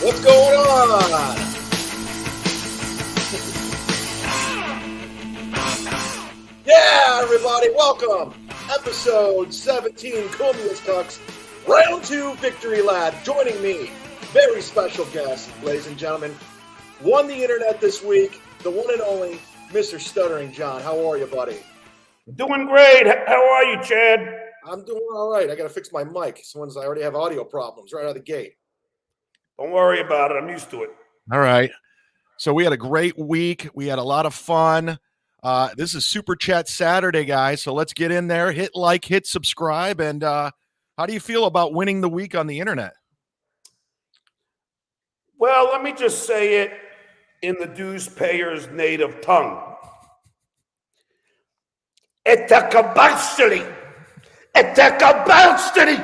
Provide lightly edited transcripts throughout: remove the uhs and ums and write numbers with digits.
What's going on? Yeah, everybody, welcome. Episode 17, CUMIA'S, CUCKS, Round 2 Victory Lap. Joining me, very special guest, ladies and gentlemen. Won the internet this week, the one and only Mr. Stuttering John. How are you, buddy? Doing great. How are you, Chad? I'm doing all right. I got to fix my mic. I already have audio problems right out of the gate. Don't worry about it. I'm used to it. All right. So we had a great week. We had a lot of fun. This is Super Chat Saturday, guys. So let's get in there. Hit like, hit subscribe. And how do you feel about winning the week on the internet? Well, let me just say it in the dues payer's native tongue. It's a cabastity. It's a cabastity.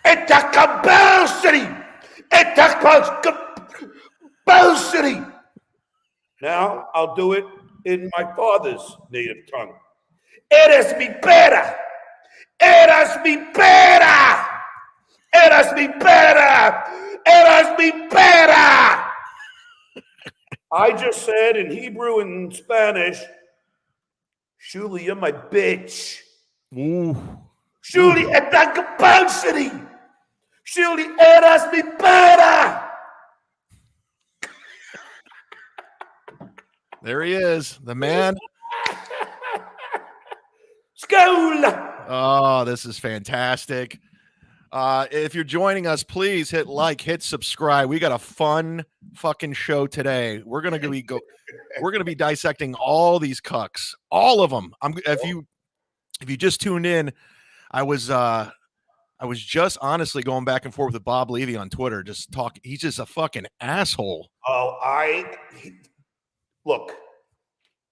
It's a cabastity. It's a cabastity. Now I'll do it in my father's native tongue. Eres mi pera. Eres mi pera. Eres mi pera. Eres mi pera. I just said in Hebrew and Spanish, Shuli, you're my bitch. Ooh. Shuli, it's a capacity. Shuli, eras mi pera. There he is, the man. School. Oh, this is fantastic. If you're joining us, please hit like, hit subscribe. We got a fun fucking show today. We're gonna be dissecting all these cucks, all of them. If you just tuned in, I was just honestly going back and forth with Bob Levy on Twitter, just talking. He's just a fucking asshole. Oh, look,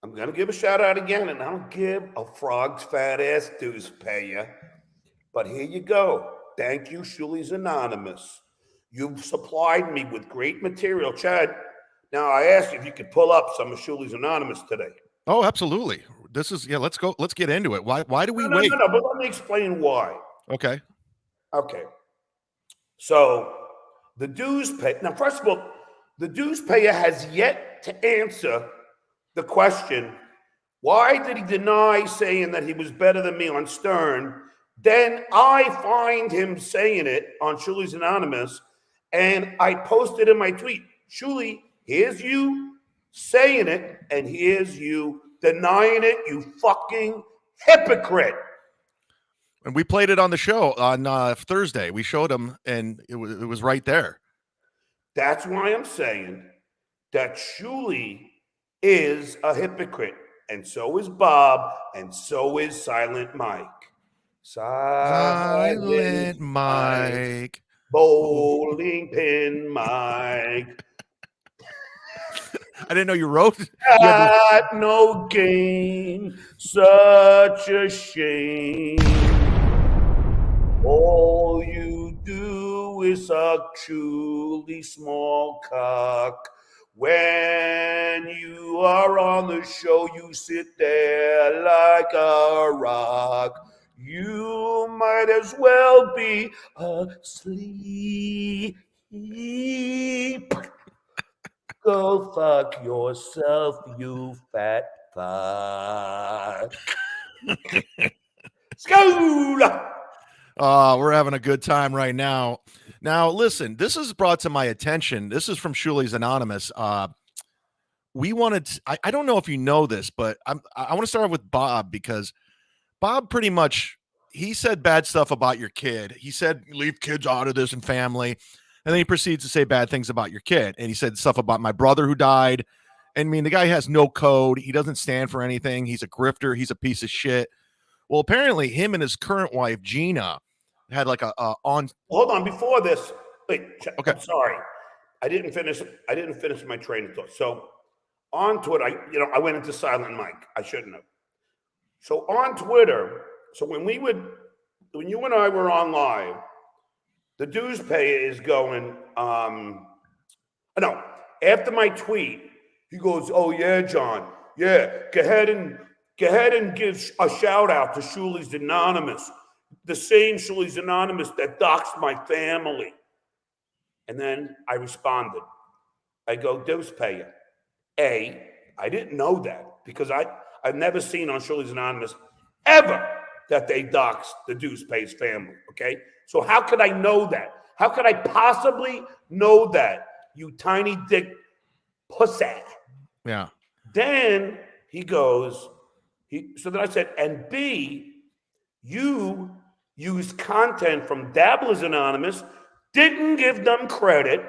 I'm going to give a shout out again, and I don't give a frog's fat ass dues payer. But here you go. Thank you, Shuli's Anonymous. You've supplied me with great material, Chad. Now, I asked you if you could pull up some of Shuli's Anonymous today. Oh, absolutely. This is, let's go. Let's get into it. Why do we wait? No, but let me explain why. Okay. So the dues pay. Now, first of all, the dues payer has yet to answer the question, why did he deny saying that he was better than me on Stern? Then I find him saying it on Shuli's Anonymous, and I posted in my tweet, Shuli, here's you saying it, and here's you denying it, you fucking hypocrite. And we played it on the show on Thursday. We showed him, and it was right there. That's why I'm saying that Shuli is a hypocrite, and so is Bob, and so is Silent Mike. Silent Mike. Bowling pin Mike. I didn't know you wrote. Got no game, such a shame. All you do is suck truly small cock. When you are on the show, you sit there like a rock. You might as well be asleep. Go fuck yourself, you fat fuck. School! We're having a good time right now. Now, listen, this is brought to my attention. This is from Shuli's Anonymous. We wanted to, I don't know if you know this, but I want to start with Bob, because Bob pretty much, he said bad stuff about your kid. He said, leave kids out of this and family. And then he proceeds to say bad things about your kid. And he said stuff about my brother who died. I mean, the guy has no code. He doesn't stand for anything. He's a grifter. He's a piece of shit. Well, apparently him and his current wife, Gina, had like a on. Hold on, before this, wait, Okay. I'm sorry. I didn't finish my train of thought. So on Twitter, I went into silent mic. I shouldn't have. So on Twitter, so when you and I were on live, the dues payer is going, no, after my tweet, he goes, "Oh yeah, John, yeah, go ahead and give a shout out to Shuli's Anonymous, the same Shuli's Anonymous that doxed my family." And then I responded, I go, "Dues payer, I didn't know that because I've never seen on Shuli's Anonymous ever that they doxed the dues payer's family. Okay, so how could I know that? How could I possibly know that? You tiny dick pussy." Yeah. Then he goes, so then I said, and B, you used content from Dabblers Anonymous, didn't give them credit,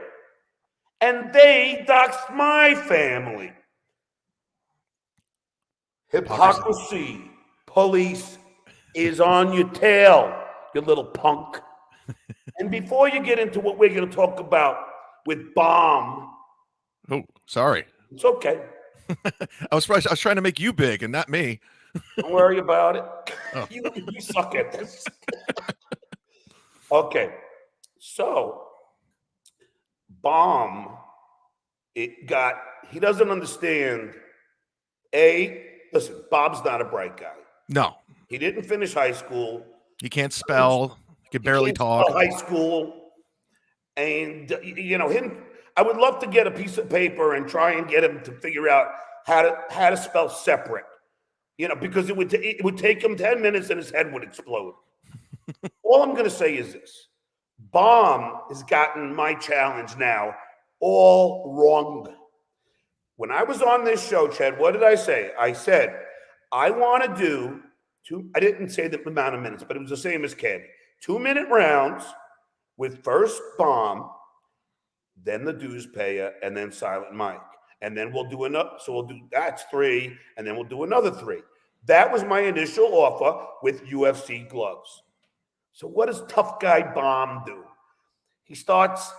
and they doxed my family. Hypocrisy. Police is on your tail, you little punk. And before you get into what we're going to talk about with Bomb. Oh, sorry. It's okay. I was trying to make you big and not me. Don't worry about it. Oh. You suck at this. Okay. So Bomb, he doesn't understand. Listen, Bob's not a bright guy. No. He didn't finish high school. He can't spell. He can barely talk. High school. And, him, I would love to get a piece of paper and try and get him to figure out how to spell separate, because it would take him 10 minutes and his head would explode. All I'm going to say is this. Bomb has gotten my challenge now all wrong. When I was on this show, Chad, what did I say? I said, I want to do I didn't say the amount of minutes, but it was the same as Candy. 2-minute rounds with first Bomb, then the dues payer, and then silent Mike. And then we'll do another. So that's 3, and then we'll do another 3. That was my initial offer with UFC gloves. So what does tough guy Bomb do? He starts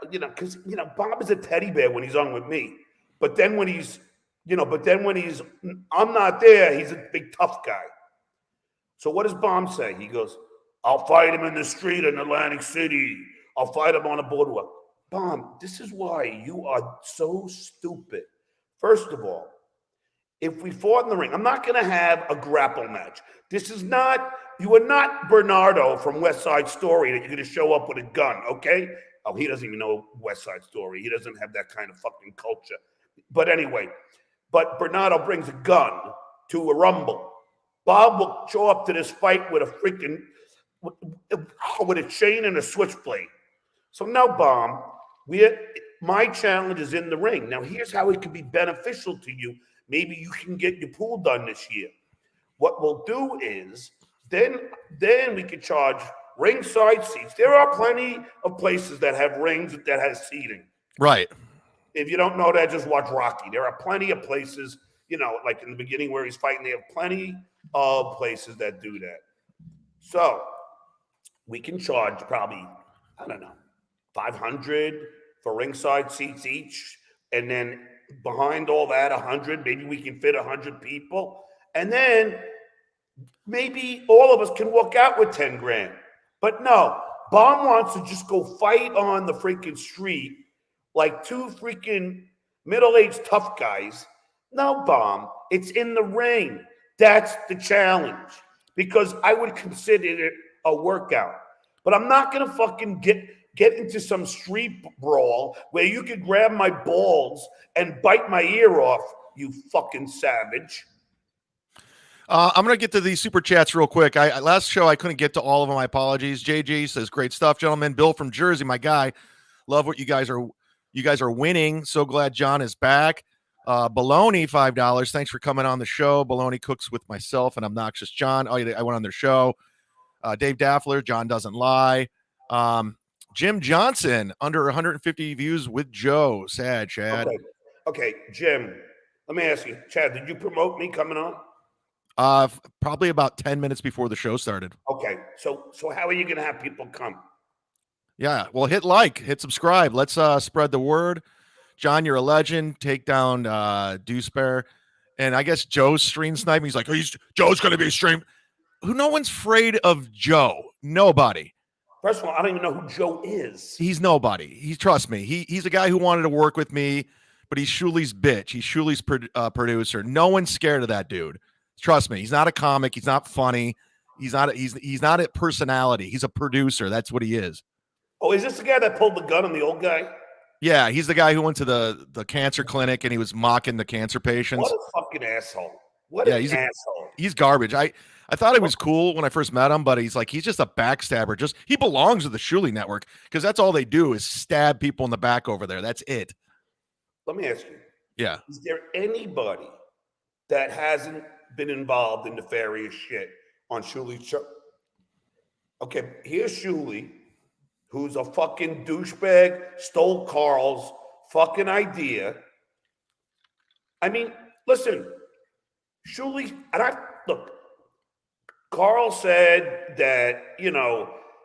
because Bomb is a teddy bear when he's on with me. But then when he's I'm not there, he's a big tough guy. So what does Bomb say? He goes, "I'll fight him in the street in Atlantic City. I'll fight him on a boardwalk." Bomb, this is why you are so stupid. First of all, if we fought in the ring, I'm not going to have a grapple match. You are not Bernardo from West Side Story that you're going to show up with a gun, okay? Oh, he doesn't even know West Side Story. He doesn't have that kind of fucking culture. But anyway, Bernardo brings a gun to a rumble. Bob will show up to this fight with with a chain and a switchblade. So now, Bomb, my challenge is in the ring. Now, here's how it could be beneficial to you. Maybe you can get your pool done this year. What we'll do is then we could charge ringside seats. There are plenty of places that have rings that has seating. Right. If you don't know that, just watch Rocky. There are plenty of places, like in the beginning where he's fighting, they have plenty of places that do that. So we can charge probably, I don't know, $500 for ringside seats each. And then behind all that, 100, maybe we can fit 100 people. And then maybe all of us can walk out with 10 grand. But no, Bomb wants to just go fight on the freaking street like 2 freaking middle-aged tough guys. No, Bomb, it's in the ring. That's the challenge. Because I would consider it a workout. But I'm not going to fucking get into some street brawl where you could grab my balls and bite my ear off, you fucking savage. I'm going to get to these super chats real quick. Last show, I couldn't get to all of them. My apologies. JG says, great stuff, gentlemen. Bill from Jersey, my guy. Love what you guys are winning. So glad John is back. Baloney, $5. Thanks for coming on the show. Baloney cooks with myself and Obnoxious John. Oh, I went on their show. Dave Daffler, John Doesn't Lie. Jim Johnson, under 150 views with Joe. Sad, Chad. Okay, Jim, let me ask you, Chad, did you promote me coming on? Probably about 10 minutes before the show started. Okay, so how are you going to have people come? Yeah, well, hit like, hit subscribe. Let's spread the word. John, you're a legend. Take down Deuce Bear. And I guess Joe's stream sniping. He's like, Joe's going to be streamed. No one's afraid of Joe. Nobody. First of all, I don't even know who Joe is. He's nobody. Trust me. He's a guy who wanted to work with me, but he's Shuli's bitch. He's Shuli's producer. No one's scared of that dude. Trust me. He's not a comic. He's not funny. He's not a personality. He's a producer. That's what he is. Oh, is this the guy that pulled the gun on the old guy? Yeah, he's the guy who went to the cancer clinic and he was mocking the cancer patients. What a fucking asshole. What an asshole. He's garbage. I thought he was cool when I first met him, but he's just a backstabber. He belongs to the Shuli Network because that's all they do is stab people in the back over there. That's it. Let me ask you. Yeah. Is there anybody that hasn't been involved in nefarious shit on Shuli's show? Okay, here's Shuli, who's a fucking douchebag, stole Carl's fucking idea. I mean, listen, Shuli, look, Carl said that,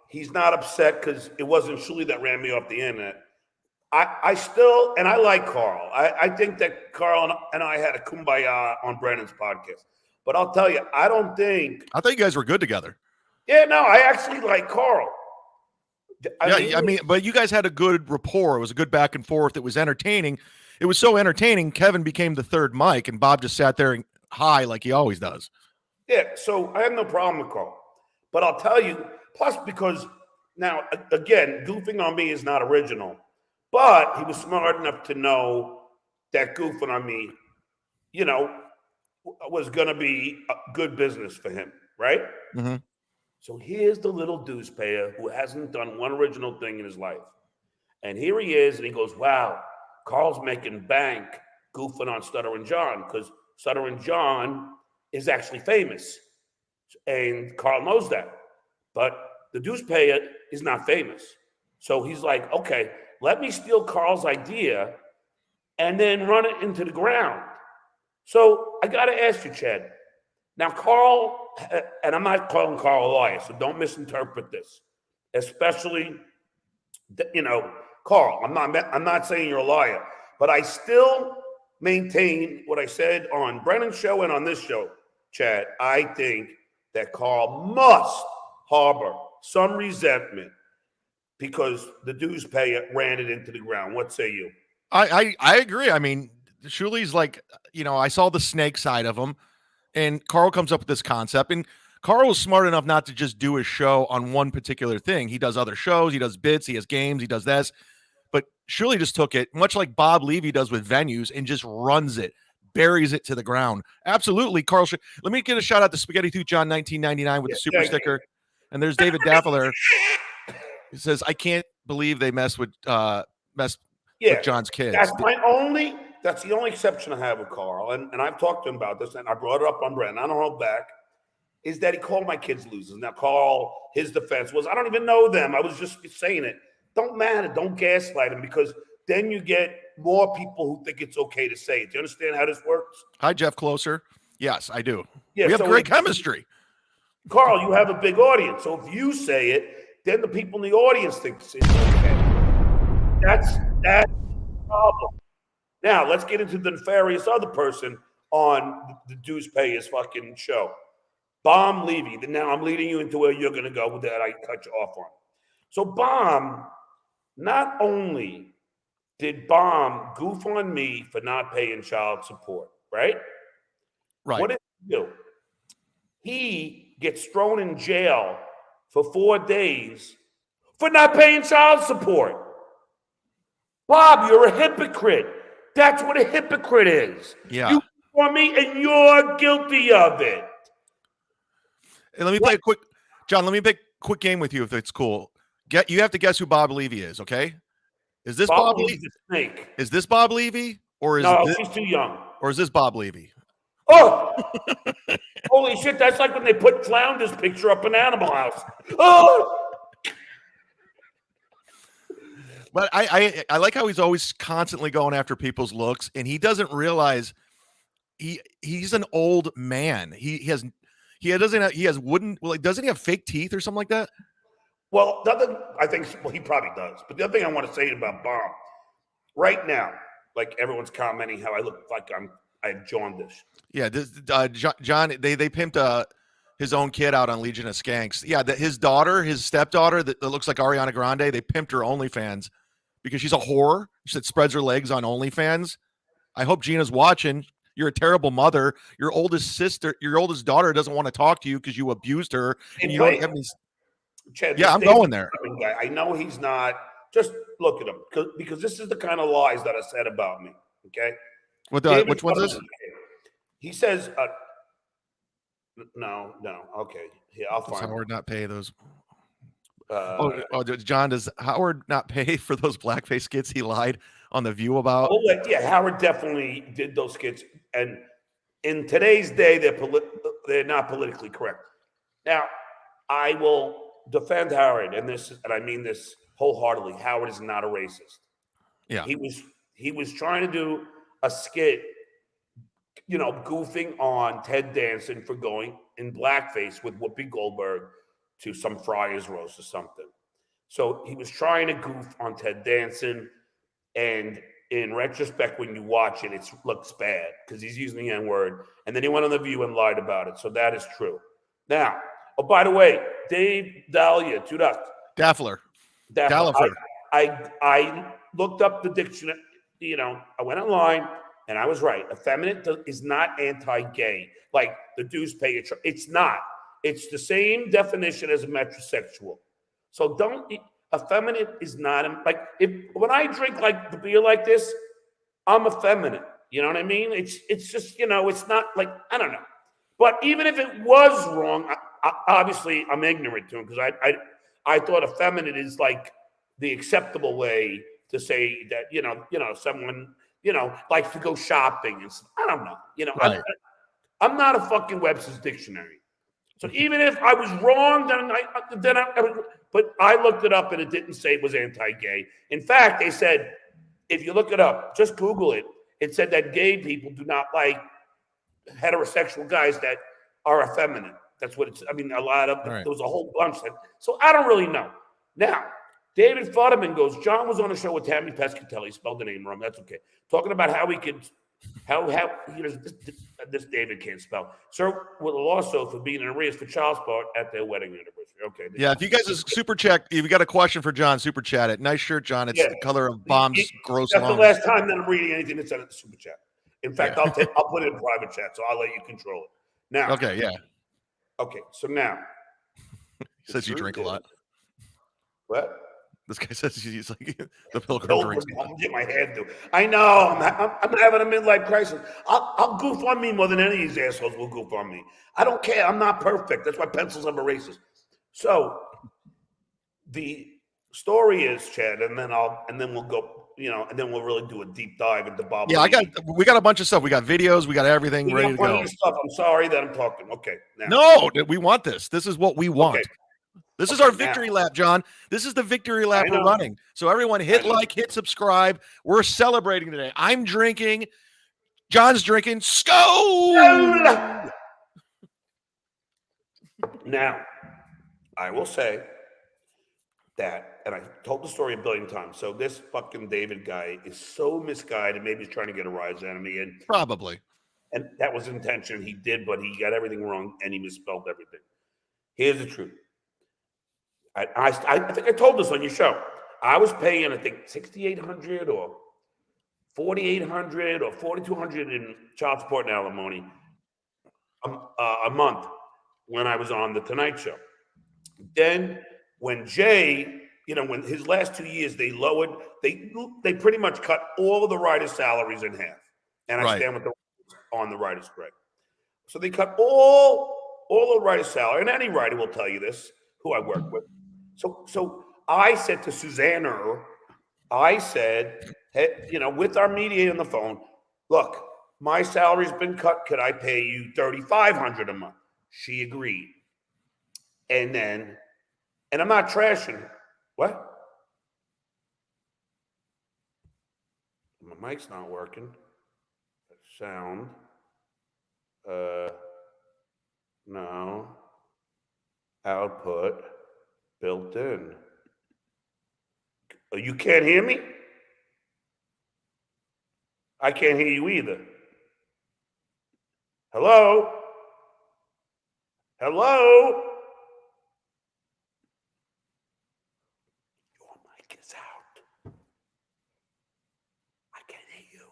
he's not upset because it wasn't Shuli that ran me off the internet. I still, and I like Carl. I think that Carl and I had a kumbaya on Brennan's podcast. But I'll tell you, I thought you guys were good together. Yeah, no, I actually like Carl. I mean, but you guys had a good rapport. It was a good back and forth. It was entertaining. It was so entertaining, Kevin became the third mic, and Bob just sat there and high like he always does. Yeah, so I have no problem with Carl. But I'll tell you, plus because now, again, goofing on me is not original. But he was smart enough to know that goofing on me, was going to be a good business for him, right? Mm-hmm. So here's the little deuce payer who hasn't done one original thing in his life. And here he is, and he goes, wow, Carl's making bank goofing on Stuttering John because Stuttering John is actually famous. And Carl knows that. But the deuce payer is not famous. So he's like, okay, let me steal Carl's idea and then run it into the ground. So I got to ask you, Chad. Now, Carl, and I'm not calling Carl a liar, so don't misinterpret this. Especially, Carl, I'm not saying you're a liar, but I still maintain what I said on Brennan's show and on this show, Chad. I think that Carl must harbor some resentment because the dues payer ran it into the ground. What say you? I agree. I mean, Shuli's like, I saw the snake side of him, and Carl comes up with this concept, and Carl was smart enough not to just do his show on one particular thing. He does other shows, he does bits, he has games, he does this, but Shuli just took it, much like Bob Levy does with venues, and just runs it, buries it to the ground. Absolutely, Carl. Let me get a shout out to Spaghetti Tooth John 1999 with the super sticker, and there's David Daffler. He says, I can't believe they mess with John's kids. That's the only exception I have with Carl, and I've talked to him about this, and I brought it up on Brent. I don't hold back, is that he called my kids losers. Now, Carl, his defense was, I don't even know them. I was just saying it. Don't matter. Don't gaslight him because then you get more people who think it's okay to say it. Do you understand how this works? Hi, Jeff Closer. Yes, I do. Yeah, we have great chemistry. Carl, you have a big audience. So if you say it, then the people in the audience think it's okay. That's the problem. Now, let's get into the nefarious other person on the Deuce Payers fucking show. Bomb Levy. Now, I'm leading you into where you're going to go with that I cut you off on. So Bomb, not only did Bomb goof on me for not paying child support, right? Right. What did he do? He gets thrown in jail for 4 days for not paying child support. Bob, you're a hypocrite. That's what a hypocrite is. Yeah. You for me, and you're guilty of it. Hey, let me play a quick game with you if it's cool. You have to guess who Bob Levy is, okay? Is this Bob Levy? Snake. Is this Bob Levy? Or is she's too young. Or is this Bob Levy? Oh! Holy shit, that's like when they put Flounder's picture up in Animal House. Oh! But I like how he's always constantly going after people's looks, and he doesn't realize he's an old man. He has wooden, like, doesn't he have fake teeth or something like that? Well, the other, I think, well, he probably does. But the other thing I want to say about Bomb, right now, like everyone's commenting how I look like I have jaundice. Yeah, John, they pimped his own kid out on Legion of Skanks. Yeah, his stepdaughter that looks like Ariana Grande, they pimped her OnlyFans because she's a whore that spreads her legs on OnlyFans. I hope Gina's watching. You're a terrible mother. Your oldest daughter doesn't want to talk to you because you abused her, and you don't have any. Chad, yeah, I'm going there. Guy, I know he's not. Just look at him because this is the kind of lies that are said about me. Okay. Which one's this? He says, no. Okay. Yeah, I'll find Howard not pay those. John, does Howard not pay for those blackface skits he lied on The View about? Oh, yeah, Howard definitely did those skits. And in today's day, they're not politically correct. Now, I will defend Howard, and I mean this wholeheartedly. Howard is not a racist. Yeah. He was trying to do a skit, goofing on Ted Danson for going in blackface with Whoopi Goldberg to some Friars roast or something. So he was trying to goof on Ted Danson, and in retrospect, when you watch it, it looks bad because he's using the N-word, and then he went on The View and lied about it. So that is true. Now, oh, by the way, Dave Dahlia, Daffler. I looked up the dictionary. I went online and I was right. Effeminate is not anti-gay, like the dues pay. It's not. It's the same definition as a metrosexual. So effeminate is not like when I drink like the beer like this, I'm effeminate. You know what I mean? It's just it's not like I don't know. But even if it was wrong, obviously I'm ignorant to him because I thought effeminate is like the acceptable way to say that someone likes to go shopping and I don't know. Right. I'm not a fucking Webster's dictionary. So even if I was wrong, but I looked it up and it didn't say it was anti-gay. In fact, they said if you look it up, just Google it. It said that gay people do not like heterosexual guys that are effeminate. That's what it's. I mean, a lot of there was a whole bunch. So I don't really know. Now, David Futterman goes. John was on a show with Tammy Pescatelli. Spelled the name wrong. That's okay. Talking about how we could, this David can't spell. Sir, with a lawsuit for being in arrears for child support at their wedding anniversary. Okay. Yeah, if you guys just super chat, if you got a question for John, super chat it. Nice shirt, John. It's the color of Bomb's gross. That's the last time that I'm reading anything that's in the super chat. In fact, I'll put it in private chat, so I'll let you control it. Now. Okay. Yeah. Okay, so now he says you drink a lot. What? This guy says he's like the Pilgrim drinks. I'll get my head to. I know. I'm having a midlife crisis. I'll goof on me more than any of these assholes will goof on me. I don't care. I'm not perfect. That's why pencils have erasers. So the story is, Chad, and then we'll go. And then we'll really do a deep dive into Bob. Yeah, we got a bunch of stuff. We got videos. We got everything ready to go. Stuff. I'm sorry that I'm talking. Okay. Now. No, we want this. This is what we want. Okay. This is our victory lap, John. This is the victory lap we're running. So everyone hit like, hit subscribe. We're celebrating today. I'm drinking. John's drinking. Skål! Now, I will say that, and I told the story a billion times. So this fucking David guy is so misguided. Maybe he's trying to get a rise out of me. And probably. And that was intention. He did, but he got everything wrong and he misspelled everything. Here's the truth. I think I told this on your show. I was paying, I think, $6,800 or $4,800 or $4,200 in child support and alimony a month when I was on the Tonight Show. Then when Jay, when his last 2 years, they lowered, they pretty much cut all of the writers' salaries in half. And I stand with on the writers' strike. So they cut all the writers' salary, and any writer will tell you this, who I work with. So I said to Susanna, hey, with our mediator on the phone, look, my salary's been cut. Could I pay you $3,500 a month? She agreed. And I'm not trashing her. What? My mic's not working. Sound. No. Output built in. Oh, you can't hear me? I can't hear you either. Hello? Hello? Your mic is out. I can't hear you.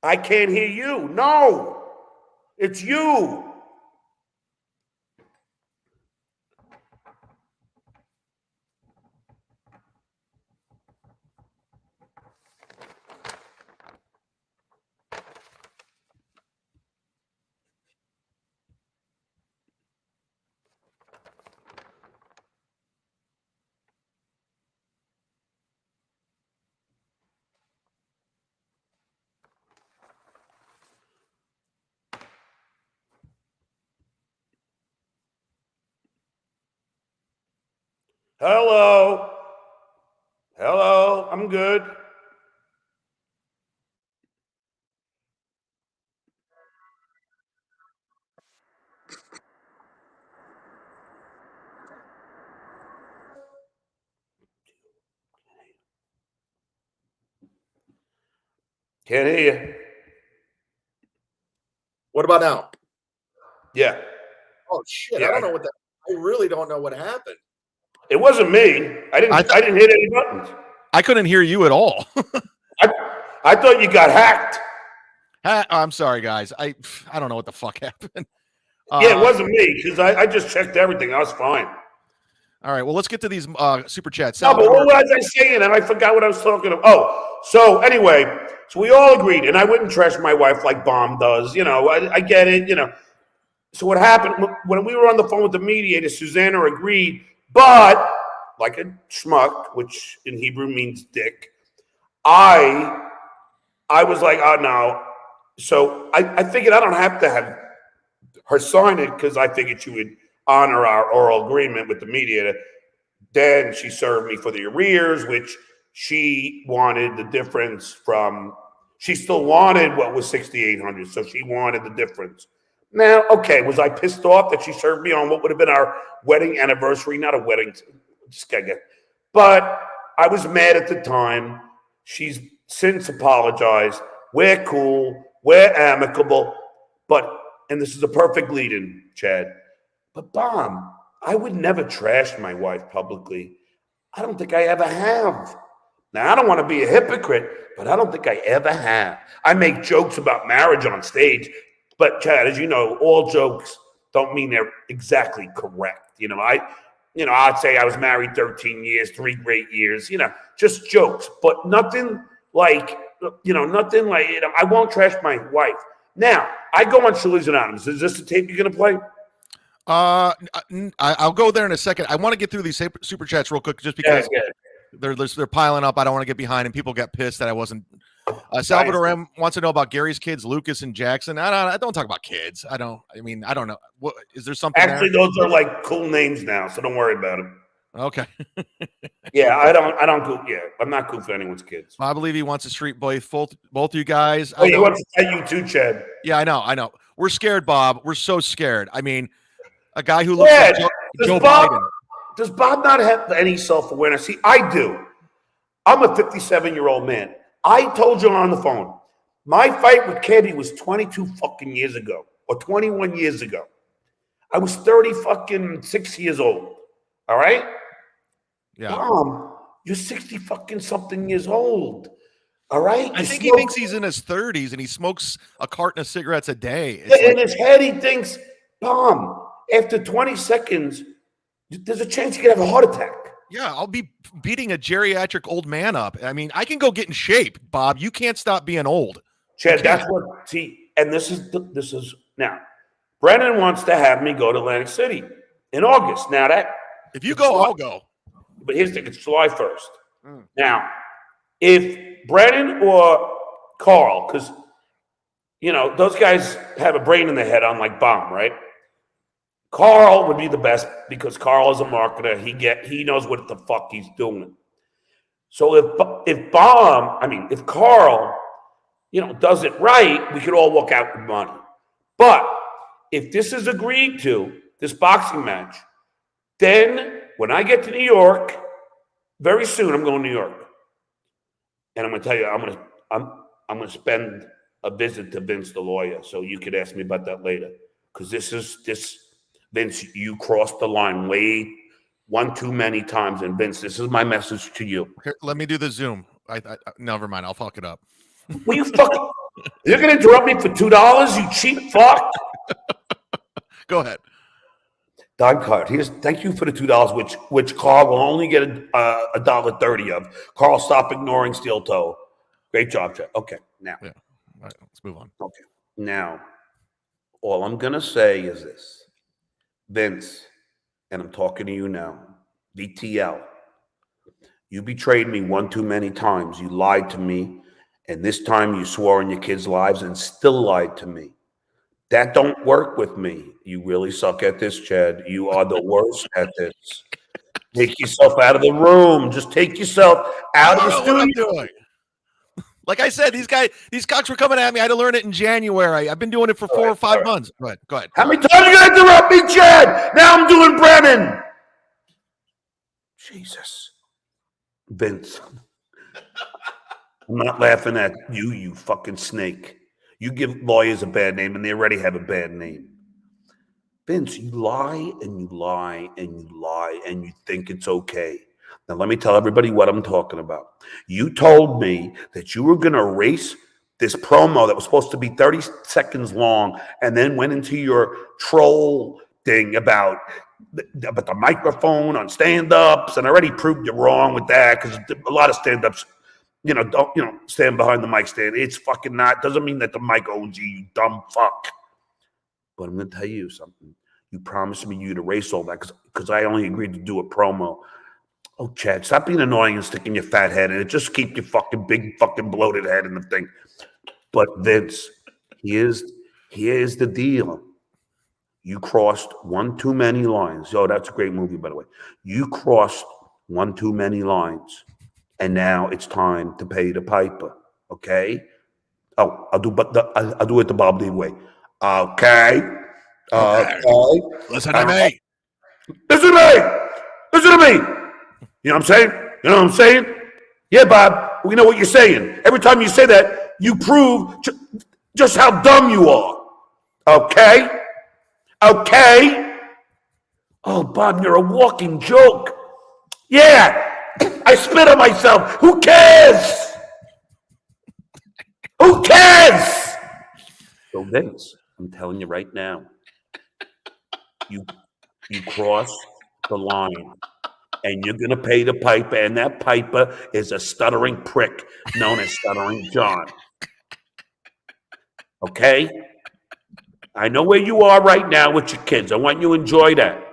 I can't hear you. No. It's you. Hello. Hello. I'm good. Can't hear you. What about now? Yeah. Oh shit! Yeah. I don't know what that. I really don't know what happened. It wasn't me. I didn't hit any buttons. I couldn't hear you at all. I thought you got hacked. I'm sorry, guys. I don't know what the fuck happened. Yeah, it wasn't me because I just checked everything. I was fine. All right. Well, let's get to these super chats. No, but what was I saying? And I forgot what I was talking about. Oh, so anyway, so we all agreed, and I wouldn't trash my wife like Bomb does. You know, I get it. You know. So what happened when we were on the phone with the mediator? Susanna agreed, but like a schmuck, which in Hebrew means dick, I was like, oh no. So I figured I don't have to have her sign it because I figured she would honor our oral agreement with the mediator. Then she served me for the arrears, which she wanted the difference from. She still wanted what was $6,800, so she wanted the difference. Now, okay, was I pissed off that she served me on what would have been our wedding anniversary? Not a wedding, just gotta get. But I was mad at the time. She's since apologized. We're cool. We're amicable. But, and this is a perfect lead-in, Chad. But, Bomb, I would never trash my wife publicly. I don't think I ever have. Now, I don't want to be a hypocrite, but I don't think I ever have. I make jokes about marriage on stage, but Chad, as you know, all jokes don't mean they're exactly correct. You know, I'd say I was married 13 years, 3 great years, just jokes, but nothing like, I won't trash my wife. Now, I go on Shirley's Anonymous. Is this the tape you're going to play? I'll go there in a second. I want to get through these super chats real quick just because they're piling up. I don't want to get behind and people get pissed that I wasn't. Salvador M wants to know about Gary's kids, Lucas and Jackson. I don't talk about kids. I don't know. What is there something? Actually, those are like cool names now, so don't worry about them. Okay. Yeah, I don't go. Yeah, I'm not cool for anyone's kids. I believe he wants to treat both you guys. Oh, he wants to fight you too, Chad. Yeah, I know. We're scared, Bob. We're so scared. I mean, a guy who looks like Joe Biden. Does Bob not have any self-awareness? See, I do. I'm a 57-year-old man. I told you on the phone, my fight with Katie was 22 fucking years ago, or 21 years ago. I was 6 years old. All right? Yeah. Mom, you're 60 fucking something years old. All right? I think he thinks he's in his 30s and he smokes a carton of cigarettes a day. In his head, he thinks, Mom, after 20 seconds, there's a chance you could have a heart attack. Yeah, I'll be beating a geriatric old man up. I mean, I can go get in shape, Bob. You can't stop being old. Chad, that's what, see, and this is now, Brennan wants to have me go to Atlantic City in August. Now if you go, I'll go. But here's the thing, it's July 1st. Now, if Brennan or Carl, because, those guys have a brain in their head unlike Bomb, right? Carl would be the best because Carl is a marketer. He knows what the fuck he's doing. So if Carl, does it right, we could all walk out with money. But if this is agreed to, this boxing match, then when I get to New York, very soon I'm going to New York. And I'm going to tell you, I'm going to spend a visit to Vince the lawyer, so you could ask me about that later. Because Vince, you crossed the line one too many times. And Vince, this is my message to you. Here, let me do the Zoom. Never mind. I'll fuck it up. Will you fucking? You're going to interrupt me for $2, you cheap fuck? Go ahead. Don card. Thank you for the $2, which Carl will only get $1.30 of. Carl, stop ignoring steel toe. Great job, Chad. Okay, now. Yeah. All right, let's move on. Okay, now, all I'm going to say is this. Vince, and I'm talking to you now, VTL, you betrayed me one too many times. You lied to me, and this time you swore on your kids' lives and still lied to me. That don't work with me. You really suck at this, Chad. You are the worst at this. Take yourself out of the room. Just take yourself out of the studio. What I'm doing. Like I said, these cocks were coming at me. I had to learn it in January. I've been doing it for 4 or 5 months. Go ahead. How many times are you going to interrupt me, Chad? Now I'm doing Brennan. Jesus. Vince. I'm not laughing at you, you fucking snake. You give lawyers a bad name, and they already have a bad name. Vince, you lie, and you lie, and you lie, and you think it's okay. Now, let me tell everybody what I'm talking about. You told me that you were going to erase this promo that was supposed to be 30 seconds long and then went into your troll thing about the microphone on stand-ups, and I already proved you wrong with that because a lot of stand-ups, don't stand behind the mic stand. It's fucking not. Doesn't mean that the mic owns you, you dumb fuck. But I'm going to tell you something. You promised me you'd erase all that because I only agreed to do a promo. Oh, Chad, stop being annoying and sticking your fat head in it. Just keep your fucking big fucking bloated head in the thing. But Vince, here's the deal. You crossed one too many lines. Oh, that's a great movie, by the way. You crossed one too many lines. And now it's time to pay the piper. Okay? Oh, I'll do it the Bob Lee way. Okay. Listen to me. Listen to me. Listen to me. You know what I'm saying? Yeah, Bob. We know what you're saying. Every time you say that, you prove just how dumb you are. Okay? Okay? Oh, Bob, you're a walking joke. Yeah. I spit on myself. Who cares? Who cares? So Vince, I'm telling you right now, you cross the line, and you're going to pay the piper, and that piper is a stuttering prick known as Stuttering John. Okay? I know where you are right now with your kids. I want you to enjoy that.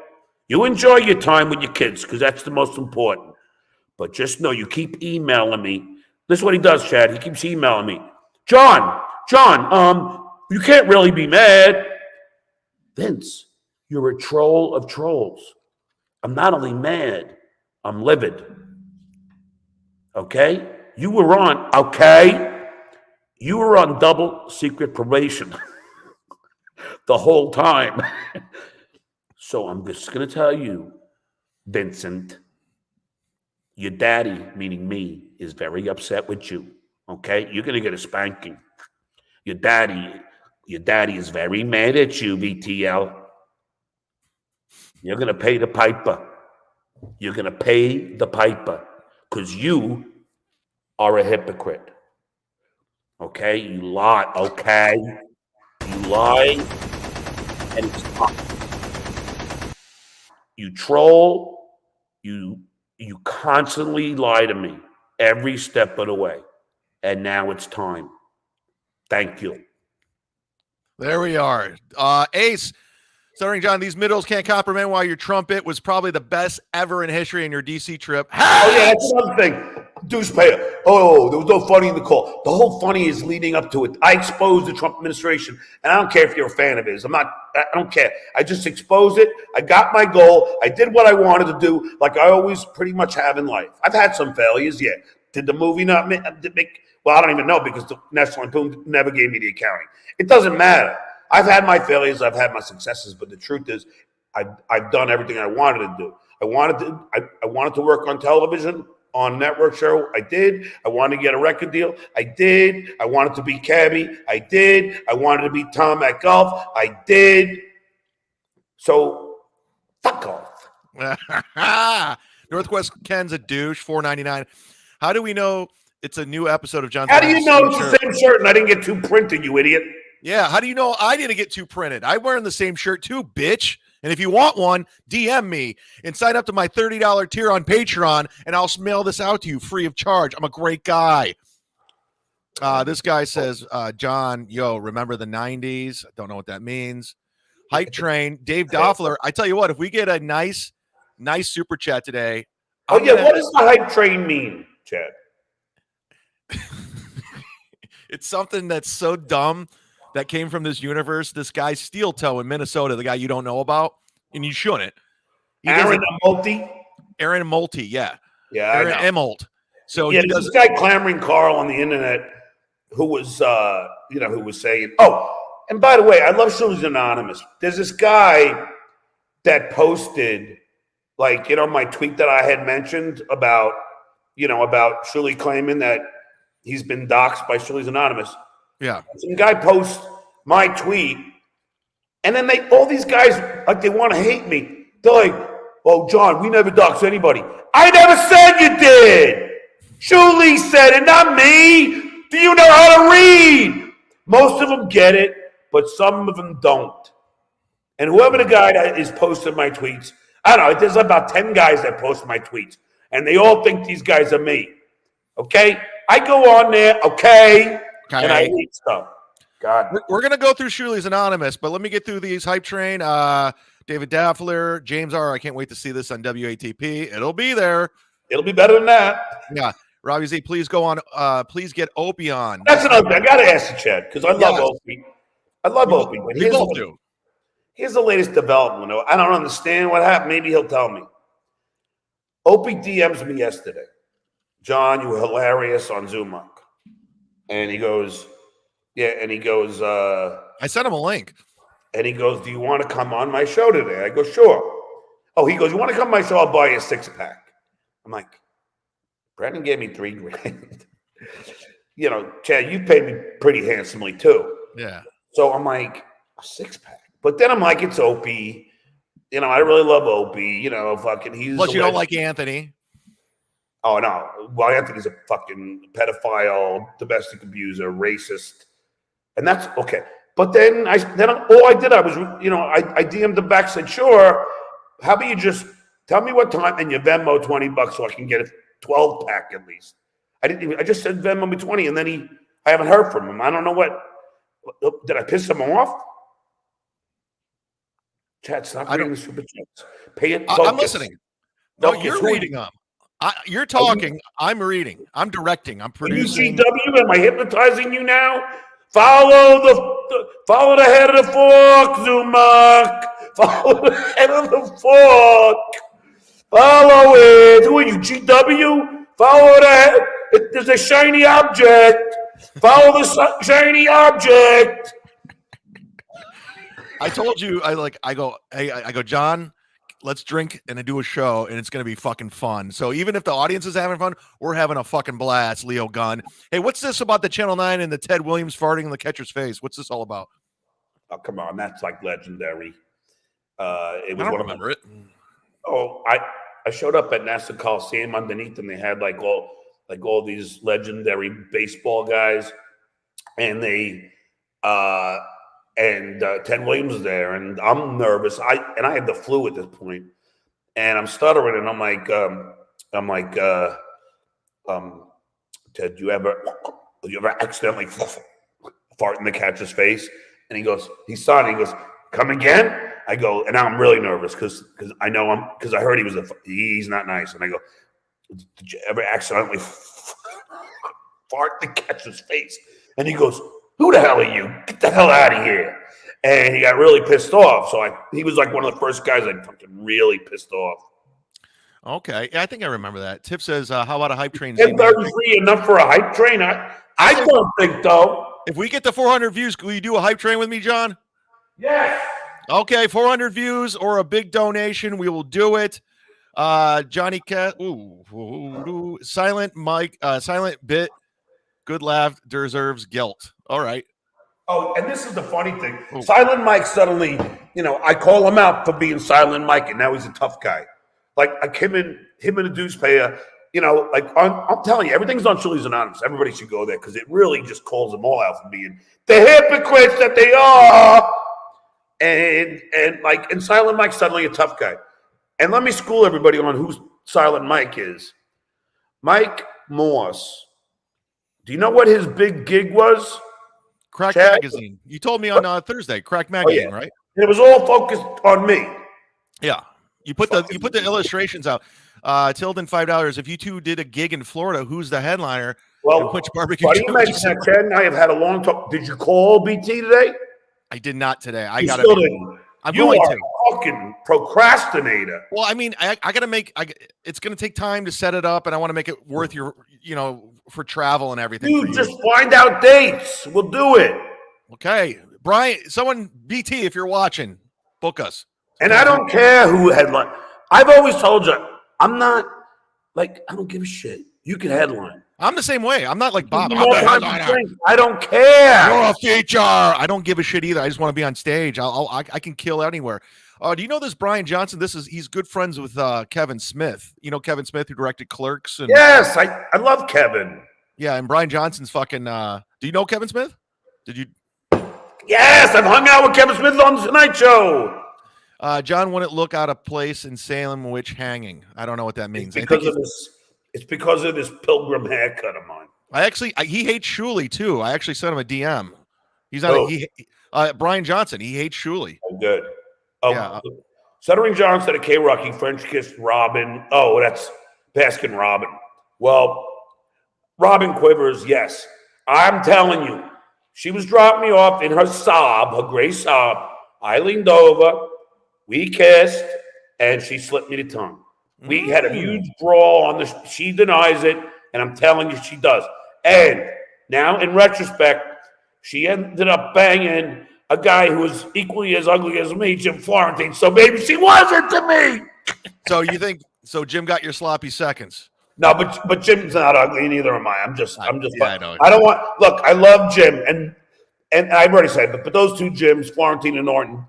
You enjoy your time with your kids because that's the most important. But just know you keep emailing me. This is what he does, Chad. He keeps emailing me. John, you can't really be mad. Vince, you're a troll of trolls. I'm not only mad, I'm livid. Okay? You were on double secret probation the whole time. So I'm just going to tell you, Vincent, your daddy, meaning me, is very upset with you. Okay? You're going to get a spanking. Your daddy is very mad at you, VTL. You're going to pay the piper. You're going to pay the piper because you are a hypocrite. Okay? You lie. Okay? You lie, and it's tough. You troll. You constantly lie to me every step of the way. And now it's time. Thank you. There we are. Ace, Stuttering John, these middles can't comprehend why your trumpet was probably the best ever in history in your DC trip. Oh, yeah, that's another thing. Deuce payer. Oh, there was no funny in the call. The whole funny is leading up to it. I exposed the Trump administration, and I don't care if you're a fan of his. I don't care. I just exposed it. I got my goal. I did what I wanted to do, like I always pretty much have in life. I've had some failures, yeah. Did the movie well, I don't even know because the National Lampoon never gave me the accounting. It doesn't matter. I've had my failures, I've had my successes, but the truth is, I've done everything I wanted to do. I wanted to work on television, on network show. I did. I wanted to get a record deal. I did. I wanted to be Cabby. I did. I wanted to be Tom at golf. I did. So, fuck off. Northwest Ken's a douche. $4.99. How do we know it's a new episode of John? How do you know it's the same shirt and I didn't get two printed, you idiot? Yeah. How do you know I didn't get two printed? I'm wearing the same shirt too, bitch. And if you want one, DM me and sign up to my $30 tier on Patreon, and I'll mail this out to you free of charge. I'm a great guy. This guy says, John, yo, remember the 90s? I don't know what that means. Hype train. Dave Doffler. I tell you what, if we get a nice super chat today. What does the hype train mean, Chad? It's something that's so dumb that came from this universe. This guy Steel Toe in Minnesota, the guy you don't know about, and you shouldn't. Aaron Multi? Aaron Multi, yeah. Yeah, Aaron Emolt. So yeah, this guy clamoring Carl on the internet who was who was saying, oh, and by the way, I love Shoes Anonymous. There's this guy that posted, like, my tweet that I had mentioned about Shirley claiming that he's been doxxed by Shirley's Anonymous. Yeah. Some guy posts my tweet, and then all these guys, like, they want to hate me. They're like, oh, John, we never doxed anybody. I never said you did. Shirley said it, not me. Do you know how to read? Most of them get it, but some of them don't. And whoever the guy that is posting my tweets, I don't know, there's about 10 guys that post my tweets, and they all think these guys are me. Okay? I go on there, okay. And I read stuff. God. We're going to go through Shirley's Anonymous, but let me get through these. Hype train. David Daffler, James R. I can't wait to see this on WATP. It'll be there. It'll be better than that. Yeah. Robbie Z, please go on. Please get Opie on. That's another thing. I got to ask you, Chad, because I love Opie. I love Opie. We both do. Here's the latest development. I don't understand what happened. Maybe he'll tell me. Opie DMs me yesterday. John, you were hilarious on Zumock. And he goes, I sent him a link. And he goes, do you want to come on my show today? I go, sure. Oh, he goes, you want to come on my show? I'll buy you a 6-pack. I'm like, Brandon gave me $3,000. Chad, you paid me pretty handsomely too. Yeah. So I'm like, a 6-pack. But then I'm like, it's Opie. I really love Opie. Fucking he's. Plus, you don't like Anthony. Oh, no. Well, Anthony's a fucking pedophile, domestic abuser, racist. And that's okay. But then all I did, I DM'd him back, said, sure. How about you just tell me what time and you Venmo $20 so I can get a 12-pack at least. I just said Venmo me 20, and then I haven't heard from him. I don't know what. Did I piss him off? Chad, stop reading the super chats. Pay it. I'm listening. No, you're reading them. You're talking. I'm reading. I'm directing. I'm producing. UCW, am I hypnotizing you now? Follow the head of the fork, Zumock. Follow the head of the fork. Follow it. Who are you, GW? Follow that. There's a shiny object. Follow the shiny object. I told you, I go, John, let's drink and do a show, and it's going to be fucking fun. So even if the audience is having fun, we're having a fucking blast, Leo Gunn. Hey, what's this about the Channel 9 and the Ted Williams farting in the catcher's face? What's this all about? Oh, come on. That's like legendary. I don't remember it. Oh, I showed up at Nassau Coliseum underneath, and they had like all these legendary baseball guys, and Ted Williams was there, and I'm nervous. I had the flu at this point, and I'm stuttering, and I'm like, Ted, you ever accidentally fart in the catcher's face? And he goes, he saw it. He goes, come again? I go, and now I'm really nervous because I know because I heard he's not nice, and I go, did you ever accidentally fart in the catcher's face? And he goes, who the hell are you? Get the hell out of here. And he got really pissed off. So he was like one of the first guys I fucking really pissed off. Okay. Yeah, I think I remember that. Tip says, how about a hype train? Is 33 enough for a hype train? I don't think, though. If we get to 400 views, will you do a hype train with me, John? Yes. Okay, 400 views or a big donation. We will do it. Johnny Cat. Ooh. Silent Mike. Silent Bit. Good laugh deserves guilt. All right. Oh, and this is the funny thing. Ooh. Silent Mike suddenly, I call him out for being Silent Mike, and now he's a tough guy. Like him and the Deuce Payer, I'm telling you, everything's on Chili's Anonymous. Everybody should go there because it really just calls them all out for being the hypocrites that they are. And Silent Mike's suddenly a tough guy. And let me school everybody on who Silent Mike is. Mike Morse. Do you know what his big gig was? Crack Chad? Magazine. You told me on Thursday. Crack Magazine, right? It was all focused on me. Yeah. You put the illustrations out. Tilden $5. If you two did a gig in Florida, who's the headliner? Well, which barbecue? You mentioned that, Chad and I have had a long talk. Did you call BT today? I did not today. I You got still didn't. I'm you going are to. A fucking procrastinator. Well, I mean, I got to make. It's going to take time to set it up, and I want to make it worth your, for travel and everything. Dude, just find out dates. We'll do it. Okay, Brian. Someone BT, if you're watching, book us. And I don't care who headline. I've always told you, I'm not I don't give a shit. You can headline. I'm the same way. I'm not like Bob. I don't care. You're a feature. I don't give a shit either. I just want to be on stage. I can kill anywhere. Do you know this Brian Johnson? He's good friends with Kevin Smith. You know Kevin Smith, who directed Clerks. And yes, I love Kevin. Yeah, and Brian Johnson's fucking. Do you know Kevin Smith? Did you? Yes, I've hung out with Kevin Smith on the Tonight Show. John wouldn't look out of place in Salem witch hanging. I don't know what that means. It's because of this pilgrim haircut of mine. He hates Shuley too. I actually sent him a DM. He's not Brian Johnson. He hates Shuley. Oh, good. Oh, yeah. Stuttering John said a K-Rocky French kissed Robin. Oh, that's Baskin Robin. Well, Robin Quivers, yes. I'm telling you, she was dropping me off in her Saab, her gray Saab. I leaned over, we kissed, and she slipped me the tongue. We had a huge brawl on the. She denies it, and I'm telling you, she does. And now, in retrospect, she ended up banging a guy who was equally as ugly as me, Jim Florentine. So maybe she wasn't to me. So you think? So Jim got your sloppy seconds? No, but Jim's not ugly, and neither am I. I'm just. I know. I don't want. Look, I love Jim, and I've already said, but those two Jims, Florentine and Norton,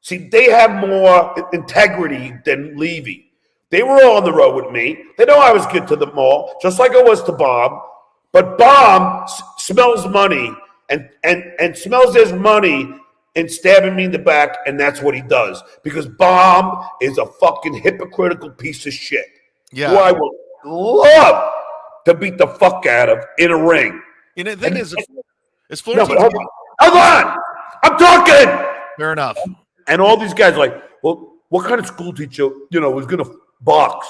see, they have more integrity than Levy. They were all on the road with me. They know I was good to them all, just like I was to Bob. But Bob smells money and smells his money and stabbing me in the back, and that's what he does. Because Bob is a fucking hypocritical piece of shit. Yeah. Who I would love to beat the fuck out of in a ring. And the thing is No, Florentine. hold on. I'm talking. Fair enough. And all these guys are like, well, what kind of school teacher, was going to box?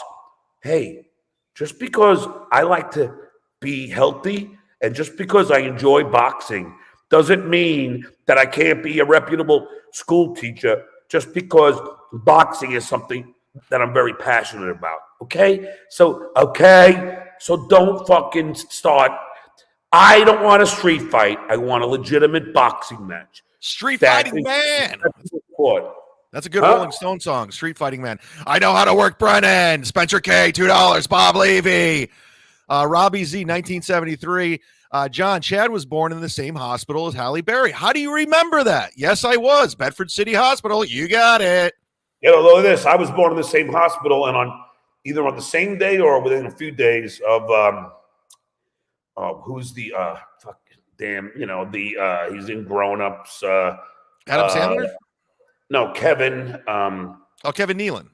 Hey, just because I like to be healthy and just because I enjoy boxing doesn't mean that I can't be a reputable school teacher just because boxing is something that I'm very passionate about. Okay? So don't fucking start. I don't want a street fight. I want a legitimate boxing match. Street Fighting Man. That's a good Rolling Stone song. Street Fighting Man. I know how to work Brennan. Spencer K, $2. Bob Levy. Robbie Z, 1973. John, Chad was born in the same hospital as Halle Berry. How do you remember that? Yes, I was. Bedford City Hospital. You got it. Yeah, although this, I was born in the same hospital and either on the same day or within a few days of who's the he's in Grown Ups. Adam Sandler? No, Kevin. Kevin Nealon.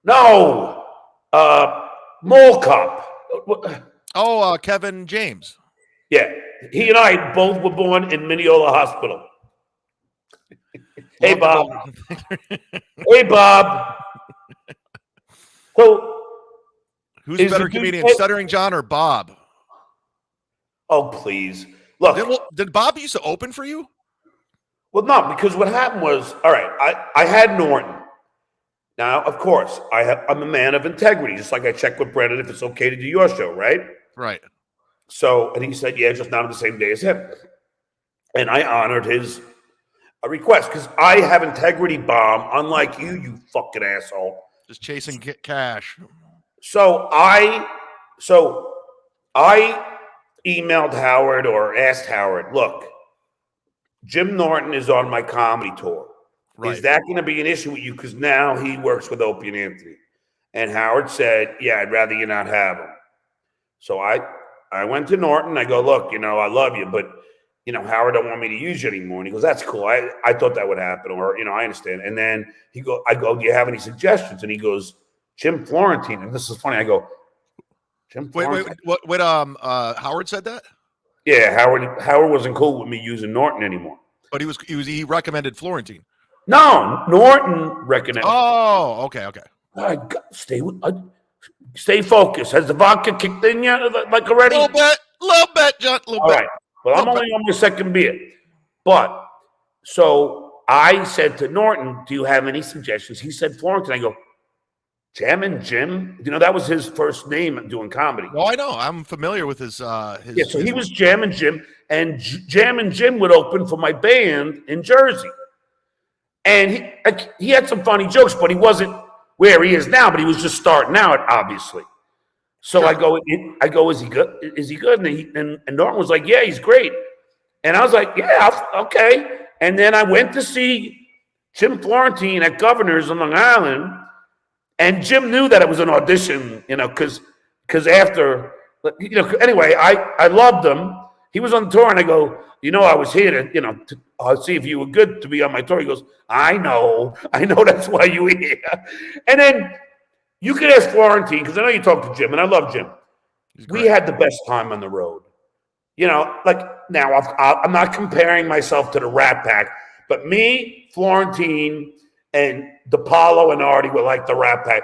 No, Mole Cop. Kevin James. Yeah, he and I both were born in Mineola Hospital. Hey, Bob. Hey, Bob. So, who's a better comedian, Stuttering John or Bob? Oh, please. Look. Did Bob used to open for you? Well, no, because what happened was, all right, I had Norton. Now, of course, I'm a man of integrity, just like I check with Brendan if it's okay to do your show, right? Right. So, and he said, yeah, just not on the same day as him. And I honored his a request because I have integrity, bomb, unlike you, you fucking asshole. Just chasing cash. So I emailed Howard or asked Howard, look, Jim Norton is on my comedy tour. Right. Is that going to be an issue with you? Because now he works with Opie and Anthony. And Howard said, yeah, I'd rather you not have him. So I went to Norton. I go, look, I love you, but, Howard don't want me to use you anymore. And he goes, that's cool. I thought that would happen. Or, I understand. And then I go, do you have any suggestions? And he goes, Jim Florentine. And this is funny. I go, Jim Florentine. Wait, Howard said that? Yeah, Howard wasn't cool with me using Norton anymore. But he recommended Florentine. No, Norton recommended. Oh, okay. Stay focused. Has the vodka kicked in yet? Like already? Little bit, John. All right. Well, I'm only on my second beer. But so I said to Norton, "Do you have any suggestions?" He said Florentine. I go, Jam and Jim. That was his first name doing comedy. Oh, I know. I'm familiar with his. Yeah, so he was Jam and Jim, and Jam and Jim would open for my band in Jersey. And he had some funny jokes, but he wasn't where he is now. But he was just starting out, obviously. So sure. I go, is he good? Is he good? And Norton was like, yeah, he's great. And I was like, yeah, okay. And then I went to see Jim Florentine at Governor's on Long Island, and Jim knew that it was an audition, because after, anyway, I loved him. He was on the tour, and I go, I was here to, see if you were good to be on my tour. He goes, I know that's why you were here. And then you could ask Florentine, because I know you talked to Jim, and I love Jim. We had the best time on the road. Now I'm not comparing myself to the Rat Pack, but me, Florentine, and DePaulo and Artie were like the Rat Pack.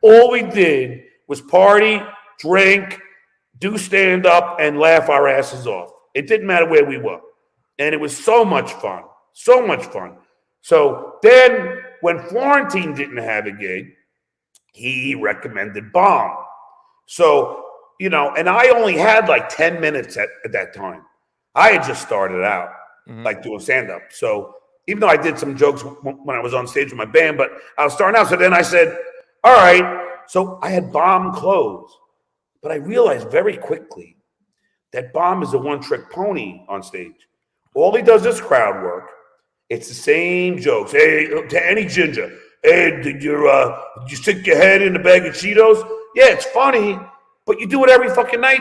All we did was party, drink, do stand up, and laugh our asses off. It didn't matter where we were. And it was so much fun. So much fun. So then when Florentine didn't have a gig, he recommended Bomb. So, and I only had like 10 minutes at that time. I had just started out, like doing stand-up. So even though I did some jokes when I was on stage with my band, but I was starting out. So then I said, all right. So I had Bomb close. But I realized very quickly that Bomb is a one-trick pony on stage. All he does is crowd work. It's the same jokes. Hey, to any ginger. Hey, did you stick your head in a bag of Cheetos? Yeah, it's funny, but you do it every fucking night.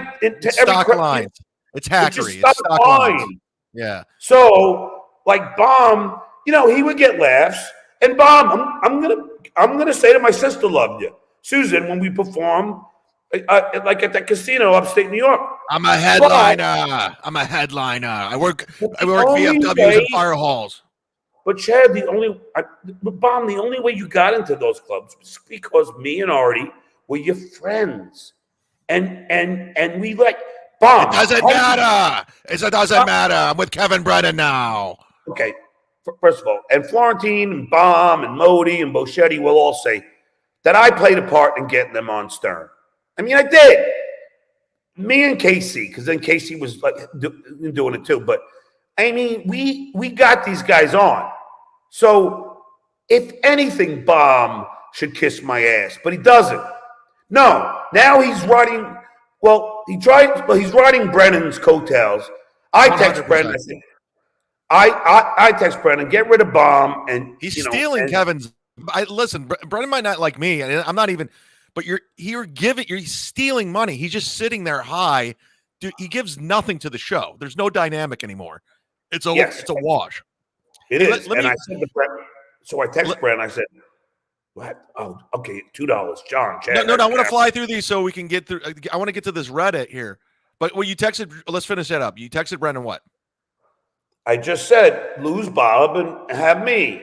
Stock lines. It's hackery. It's stock lines. Yeah. So, like Bomb, he would get laughs. And Bomb, I'm gonna say that my sister loved you, Susan, when we performed. Like at that casino upstate New York. I'm a headliner. I work VFWs and fire halls. But Chad, the only way you got into those clubs was because me and Artie were your friends. And we like Bomb. It doesn't matter. It doesn't matter. I'm with Kevin Brennan now. Okay. First of all, and Florentine and Bomb and Modi and Boschetti will all say that I played a part in getting them on Stern. I mean, I did. Me and Casey, because then Casey was like doing it too. But I mean, we got these guys on. So if anything, Bomb should kiss my ass, but he doesn't. No, now he's riding. Well, he's riding Brennan's coattails. I text 100%. Brennan. I text Brennan, get rid of Bomb, and he's stealing Kevin's. Listen, Brennan might not like me, and I'm not even. But you're stealing money. He's just sitting there high. Dude, he gives nothing to the show. There's no dynamic anymore. It's a wash. It is. I said to Brent, so I text Brent. I said, "What? Oh, okay, $2, John." Chad, no. I want to fly through these so we can get through. I want to get to this Reddit here. But when you texted, let's finish that up. You texted Brendan what? I just said lose Bob and have me.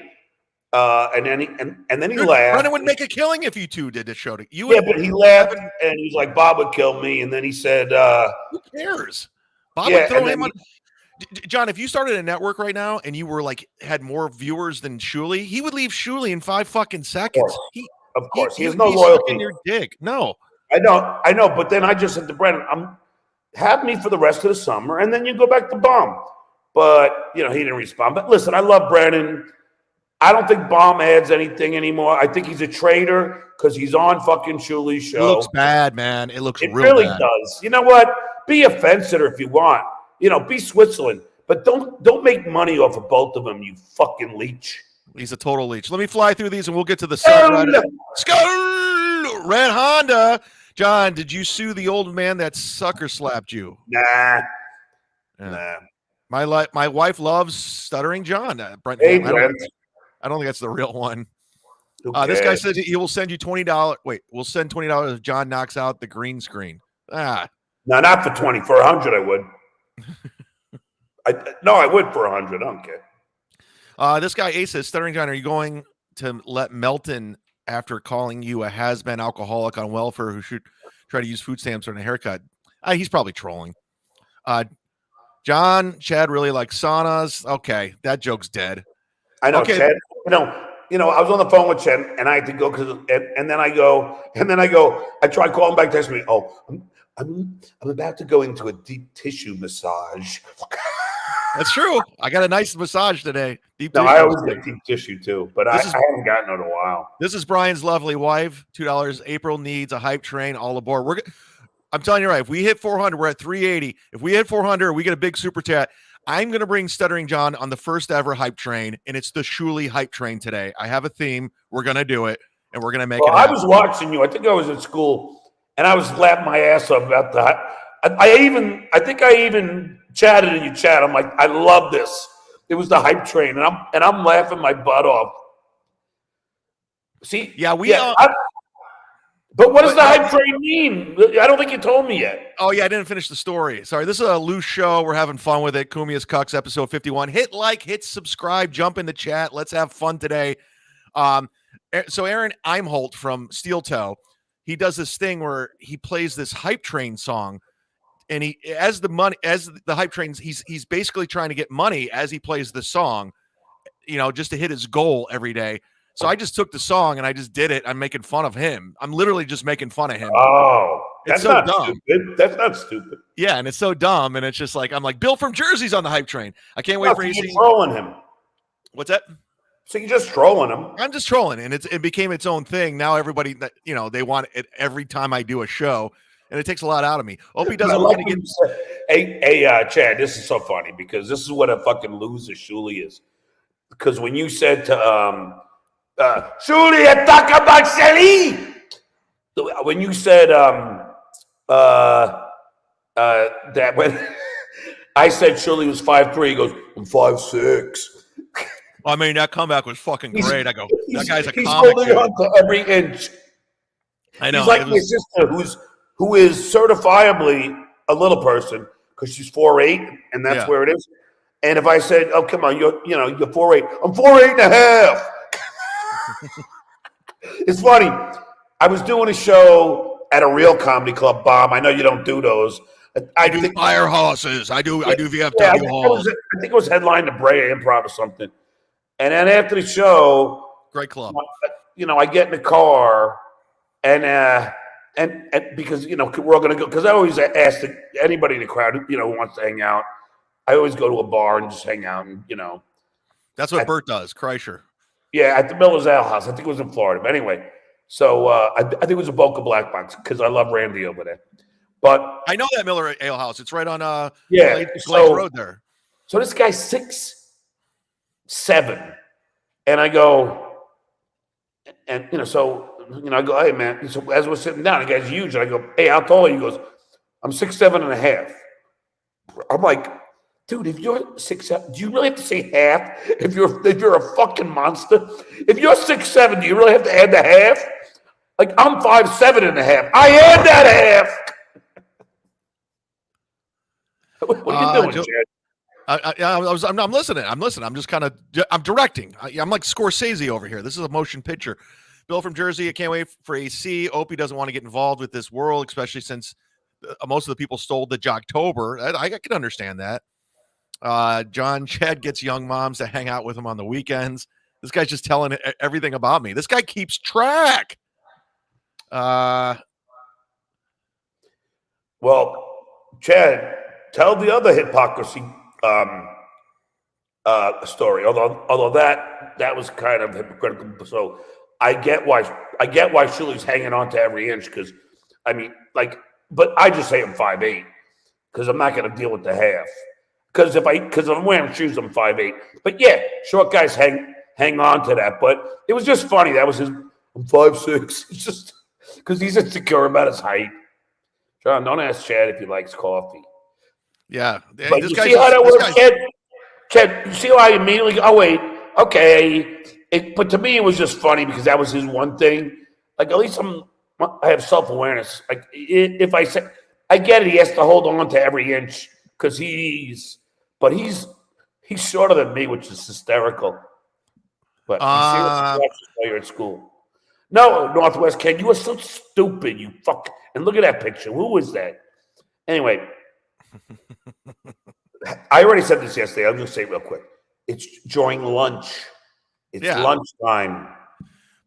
And then he laughed. Brendan would make a killing if you two did the show. But he laughed and he was like, Bob would kill me. And then he said, who cares? Bob would throw him on. John, if you started a network right now and you were had more viewers than Shuley, he would leave Shuley in 5 fucking seconds. Of course. He has no loyalty. In your dick. No. I know. But then I just said to Brendan, have me for the rest of the summer and then you go back to Bomb. but he didn't respond. But listen, I love Brennan. I don't think Baum adds anything anymore. I think he's a traitor because he's on fucking Shuli's show. It looks bad, man. It looks It real really bad. does. You know what? Be a fencer if you want. Be Switzerland, but don't make money off of both of them. You fucking leech. He's a total leech. Let me fly through these, and we'll get to the subreddit. Red Honda. John, did you sue the old man that sucker slapped you? Nah. Yeah. Nah. My wife loves Stuttering John. Brent, Hey, I don't think that's the real one. This guy says he will send you $20. Wait, we'll send $20 if John knocks out the green screen. No, not for 20. For 100, I would. I would for 100. I don't care. This guy Ace says, Stuttering John, are you going to let Melton, after calling you a has-been alcoholic on welfare who should try to use food stamps or a haircut? He's probably trolling. John, Chad really likes saunas. Okay, that joke's dead. I know, okay. Chad. I was on the phone with Chad, and I had to go and then I go. I try calling back, text me. Oh, I'm about to go into a deep tissue massage. That's true. I got a nice massage today. I always get deep tissue too, but I haven't gotten it in a while. This is Brian's lovely wife. $2. April needs a hype train. All aboard. I'm telling you right. If we hit 400, we're at 380. If we hit 400, we get a big super chat. I'm going to bring Stuttering John on the first ever hype train, and it's the Shuli hype train today. I have a theme. We're going to do it, and we're going to make it happen. I was watching you. I think I was at school, and I was laughing my ass off about that. I think I even chatted in your chat. I'm like, I love this. It was the hype train, and I'm laughing my butt off. See? But what does the hype train mean? I don't think you told me yet. Oh, yeah, I didn't finish the story. Sorry, this is a loose show. We're having fun with it. CUMIA'S, CUCKS, episode 51. Hit like, hit subscribe, jump in the chat. Let's have fun today. So Aaron Eimholt from Steel Toe, he does this thing where he plays this hype train song, and as the hype trains, he's basically trying to get money as he plays the song, just to hit his goal every day. So I just took the song and I just did it. I'm making fun of him. I'm literally just making fun of him. Oh, it's so dumb. Stupid. That's not stupid. Yeah, and it's so dumb. And it's just like, I'm like, Bill from Jersey's on the hype train. I can't wait for AC. You're trolling him. What's that? So you're just trolling him. I'm just trolling, and it became its own thing. Now everybody, they want it every time I do a show, and it takes a lot out of me. Opie doesn't want to get. Hey, Chad, this is so funny because this is what a fucking loser Shuli is. Because when you said to Shuli, talk about Shelly. When you said that when I said Shuli was 5'3", he goes, I'm 5'6". I mean, that comeback was fucking great. I go, that guy's a he's comic. Holding on to every inch. I know. He's like my sister, who is certifiably a little person because she's 4'8", and that's where it is. And if I said, "Oh, come on, you're 4'8", I'm 4'8.5". It's funny. I was doing a show at a real comedy club, Bob. I know you don't do those. I do fire horses. I do VFW halls. I think it was headlined to Brea Improv or something. And then after the show, great club. I get in the car and because we're all gonna go, because I always ask anybody in the crowd who wants to hang out. I always go to a bar and just hang out, and that's what Bert does. Kreischer. Yeah, at the Miller's Ale House. I think it was in Florida. But anyway, so I think it was a Boca Black Box because I love Randy over there. But I know that Miller Ale House. It's right on Glade Road there. So this guy's 6'7", and I go, and I go, hey man. So as we're sitting down, the guy's huge, and I go, hey, how tall are you? He goes, I'm 6'7.5". I'm like, dude, if you're 6'7", do you really have to say half? If you're a fucking monster, if you're 6'7", do you really have to add the half? Like I'm 5'7.5". I add that half. What are you doing, Chad? I'm listening. I'm just I'm directing. I'm like Scorsese over here. This is a motion picture. Bill from Jersey. I can't wait for AC. Opie doesn't want to get involved with this world, especially since most of the people stole the Jocktober. I can understand that. John Chad gets young moms to hang out with him on the weekends. This guy's just telling everything about me. This guy keeps track. Well, Chad, tell the other hypocrisy story. Although that was kind of hypocritical. So I get why Shuli's hanging on to every inch because I mean, like, but I just say I'm 5'8" because I'm not going to deal with the half. Because if I'm wearing shoes, I'm 5'8". But yeah, short guys hang on to that. But it was just funny. That was his. I'm 5'6". It's just because he's insecure about his height. John, don't ask Chad if he likes coffee. Yeah, but you see how that works, Chad? You see how I immediately go, oh wait, okay. But to me, it was just funny because that was his one thing. Like at least I have self-awareness. Like if I say, I get it. He has to hold on to every inch because he's shorter than me, which is hysterical. But you see what you're at school. No, Northwest Ken, you are so stupid. You fuck. And look at that picture. Who was that? Anyway, I already said this yesterday. I'm going to say it real quick. It's during lunch. It's lunchtime.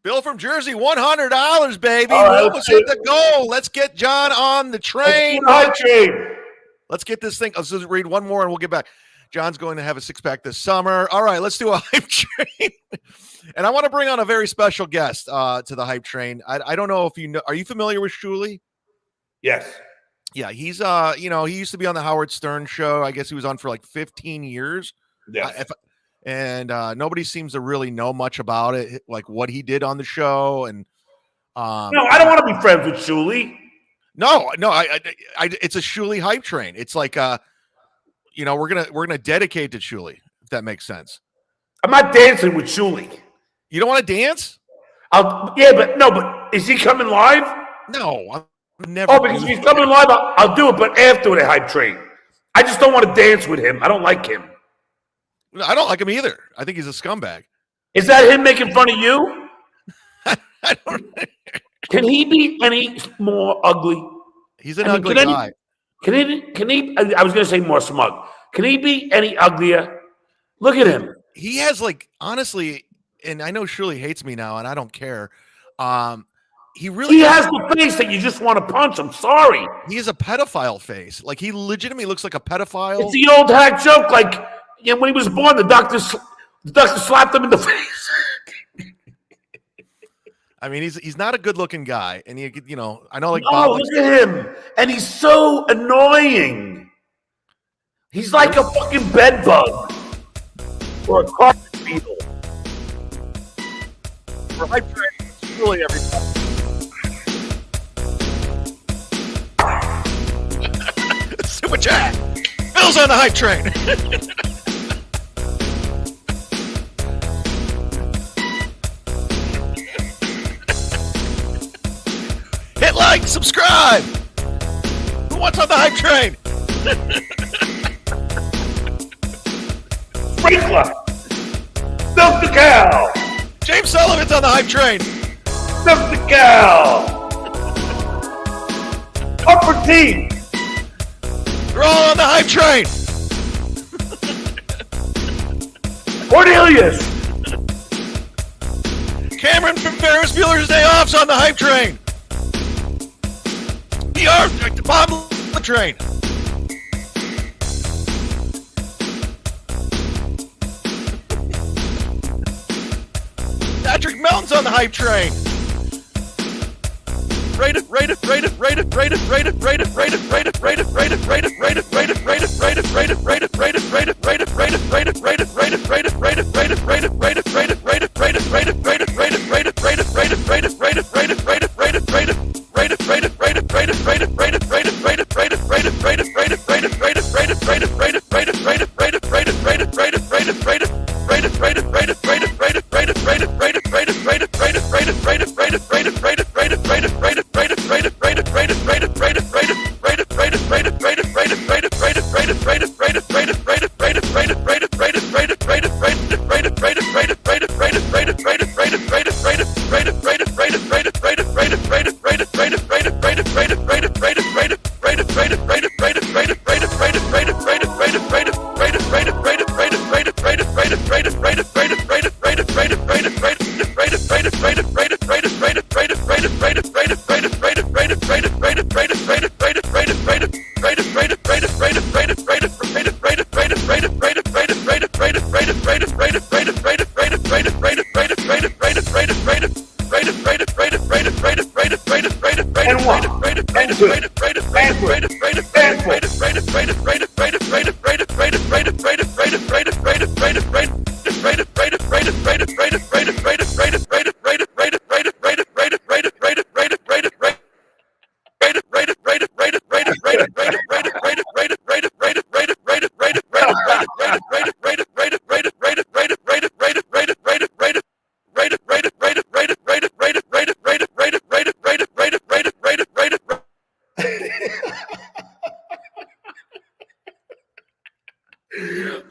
Bill from Jersey, $100, baby. All right, let's hit the goal. Let's get John on the train. Let's get this thing. Let's just read one more and we'll get back. John's going to have a six-pack this summer. All right, let's do a hype train. And I want to bring on a very special guest to the hype train. I don't know if you know. Are you familiar with Shuli? Yes. Yeah, he's he used to be on the Howard Stern show. I guess he was on for like 15 years. Yeah. And nobody seems to really know much about it, like what he did on the show. And no, I don't want to be friends with Shuli. No, I it's a Shuli hype train. It's like we're gonna dedicate to Shuli, if that makes sense. I'm not dancing with Shuli. You don't want to dance? But is he coming live? No, I'm never. Oh, because if he's coming live, I'll do it, but after the hype train. I just don't want to dance with him. I don't like him. I don't like him either. I think he's a scumbag. Is that him making fun of you? I don't. Can he be any more ugly? He's an ugly guy. Can he? I was going to say more smug. Can he be any uglier? Look at him. He has honestly, and I know Shuli hates me now, and I don't care. He has the face that you just want to punch. I'm sorry. He has a pedophile face. Like he legitimately looks like a pedophile. It's the old hack joke. Like when he was born, the doctor slapped him in the face. I mean, he's not a good-looking guy, and I know like. Oh, look at him, and he's so annoying. He's like a fucking bed bug or a carpet beetle. For hype train, really everybody. Super chat. Bill's on the hype train. Hit like, subscribe. Who wants on the hype train? Sprinkler. Milk the cow. James Sullivan's on the hype train. Milk the cow. Upper teeth. We're all on the hype train. Cornelius. Cameron from Ferris Bueller's Day Off's on the hype train. The Bob the train. Patrick Melton's on the hype train. Rate it.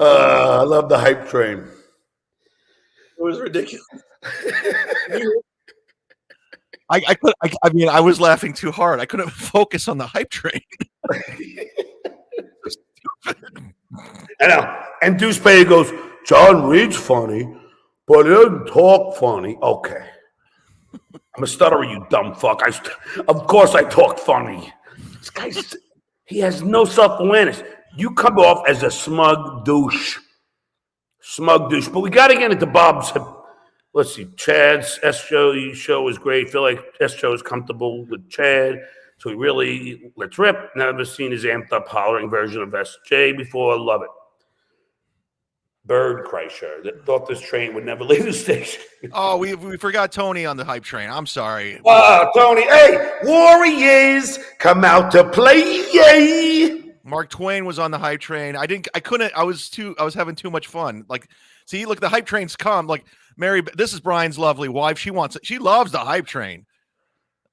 I love the hype train. It was ridiculous. I mean, I was laughing too hard. I couldn't focus on the hype train. I know. And Deuce Payne goes, John Reed's funny, but he doesn't talk funny. Okay. I'm a stutterer, you dumb fuck. Of course I talk funny. This guy's, he has no self-awareness. You come off as a smug douche. Smug douche. But we got to get into Bob's. Let's see. Chad's show is great. Feel like show is comfortable with Chad. So he really lets rip. Never seen his amped up hollering version of SJ before. Love it. Bird Kreischer that thought this train would never leave the station. Oh, we forgot Tony on the hype train. I'm sorry. Tony. Hey, Warriors come out to play. Yay! Mark Twain was on the hype train. I was having too much fun. Like, see, look, the hype train's come. Like, Mary, this is Brian's lovely wife. She wants it. She loves the hype train.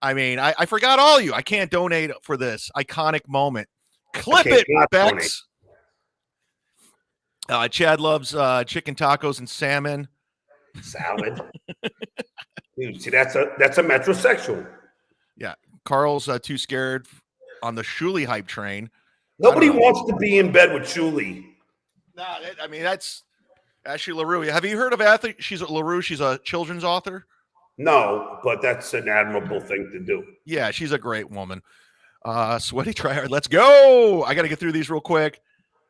I mean, I forgot all you. I can't donate for this iconic moment. Clip it, Bex. Chad loves chicken tacos and salmon. Salad. Dude, see, that's a metrosexual. Yeah. Carl's too scared on the Shuley hype train. Nobody wants to be in bed with Shuley. Nah, I mean, that's Ashley LaRue. Have you heard of Athlete? She's a children's author. No, but that's an admirable thing to do. Yeah, she's a great woman. Sweaty tryhard. Let's go. I got to get through these real quick.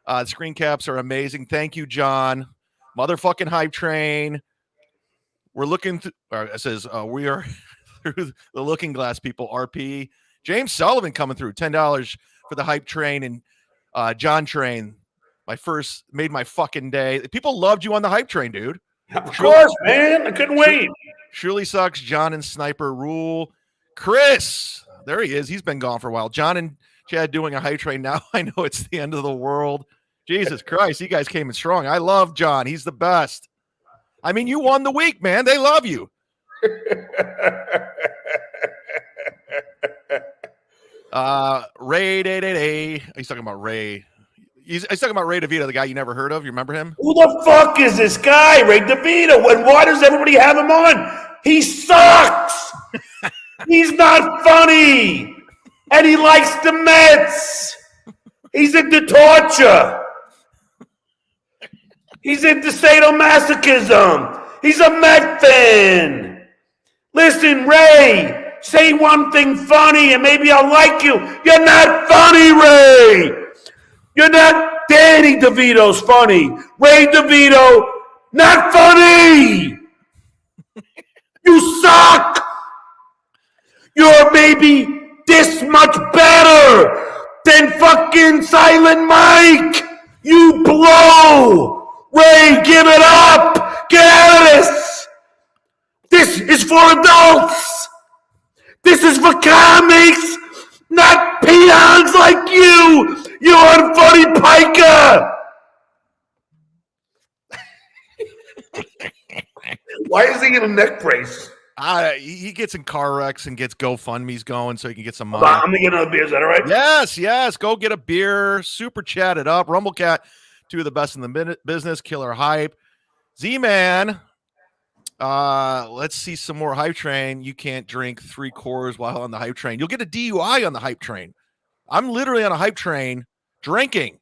The screen caps are amazing. Thank you, John. Motherfucking hype train. We're looking through. It says we are through the looking glass people. RP. James Sullivan coming through. $10 for the hype train and John Train. Made my fucking day. People loved you on the hype train, dude. Of course, man. I couldn't wait. Surely sucks. John and Sniper rule. Chris, there he is. He's been gone for a while. John and Chad doing a hype train now. I know it's the end of the world. Jesus Christ, you guys came in strong. I love John. He's the best. I mean, you won the week, man. They love you. Ray Day. He's talking about Ray. He's talking about Ray DeVito, the guy you never heard of. You remember him? Who the fuck is this guy, Ray DeVito? And why does everybody have him on? He sucks. He's not funny. And he likes the Mets. He's into torture. He's into sadomasochism. He's a Met fan. Listen, Ray, say one thing funny and maybe I'll like you. You're not funny, Ray. You're not. Danny DeVito's funny. Ray DeVito, not funny. You suck. You're maybe this much better than fucking Silent Mike. You blow. Ray, give it up. Get out of this. This is for adults. This is for comics, not peons like you. You unfunny piker. Why is he in a neck brace? He gets in car wrecks and gets GoFundMe's going so he can get some money. I'm going to get another beer. Is that all right? Yes. Go get a beer. Super chat it up. Rumblecat, two of the best in the business. Killer hype. Z-Man. Let's see some more hype train. You can't drink 3 Coors while on the hype train. You'll get a DUI on the hype train. I'm literally on a hype train drinking.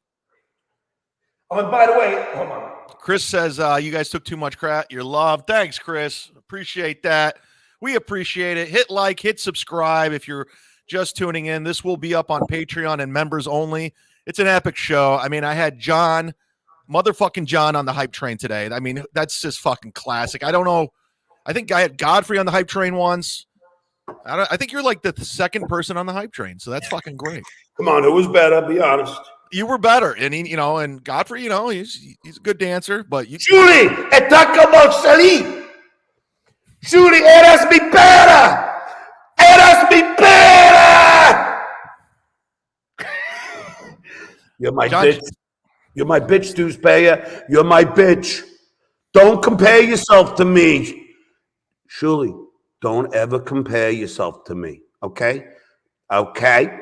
Oh, and by the way, hold on. Chris says you guys took too much crap. Your love. Thanks, Chris. Appreciate that. We appreciate it. Hit like, hit subscribe if you're just tuning in. This will be up on Patreon and members only. It's an epic show. I mean, I had motherfucking John on the hype train today. I mean, that's just fucking classic. I don't know. I think I had Godfrey on the hype train once. I think you're like the second person on the hype train, so that's fucking great. Come on, who was better? Be honest. You were better, and and Godfrey, he's a good dancer, but you. Julie, atacamos salir. Julie, eras mi pera. Eras mi pera. You're my bitch. You're my bitch, Deuce Bayer. You're my bitch. Don't compare yourself to me. Julie, don't ever compare yourself to me, okay? Okay?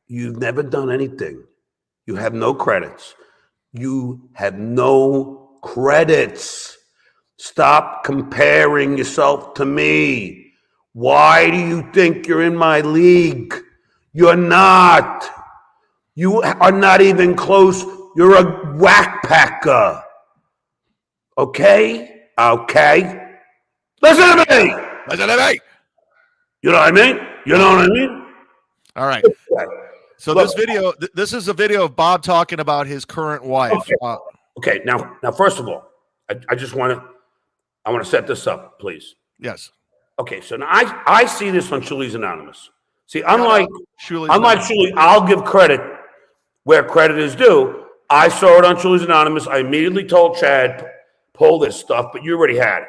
You've never done anything. You have no credits. You have no credits. Stop comparing yourself to me. Why do you think you're in my league? You're not. You are not even close. You're a whack packer. Okay? Okay? Listen to me! Listen to me! You know what I mean? You know what I mean? All right. So look, this is a video of Bob talking about his current wife. Okay. Now, first of all, I just want to set this up, please. Yes. Okay. So now I see this on Shuli's Anonymous. See, unlike Shuli, I'll give credit where credit is due. I saw it on Shuli's Anonymous. I immediately told Chad, pull this stuff, but you already had it.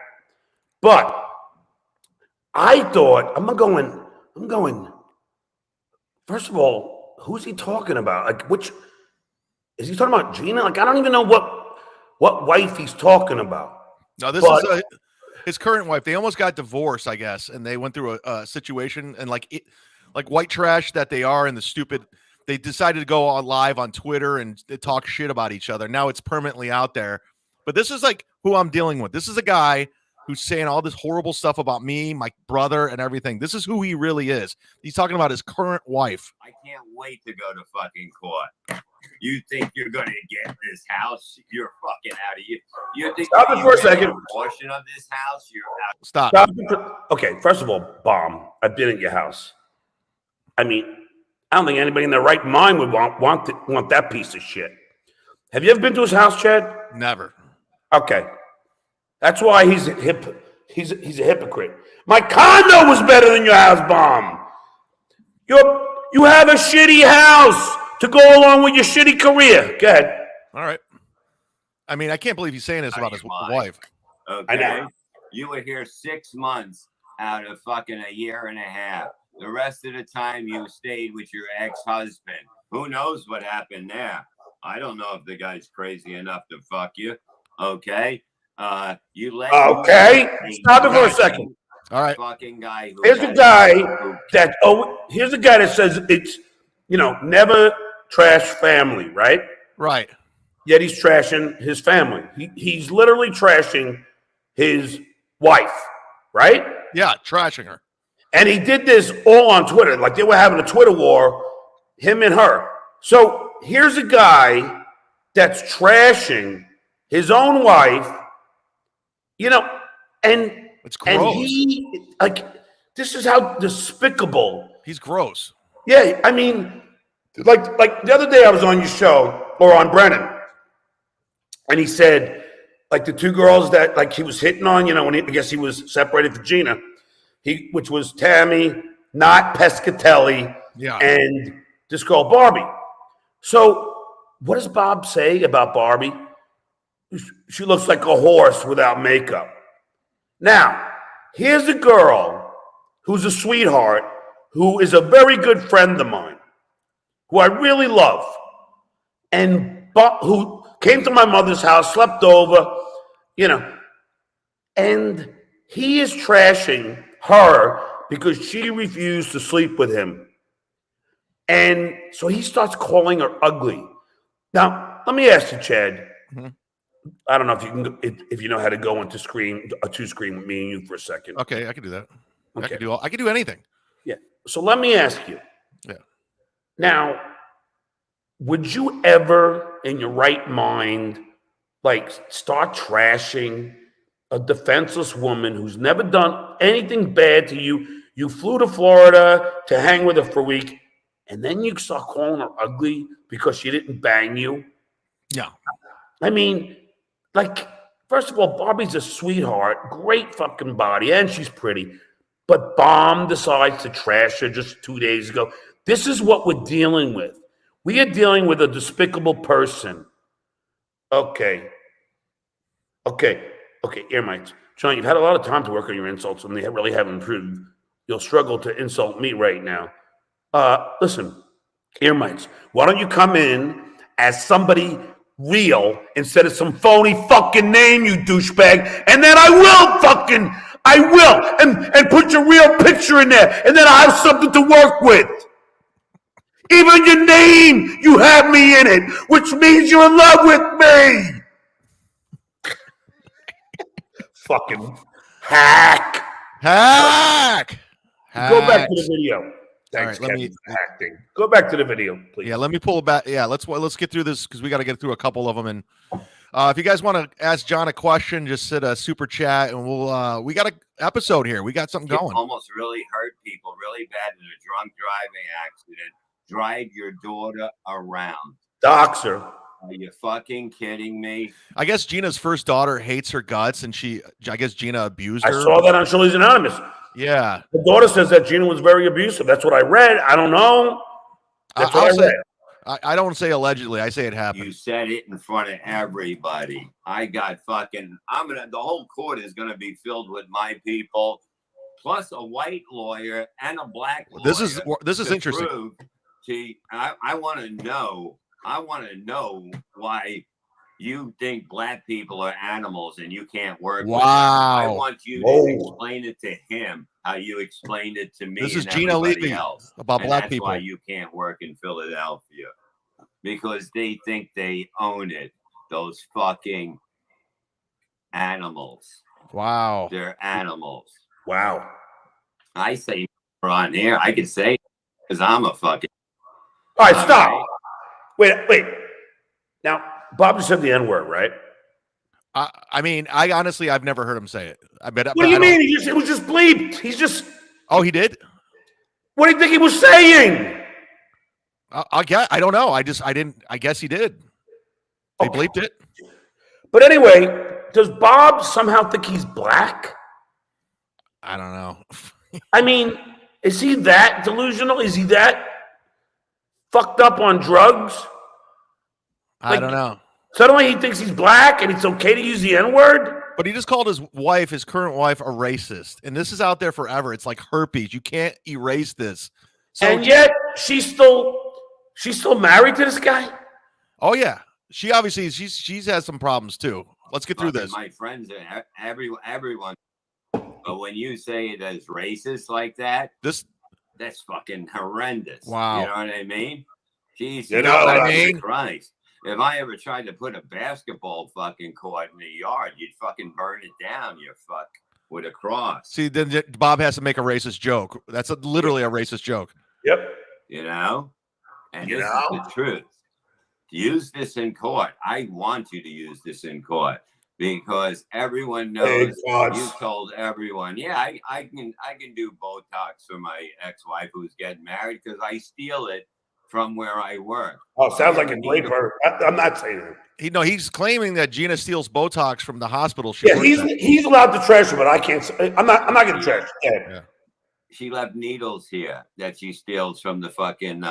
But I thought, I'm going, first of all, who's he talking about? Like, which, is he talking about Gina? Like, I don't even know what wife he's talking about. No, this is his current wife. They almost got divorced, I guess, and they went through a situation, and like white trash that they are, and the stupid, they decided to go on live on Twitter and talk shit about each other. Now it's permanently out there. But this is like who I'm dealing with. This is a guy who's saying all this horrible stuff about me, my brother, and everything. This is who he really is. He's talking about his current wife. I can't wait to go to fucking court. You think you're going to get this house? You're fucking out of here. You think stop it for a second. A portion of this house? You're out. Stop. Okay, first of all, Bomb, I've been at your house. I mean, I don't think anybody in their right mind would want that piece of shit. Have you ever been to his house, Chad? Never. Okay. That's why he's a hypocrite. My condo was better than your house, Bomb. You have a shitty house to go along with your shitty career. Go ahead. All right. I mean, I can't believe he's saying this about his wife. Okay. I know. You were here 6 months out of fucking a year and a half. The rest of the time you stayed with your ex-husband. Who knows what happened there? I don't know if the guy's crazy enough to fuck you. Okay. You let. Okay. Stop it for a second. All right. Fucking guy. Here's the guy that says it's, never trash family, right? Right. Yet he's trashing his family. He's literally trashing his wife, right? Yeah, trashing her. And he did this all on Twitter. Like they were having a Twitter war, him and her. So here's a guy that's trashing his own wife, and it's gross. And this is how despicable. He's gross. Yeah, I mean, like the other day I was on your show, or on Brennan, and he said, like the two girls that like he was hitting on, when I guess he was separated from Gina, which was Tammy, not Pescatelli, and this girl Barbie. So what does Bob say about Barbie? She looks like a horse without makeup. Now, here's a girl who's a sweetheart, who is a very good friend of mine, who I really love, and who came to my mother's house, slept over, and he is trashing her because she refused to sleep with him. And so he starts calling her ugly. Now, let me ask you, Chad. Mm-hmm. I don't know if you know how to go into a two-screen with me and you for a second. Okay, I can do that. Okay. I can do anything. Yeah. So let me ask you. Yeah. Now, would you ever, in your right mind, start trashing a defenseless woman who's never done anything bad to you? You flew to Florida to hang with her for a week, and then you start calling her ugly because she didn't bang you? Yeah. I mean, first of all, Barbie's a sweetheart, great fucking body, and she's pretty. but Bomb decides to trash her just 2 days ago. This is what we're dealing with. We are dealing with a despicable person. Okay, ear mics. John, you've had a lot of time to work on your insults, and they really haven't improved. You'll struggle to insult me right now. Listen, ear mics. Why don't you come in as somebody real instead of some phony fucking name, you douchebag, and then I will and put your real picture in there, and then I have something to work with. Even your name, you have me in it, which means you're in love with me. Fucking hack. Go back to the video. Thanks, right, Kevin, for acting. Go back to the video, please. Yeah, let me pull it back. Yeah, let's get through this because we got to get through a couple of them. And if you guys want to ask John a question, just send a super chat, and we got an episode here. We got something going. Almost really hurt people really bad in a drunk driving accident. Drive your daughter around. Doxer. Are you fucking kidding me? I guess Gina's first daughter hates her guts, and I guess Gina abused her. I saw that on Shirley's Anonymous. Yeah. The daughter says that Gina was very abusive. That's what I read. I don't know. That's what I read. I don't say allegedly. I say it happened. You said it in front of everybody. I got fucking. The whole court is gonna be filled with my people, plus a white lawyer and a black lawyer. This is interesting. I want to know. I want to know why you think black people are animals and you can't work. Wow. With them. I want you to explain it to him how you explained it to me. This is and Gina everybody Levy else. about and black that's people. Why you can't work in Philadelphia, because they think they own it. Those fucking animals. Wow. They're animals. Wow. I say on here. I can say because I'm a fucking. All right, stop. Wait. Now, Bob just said the N-word, right? I mean, I've never heard him say it. What do you mean? It was just bleeped. He's just. Oh, he did? What do you think he was saying? I don't know. I guess he did. They bleeped it. But anyway, does Bob somehow think he's black? I don't know. I mean, is he that delusional? Is he that fucked up on drugs? I don't know. Suddenly he thinks he's black and it's okay to use the N-word? But he just called his current wife, a racist. And this is out there forever. It's like herpes. You can't erase this. So, and yet she's still married to this guy? Oh, yeah. She obviously, she's had some problems too. Let's get through this. My friends, everyone. But when you say it as racist like that, that's fucking horrendous. Wow. You know what I mean? Jesus, you know what I mean? Christ. If I ever tried to put a basketball fucking court in the yard, you'd fucking burn it down, you fuck, with a cross. See, then Bob has to make a racist joke. That's literally a racist joke. Yep. You know? And this is the truth. Use this in court. I want you to use this in court because everyone knows you told everyone, yeah, I can do Botox for my ex-wife who's getting married because I steal it from where I work. Oh, sounds like a great person. I'm not saying that. He's claiming that Gina steals Botox from the hospital. Yeah, he's allowed to trash her, but I can't. I'm not going to trash her. Yeah. She left needles here that she steals from the fucking.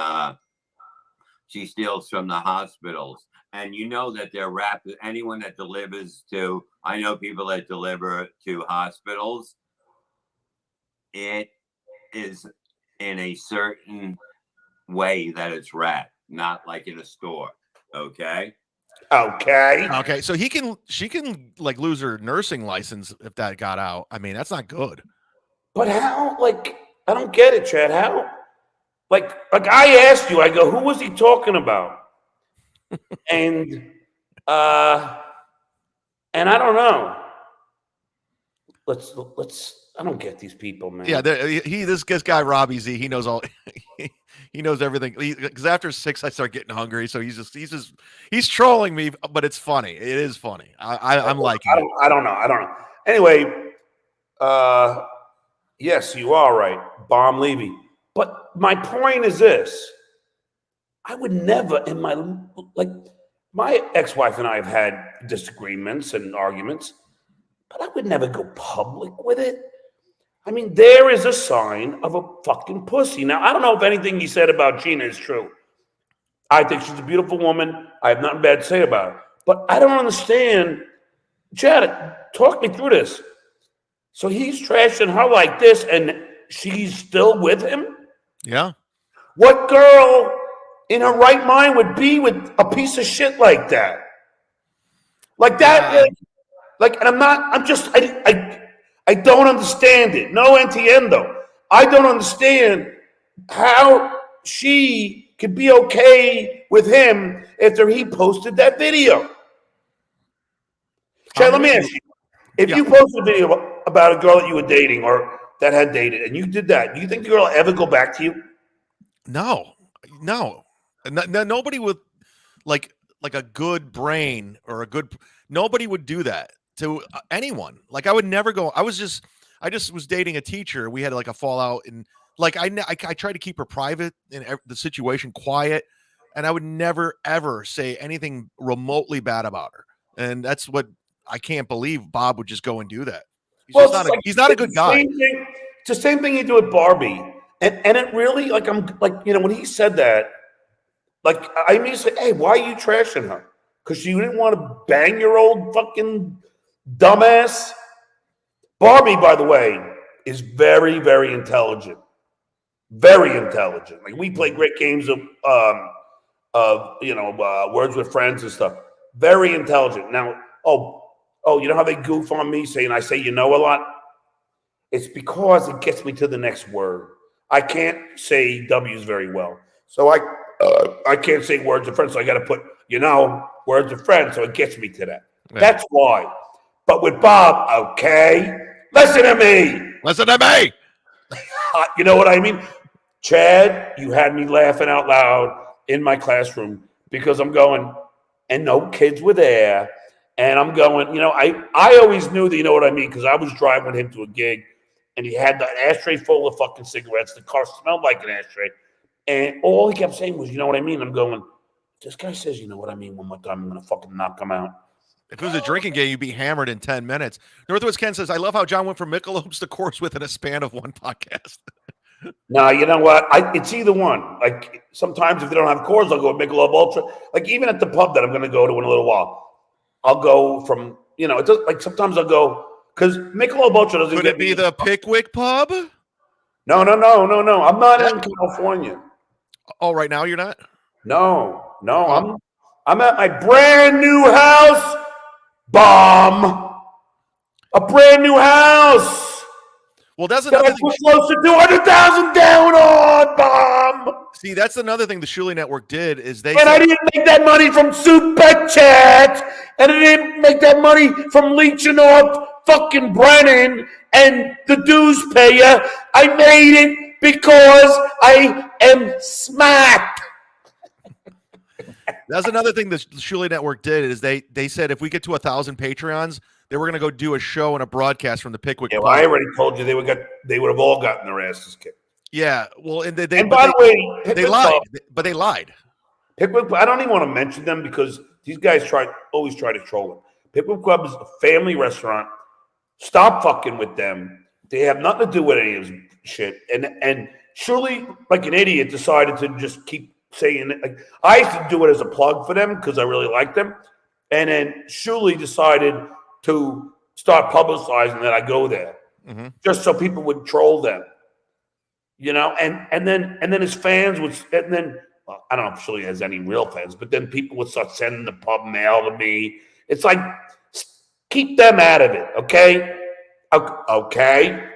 She steals from the hospitals, and you know that they're wrapped. Anyone that delivers to, I know people that deliver to hospitals. It is in a certain way that it's wrapped, not like in a store. Okay. So she can like lose her nursing license if that got out. I mean, that's not good. But how? Like, I don't get it, Chad. How? Like I asked you, I go, who was he talking about? and I don't know. Let's. I don't get these people, man. Yeah, this guy Robbie Z, he knows all. He knows everything. Because after 6, I start getting hungry. So he's trolling me, but it's funny. It is funny. I'm liking it. I don't know. Anyway, yes, you are right, Bomb Levy. But my point is this: I would never, in my ex-wife and I have had disagreements and arguments, but I would never go public with it. I mean, there is a sign of a fucking pussy. Now, I don't know if anything he said about Gina is true. I think she's a beautiful woman. I have nothing bad to say about her. But I don't understand. Chad, talk me through this. So he's trashing her like this, and she's still with him? Yeah. What girl in her right mind would be with a piece of shit like that? Like that, and I don't understand it. No entiendo. I don't understand how she could be okay with him after he posted that video. Chad, let me ask you. If you posted a video about a girl that you were dating or that had dated, and you did that, do you think the girl will ever go back to you? No. Nobody with like a good brain or nobody would do that to anyone. Like I would never go. I just was dating a teacher. We had like a fallout, and like I tried to keep her private and the situation quiet, and I would never ever say anything remotely bad about her. And that's what I can't believe Bob would just go and do that. He's not a good guy. It's the same thing you do with Barbie. And it really, like, I'm like, when he said that, like, I mean, say, hey, why are you trashing her? Because you didn't want to bang your old fucking dumbass? Barbie, by the way, is very, very intelligent. Very intelligent. Like, we play great games of Words with Friends and stuff. Very intelligent. Now, you know how they goof on me saying I say a lot? It's because it gets me to the next word. I can't say W's very well. So I can't say words of friends. So I got to put, words of friends. So it gets me to that. Yeah. That's why. But with Bob, okay, listen to me. Listen to me. You know what I mean? Chad, you had me laughing out loud in my classroom because I'm going, and no kids were there. And I'm going, I always knew that, you know what I mean? Because I was driving with him to a gig. And he had the ashtray full of fucking cigarettes. The car smelled like an ashtray. And all he kept saying was, you know what I mean? I'm going, this guy says, you know what I mean? One more time, I'm going to fucking knock him out. If it was a drinking game, you'd be hammered in 10 minutes. Northwest Ken says, I love how John went from Michelob's to Coors within a span of one podcast. No, you know what? It's either one. Like, sometimes if they don't have Coors, I'll go with Michelob Ultra. Like, even at the pub that I'm going to go to in a little while, I'll go from, it does, like, sometimes I'll go, because Michelob Ultra doesn't Could it be the Pickwick pub? No. I'm not in California. Oh, right now you're not? No. I'm at my brand new house. Bomb. A brand new house. Well, that's another thing. We're close to 200,000 down on. Bomb. See, that's another thing the Shuley Network did is I didn't make that money from Super Chat, and I didn't make that money from leeching off fucking Brennan and the dues payer. I made it because I am smart. That's another thing the Shuley Network did is they said if we get to 1,000 Patreons, they were going to go do a show and a broadcast from the Pickwick. Yeah, well, I already told you they would have all gotten their asses kicked. Yeah, well, and by the way, Pickwick they lied, but they lied. Pickwick, I don't even want to mention them because these guys always try to troll them. Pickwick Club is a family restaurant. Stop fucking with them. They have nothing to do with any of this shit. And surely, like an idiot, decided to just keep saying it. Like, I used to do it as a plug for them because I really like them. And then Shuley decided to start publicizing that I go there, just so people would troll them. And then his fans would, and then I don't know if Shuley has any real fans, but then people would start sending the pub mail to me. It's like, keep them out of it, okay? Okay.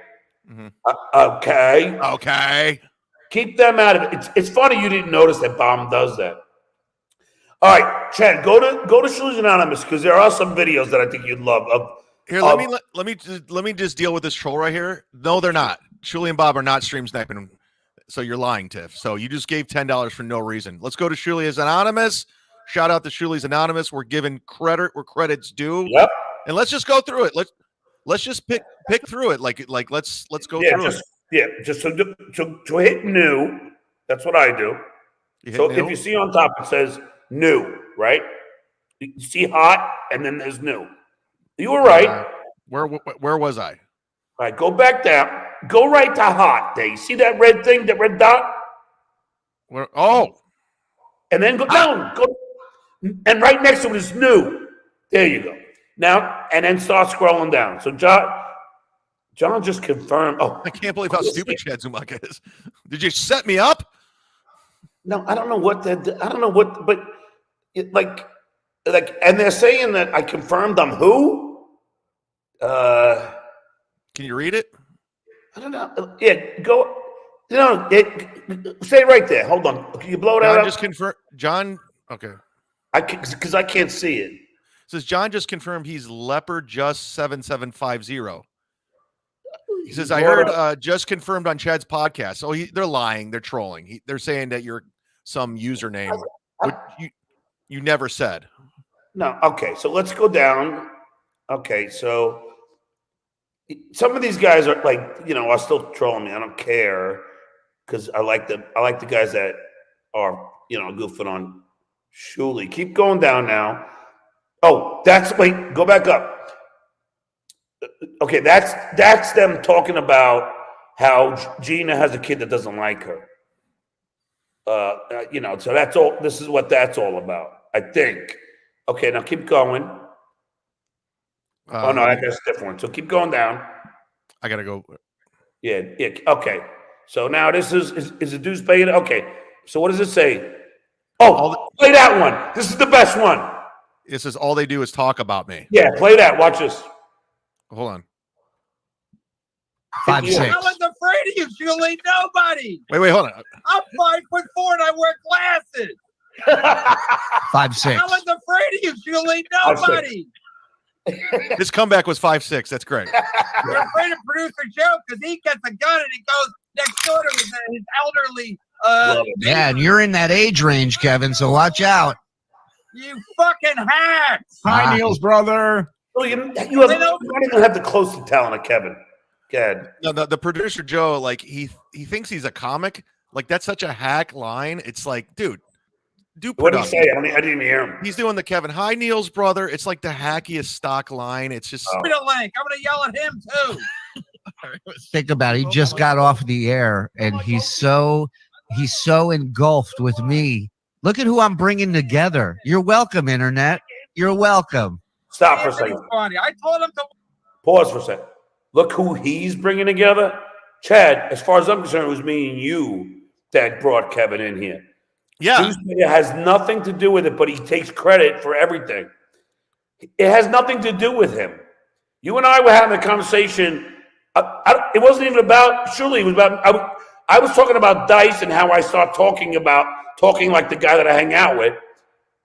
Okay. Keep them out of it. It's funny you didn't notice that Bomb does that. All right, Chad, go to Shuley's Anonymous because there are some videos that I think you'd love. Here, let me just deal with this troll right here. No, they're not. Shuley and Bob are not stream sniping. So you're lying, Tiff. So you just gave $10 for no reason. Let's go to Shuley's Anonymous. Shout out to Shuley's Anonymous. We're giving credit where credit's due. Yep. And let's just go through it. Let's just pick through it. Like let's go through it. Yeah, just to hit new. That's what I do. So if you see on top, it says new, right? You see hot, and then there's new. You were right. Where was I? All right, go back down. Go right to hot day. See that red thing, that red dot? And then go down. And right next to it is new. There you go. Now, and then start scrolling down. So John just confirmed. Oh, I can't believe how stupid Chad Zumock is. Did you set me up? No, I don't know what but and they're saying that I confirmed I'm who? Can you read it? I don't know. Yeah, go. Say it right there. Hold on. Can you blow it out? Just confirm. John. Okay. Because I can't see it. Says John just confirmed he's Leopard Just 7750. He says I heard just confirmed on Chad's podcast. Oh, they're lying. They're trolling. They're saying that you're some username which you never said. No. Okay. So let's go down. Okay. So some of these guys are are still trolling me. I don't care because I like the guys that are goofing on Shuli. Keep going down now. Oh, go back up. Okay, that's them talking about how Gina has a kid that doesn't like her. So that's all. This is what that's all about, I think. Okay, now keep going. No, that's different. So keep going down. I gotta go. Yeah. Okay. So now this is a Deuce Pay. Okay. So what does it say? Oh, play that one. This is the best one. It says all they do is talk about me. Yeah, play that. Watch this. Hold on. 5'6". No one's afraid of you, Julie. Nobody. Wait, hold on. I'm 5'4" and I wear glasses. 5'6". No one's afraid of you, Julie. Nobody. This comeback was 5'6". That's great. You're afraid of producer Joe because he gets a gun and he goes next door to his elderly. Yeah, and you're in that age range, Kevin. So watch out. You fucking hacks. Hi, Niels, brother. Oh, you don't even have the close to talent of Kevin. Go ahead. No, the producer Joe, he thinks he's a comic. That's such a hack line. It's like, dude, do what did he production. say? I didn't even hear him. He's doing the Kevin. Hi, Niels, brother. It's like the hackiest stock line. It's just. Give me the link. I'm gonna yell at him too. Think about it. He just got off the air, and he's so engulfed with me. Look at who I'm bringing together. You're welcome, Internet. You're welcome. Stop for a second. Funny. I told him to Pause for a second. Look who he's bringing together. Chad, as far as I'm concerned, it was me and you that brought Kevin in here. Yeah. It has nothing to do with it, but he takes credit for everything. It has nothing to do with him. You and I were having a conversation. It wasn't even about Shuli. It was about I was talking about Dice and how I start talking like the guy that I hang out with.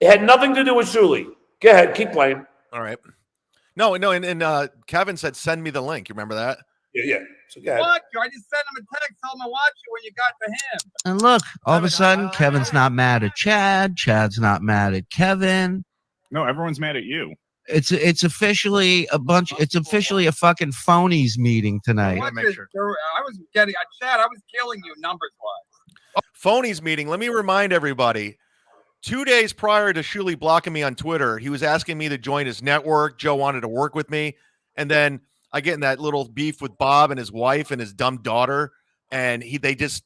It had nothing to do with Shuli. Go ahead, keep playing. All right. No, and Kevin said, "Send me the link." You remember that? Yeah. So go ahead. watch you. I just sent him a text, told him to watch you when you got to him. And look, all of a sudden, Kevin's not mad at Chad. Chad's not mad at Kevin. No, everyone's mad at you. It's officially a bunch. It's officially a fucking phonies meeting tonight. I was getting Chad. I was killing you numbers wise. Phonies meeting. Let me remind everybody. 2 days prior to Shuli blocking me on Twitter, he was asking me to join his network. Joe wanted to work with me. And then I get in that little beef with Bob and his wife and his dumb daughter. And they just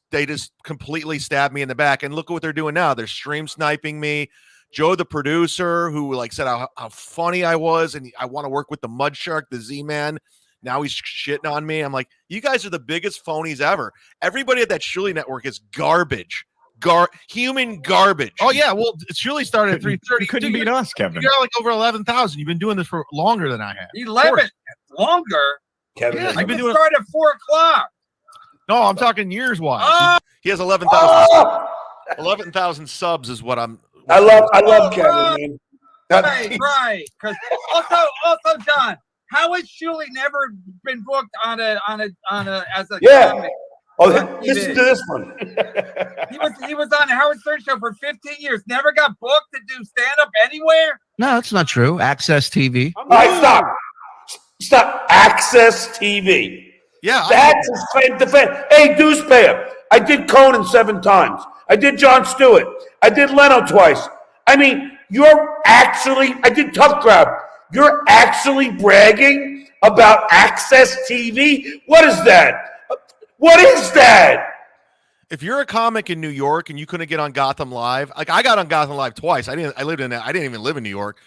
completely stabbed me in the back. And look at what they're doing now. They're stream sniping me. Joe, the producer, who said how funny I was. And I want to work with the Mud Shark, the Z-Man. Now he's shitting on me. I'm like, you guys are the biggest phonies ever. Everybody at that Shuli network is garbage. Human garbage. Oh yeah, well, it's really started at 3:30. You couldn't beat us, Kevin. You got over 11,000. You've been doing this for longer than I have. 11 longer. Kevin, Yeah, I you've been can doing. start at 4 o'clock. No, I'm talking years wise. He has 11,000. 11,000 subs is what I'm. I love Kevin, man. Right. Because also, John, how has Shuli never been booked on a as a comic? Oh, listen to this one. He was on the Howard Stern show for 15 years. Never got booked to do stand up anywhere. No, that's not true. Access TV. All right, stop. Access TV. Yeah, That's his claim to fame. Hey, Deuce Payer, I did Conan 7 times. I did Jon Stewart. I did Leno twice. I mean, I did Tough Crowd. You're actually bragging about Access TV? What is that? What is that? If you're a comic in New York and you couldn't get on Gotham Live, like I got on Gotham Live twice. I didn't even live in New York,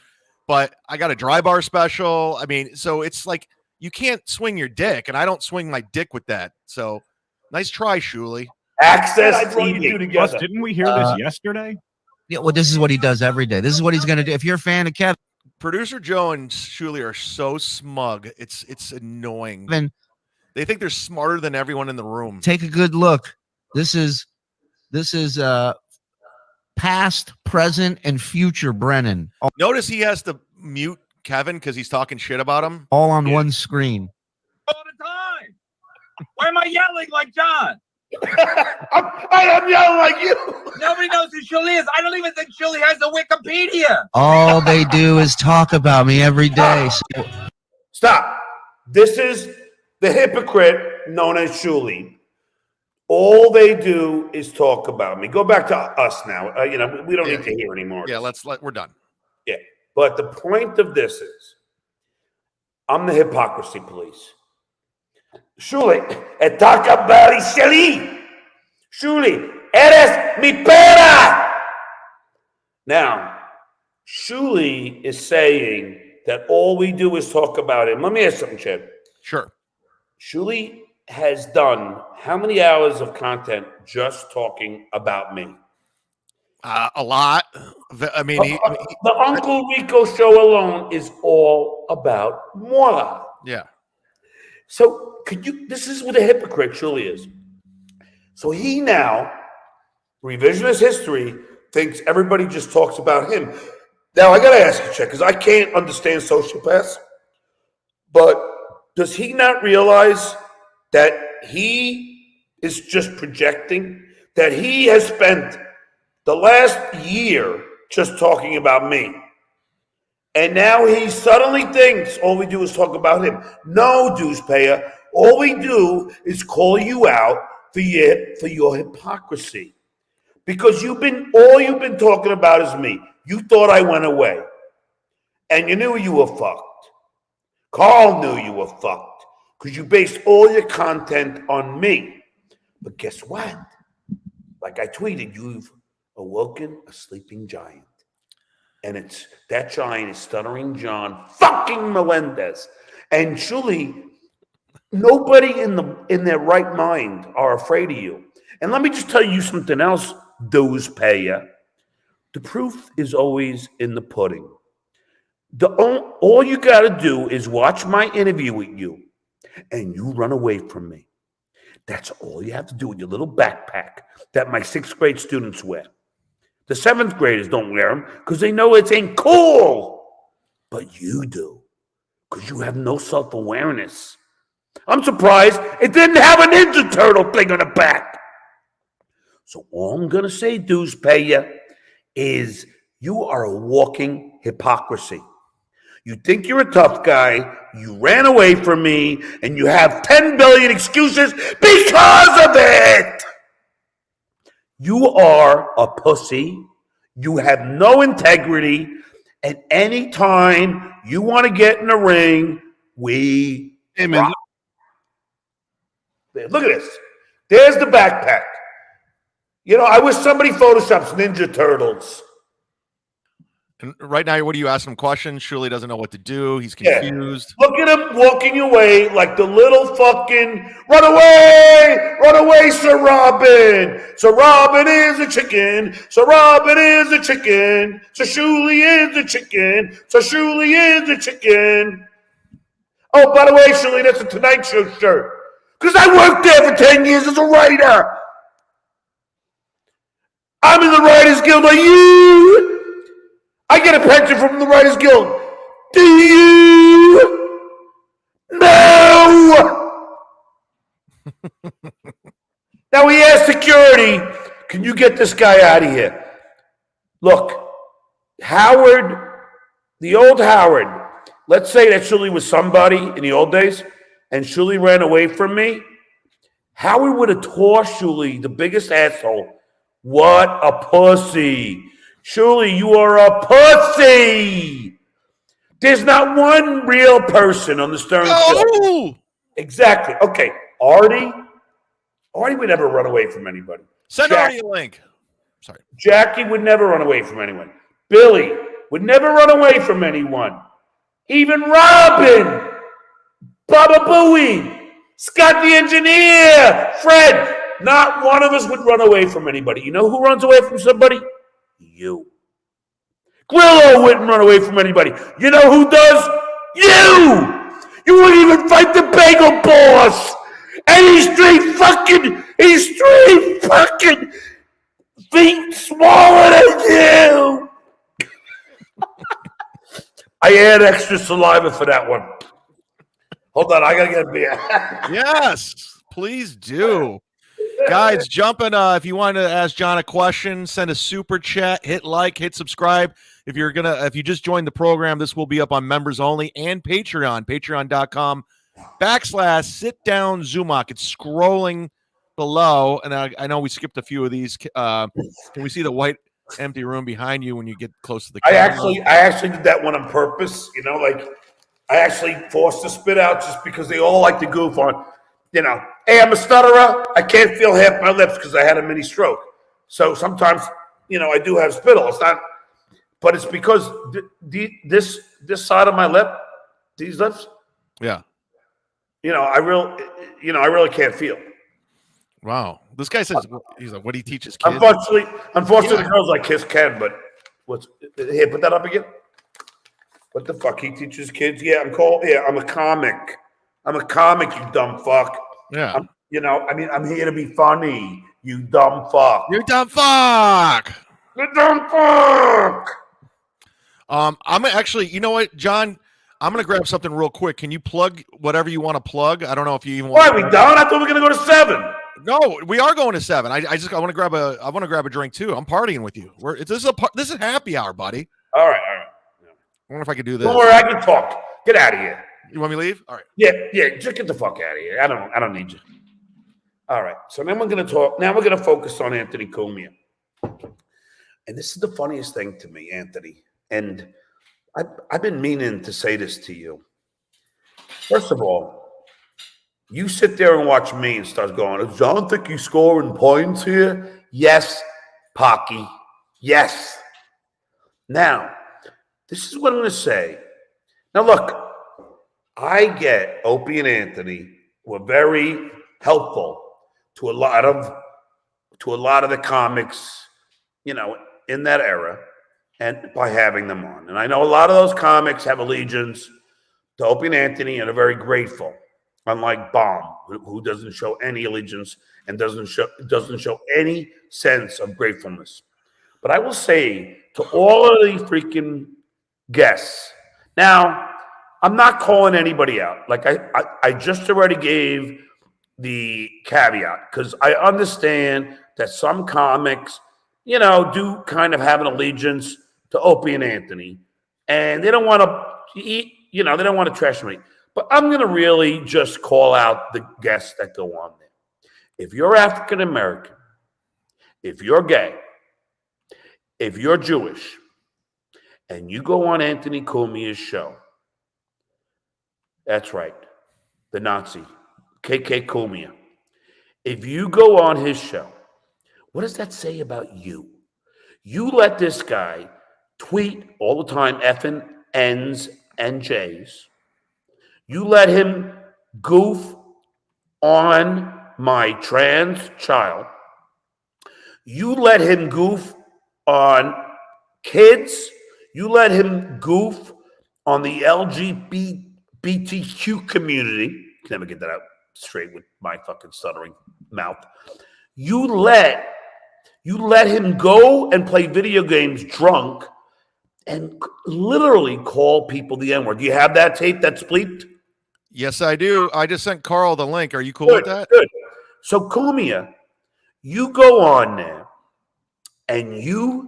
but I got a dry bar special. I mean, so it's like you can't swing your dick, and I don't swing my dick with that. So nice try, Shuli. Access I brought you two TV. together. Plus, didn't we hear this yesterday? Yeah, well, this is what he does every day. This is what he's going to do. If you're a fan of Kevin, Producer Joe and Shuli are so smug. It's annoying. They think they're smarter than everyone in the room. take a good look. This is past, present, and future Brennan, Notice he has to mute Kevin because he's talking shit about him. all on one screen. All the time. Why am I yelling like John? I'm yelling like you. Nobody knows who Shuli is. I don't even think Shuli has a Wikipedia. All they do is talk about me every day. So Stop. This is the hypocrite known as Shuli. All they do is talk about me. Go back to us now. We don't need to hear anymore. Yeah, we're done. Yeah. But the point of this is, I'm the hypocrisy police. Shuli, etaca bari shali. Shuli, eres mi pera. Now, Shuli is saying that all we do is talk about him. Let me ask something, Chad. Sure. Shuli has done how many hours of content just talking about me? A lot. I mean, The Uncle Rico show alone is all about moi. yeah. So this is what a hypocrite truly is. So he now, revisionist history, thinks everybody just talks about him. Now I got to ask you, Chet, because I can't understand sociopaths, but does he not realize that he is just projecting, that he has spent the last year just talking about me? And now he suddenly thinks all we do is talk about him. No, dues payer. All we do is call you out for your hypocrisy. Because all you've been talking about is me. You thought I went away. And you knew you were fucked. Carl knew you were fucked. Because you based all your content on me. But guess what? Like I tweeted, you've awoken a sleeping giant. And that giant is Stuttering John fucking Melendez. And Shuli, nobody in their right mind are afraid of you. And let me just tell you something else, dues payer. The proof is always in the pudding. All you got to do is watch my interview with you, and you run away from me. That's all you have to do with your little backpack that my 6th grade students wear. The 7th graders don't wear them because they know it ain't cool. But you do, because you have no self-awareness. I'm surprised it didn't have a Ninja Turtle thing on the back. So all I'm going to say, dues payer, is you are a walking hypocrisy. You think you're a tough guy, you ran away from me, and you have 10 billion excuses because of it. You are a pussy. You have no integrity. And anytime you want to get in the ring, we rock. Look at this. There's the backpack. I wish somebody photoshops Ninja Turtles. And right now, what are you asking him questions? Shuli doesn't know what to do. He's confused. Yeah. Look at him walking away like the little fucking run away, Sir Robin. Sir Robin is a chicken. Sir Robin is a chicken. Sir Shuli is a chicken. Sir Shuli is a chicken. Oh, by the way, Shuli, that's a Tonight Show shirt. Because I worked there for 10 years as a writer. I'm in the Writers Guild. Are you? I get a pension from the Writers Guild. Do you? No! Now he asked security, can you get this guy out of here? Look, Howard, the old Howard, let's say that Shuli was somebody in the old days, and Shuli ran away from me. Howard would have tore Shuli, the biggest asshole. What a pussy. Shuli, you are a pussy. There's not one real person on the Stern Show. Exactly. Okay. Artie, Artie would never run away from anybody. Send Artie a link. Sorry. Jackie would never run away from anyone. Billy would never run away from anyone. Even Robin, Baba Booey, Scott the engineer, Fred. Not one of us would run away from anybody. You know who runs away from somebody? You. Grillo wouldn't run away from anybody. You know who does? You! You wouldn't even fight the bagel boss! And he's three fucking feet smaller than you! I add extra saliva for that one. Hold on, I gotta get a beer. Yes, please do. Guys, jump in. If you want to ask John a question, send a super chat, hit like, hit subscribe. If you just joined the program, this will be up on members only and Patreon, patreon.com/sitdown Zumock. It's scrolling below. And I know we skipped a few of these. Can we see the white empty room behind you when you get close to the camera? I actually did that one on purpose, like I actually forced to spit out just because they all like to goof on, hey, I'm a stutterer. I can't feel half my lips because I had a mini stroke. So sometimes, I do have spittle. It's not, but it's because this side of my lip, these lips. Yeah. I really can't feel. Wow. This guy says he's like, what he teaches kids. Unfortunately, the girls like kiss Ken, but here, put that up again. What the fuck? He teaches kids? Yeah, I'm a comic. I'm a comic, you dumb fuck. Yeah. I'm here to be funny, you dumb fuck. You dumb fuck. You dumb fuck. I'm actually, you know what, John? I'm gonna grab something real quick. Can you plug whatever you want to plug? I don't know if you even want. Why are we done? I thought we were gonna go to 7. No, we are going to 7. I want to grab a drink too. I'm partying with you. This is happy hour, buddy. All right. I wonder if I could do this. Don't worry, I can talk. Get out of here. You want me to leave? All right. Yeah. Just get the fuck out of here. I don't need you. All right. So now we're gonna talk. Now we're gonna focus on Anthony Cumia. And this is the funniest thing to me, Anthony. And I've been meaning to say this to you. First of all, you sit there and watch me and start going, does John think he's scoring points here? Yes, Pocky. Yes. Now, this is what I'm going to say. Now, look, I get Opie and Anthony were very helpful to a lot of the comics, in that era, and by having them on. And I know a lot of those comics have allegiance to Opie and Anthony and are very grateful. Unlike Baum, who doesn't show any allegiance and doesn't show any sense of gratefulness. But I will say to all of the freaking guests, now, I'm not calling anybody out. Like I just already gave the caveat because I understand that some comics, do kind of have an allegiance to Opie and Anthony, and they don't want to eat, they don't want to trash me. But I'm going to really just call out the guests that go on there. If you're African American, if you're gay, if you're Jewish, and you go on Anthony Cumia's show, that's right, the Nazi, KK Cumia. If you go on his show, what does that say about you? You let this guy tweet all the time, effing N's and J's. You let him goof on my trans child. You let him goof on kids. You let him goof on the LGBTQ community. Can never get that out straight with my fucking stuttering mouth. You let him go and play video games drunk and literally call people the N-word. Do you have that tape that's bleeped? Yes, I do. I just sent Carl the link. Are you cool with that? Good. So, Cumia, you go on there and you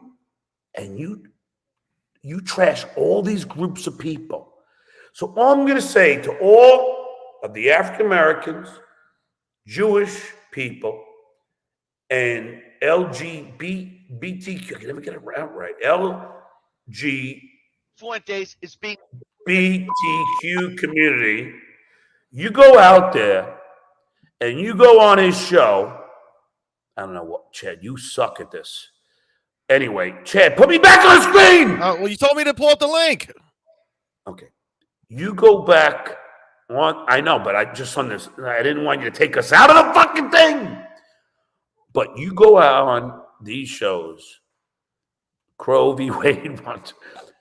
trash all these groups of people. So all I'm going to say to all of the African Americans, Jewish people, and LGBTQ, I can never get it out right. Fuentes is being LGBTQ community. You go out there and you go on his show. I don't know what, Chad, you suck at this. Anyway, Chad, put me back on the screen. Well, you told me to pull up the link. Okay. You go back on, I know, but I didn't want you to take us out of the fucking thing. But you go out on these shows, Crow v. Wade.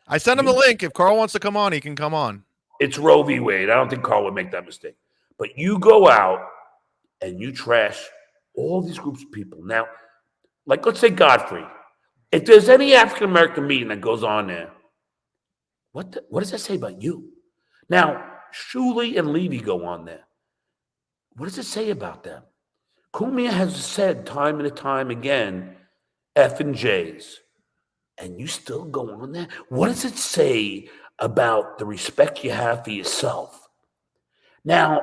I sent him the link. If Carl wants to come on, he can come on. It's Roe v. Wade. I don't think Carl would make that mistake. But you go out and you trash all these groups of people. Now, like, let's say Godfrey. If there's any African-American meeting that goes on there, what does that say about you? Now, Shuley and Levy go on there. What does it say about them? Cumia has said time and time again, F and J's. And you still go on there? What does it say about the respect you have for yourself? Now,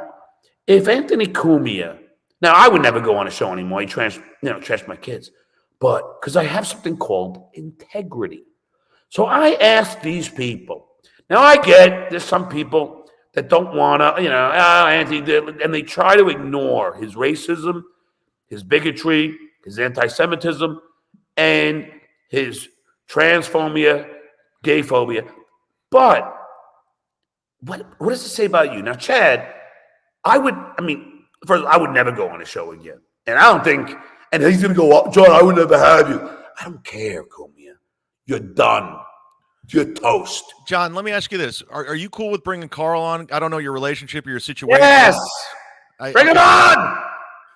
if Anthony Cumia, now I would never go on a show anymore. He trash my kids. But because I have something called integrity. So I ask these people. Now I get there's some people that don't want to, Anthony did, and they try to ignore his racism, his bigotry, his anti-Semitism, and his transphobia, gay phobia. But what does it say about you? Now, Chad, first, I would never go on a show again. And I don't think, and he's going to go, John, I would never have you. I don't care, Cumia. You're done. You're toast. John, let me ask you this. Are you cool with bringing Carl on? I don't know your relationship or your situation. Yes. Bring him on.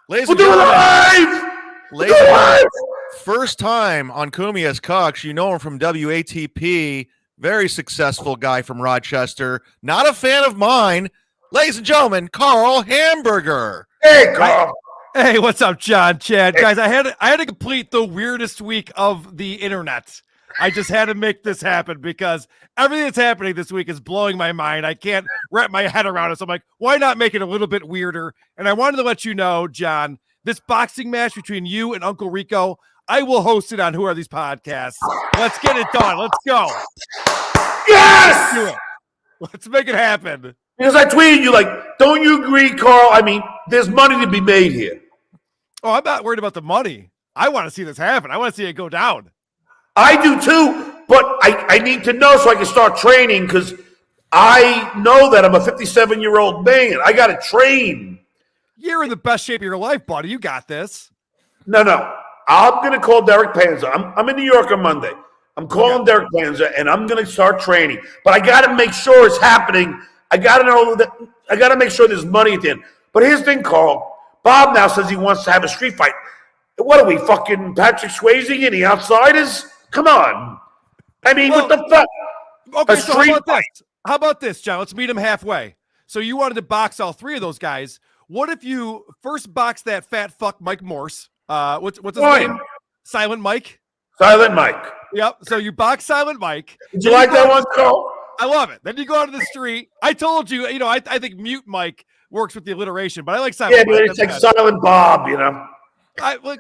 Ladies We'll and do it gentlemen, live. First time on CUMIA'S CUCKS. You know him from WATP. Very successful guy from Rochester. Not a fan of mine. Ladies and gentlemen, Carl Hamburger. Hey, Carl. Hey, what's up, John, Chad? Guys, I had to complete the weirdest week of the internet. I just had to make this happen because everything that's happening this week is blowing my mind. I can't wrap my head around it. So I'm like, why not make it a little bit weirder? And I wanted to let you know, John, this boxing match between you and Uncle Rico, I will host it on Who Are These Podcasts. Let's get it done. Let's go. Yes! Let's do it. Let's make it happen. Because I tweeted you don't you agree, Carl? I mean, there's money to be made here. Oh, I'm not worried about the money. I want to see this happen. I want to see it go down. I do too, but I need to know so I can start training because I know that I'm a 57-year-old man. I got to train. You're in the best shape of your life, buddy. You got this. No. I'm going to call Derek Panzer. I'm in New York on Monday. I'm calling Derek Panzer, and I'm going to start training. But I got to make sure it's happening. I got to know that. I got to make sure there's money at the end. But here's the thing, Carl. Bob now says he wants to have a street fight. What are we, fucking Patrick Swayze and the Outsiders? Come on. I mean, what the fuck? Okay, so how about this, John? Let's meet him halfway. So you wanted to box all three of those guys. What if you first box that fat fuck Mike Morse? What's his name? Silent Mike? Silent Mike. Yep. So you box Silent Mike. Did you like that one, Carl? I love it. Then you go out to the street. I told you, I think Mute Mike works with the alliteration, but I like Silent Mike. Yeah, but it's like Silent Bob,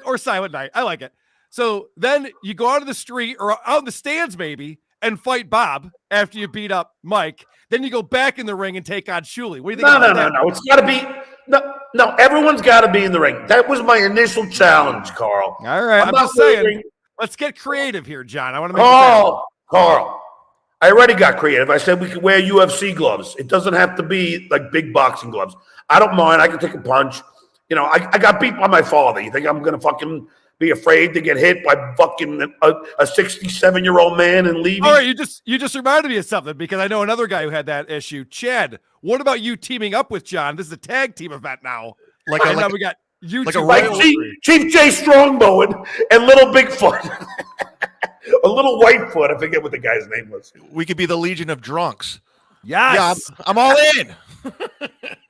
or Silent Night. I like it. So then you go out to the street or out in the stands maybe and fight Bob after you beat up Mike. Then you go back in the ring and take on Shuley. What do you think? No. It's got to be no. Everyone's got to be in the ring. That was my initial challenge, Carl. All right, I'm just saying. Let's get creative here, John. I want to make Carl. I already got creative. I said we could wear UFC gloves. It doesn't have to be like big boxing gloves. I don't mind. I can take a punch. I got beat by my father. You think I'm gonna fucking be afraid to get hit by fucking a 67-year-old man and leave? All right, you just reminded me of something because I know another guy who had that issue. Chad, what about you teaming up with John? This is a tag team event now. We got you Chief J Strongbow and Little Bigfoot. A Little Whitefoot. I forget what the guy's name was. We could be the Legion of Drunks. Yes. Yeah, I'm all in.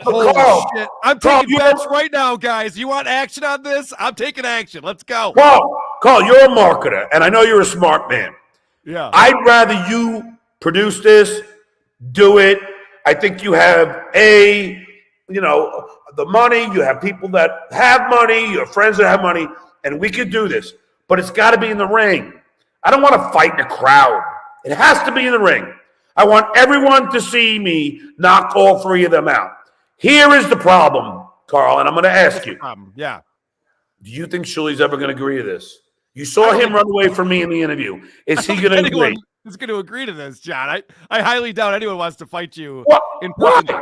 Carl, shit. I'm taking bets right now, guys. You want action on this? I'm taking action. Let's go. Carl, you're a marketer, and I know you're a smart man. Yeah. I'd rather you produce this, do it. I think you have the money. You have people that have money. You have friends that have money, and we could do this. But it's got to be in the ring. I don't want to fight in a crowd. It has to be in the ring. I want everyone to see me knock all three of them out. Here is the problem Carl, and I'm going to ask you, Yeah. do you think Shuley's ever going to agree to this? You saw him run away from me in the interview. Is he going to agree? Is going to agree to this, John? I highly doubt anyone wants to fight you in Why? person.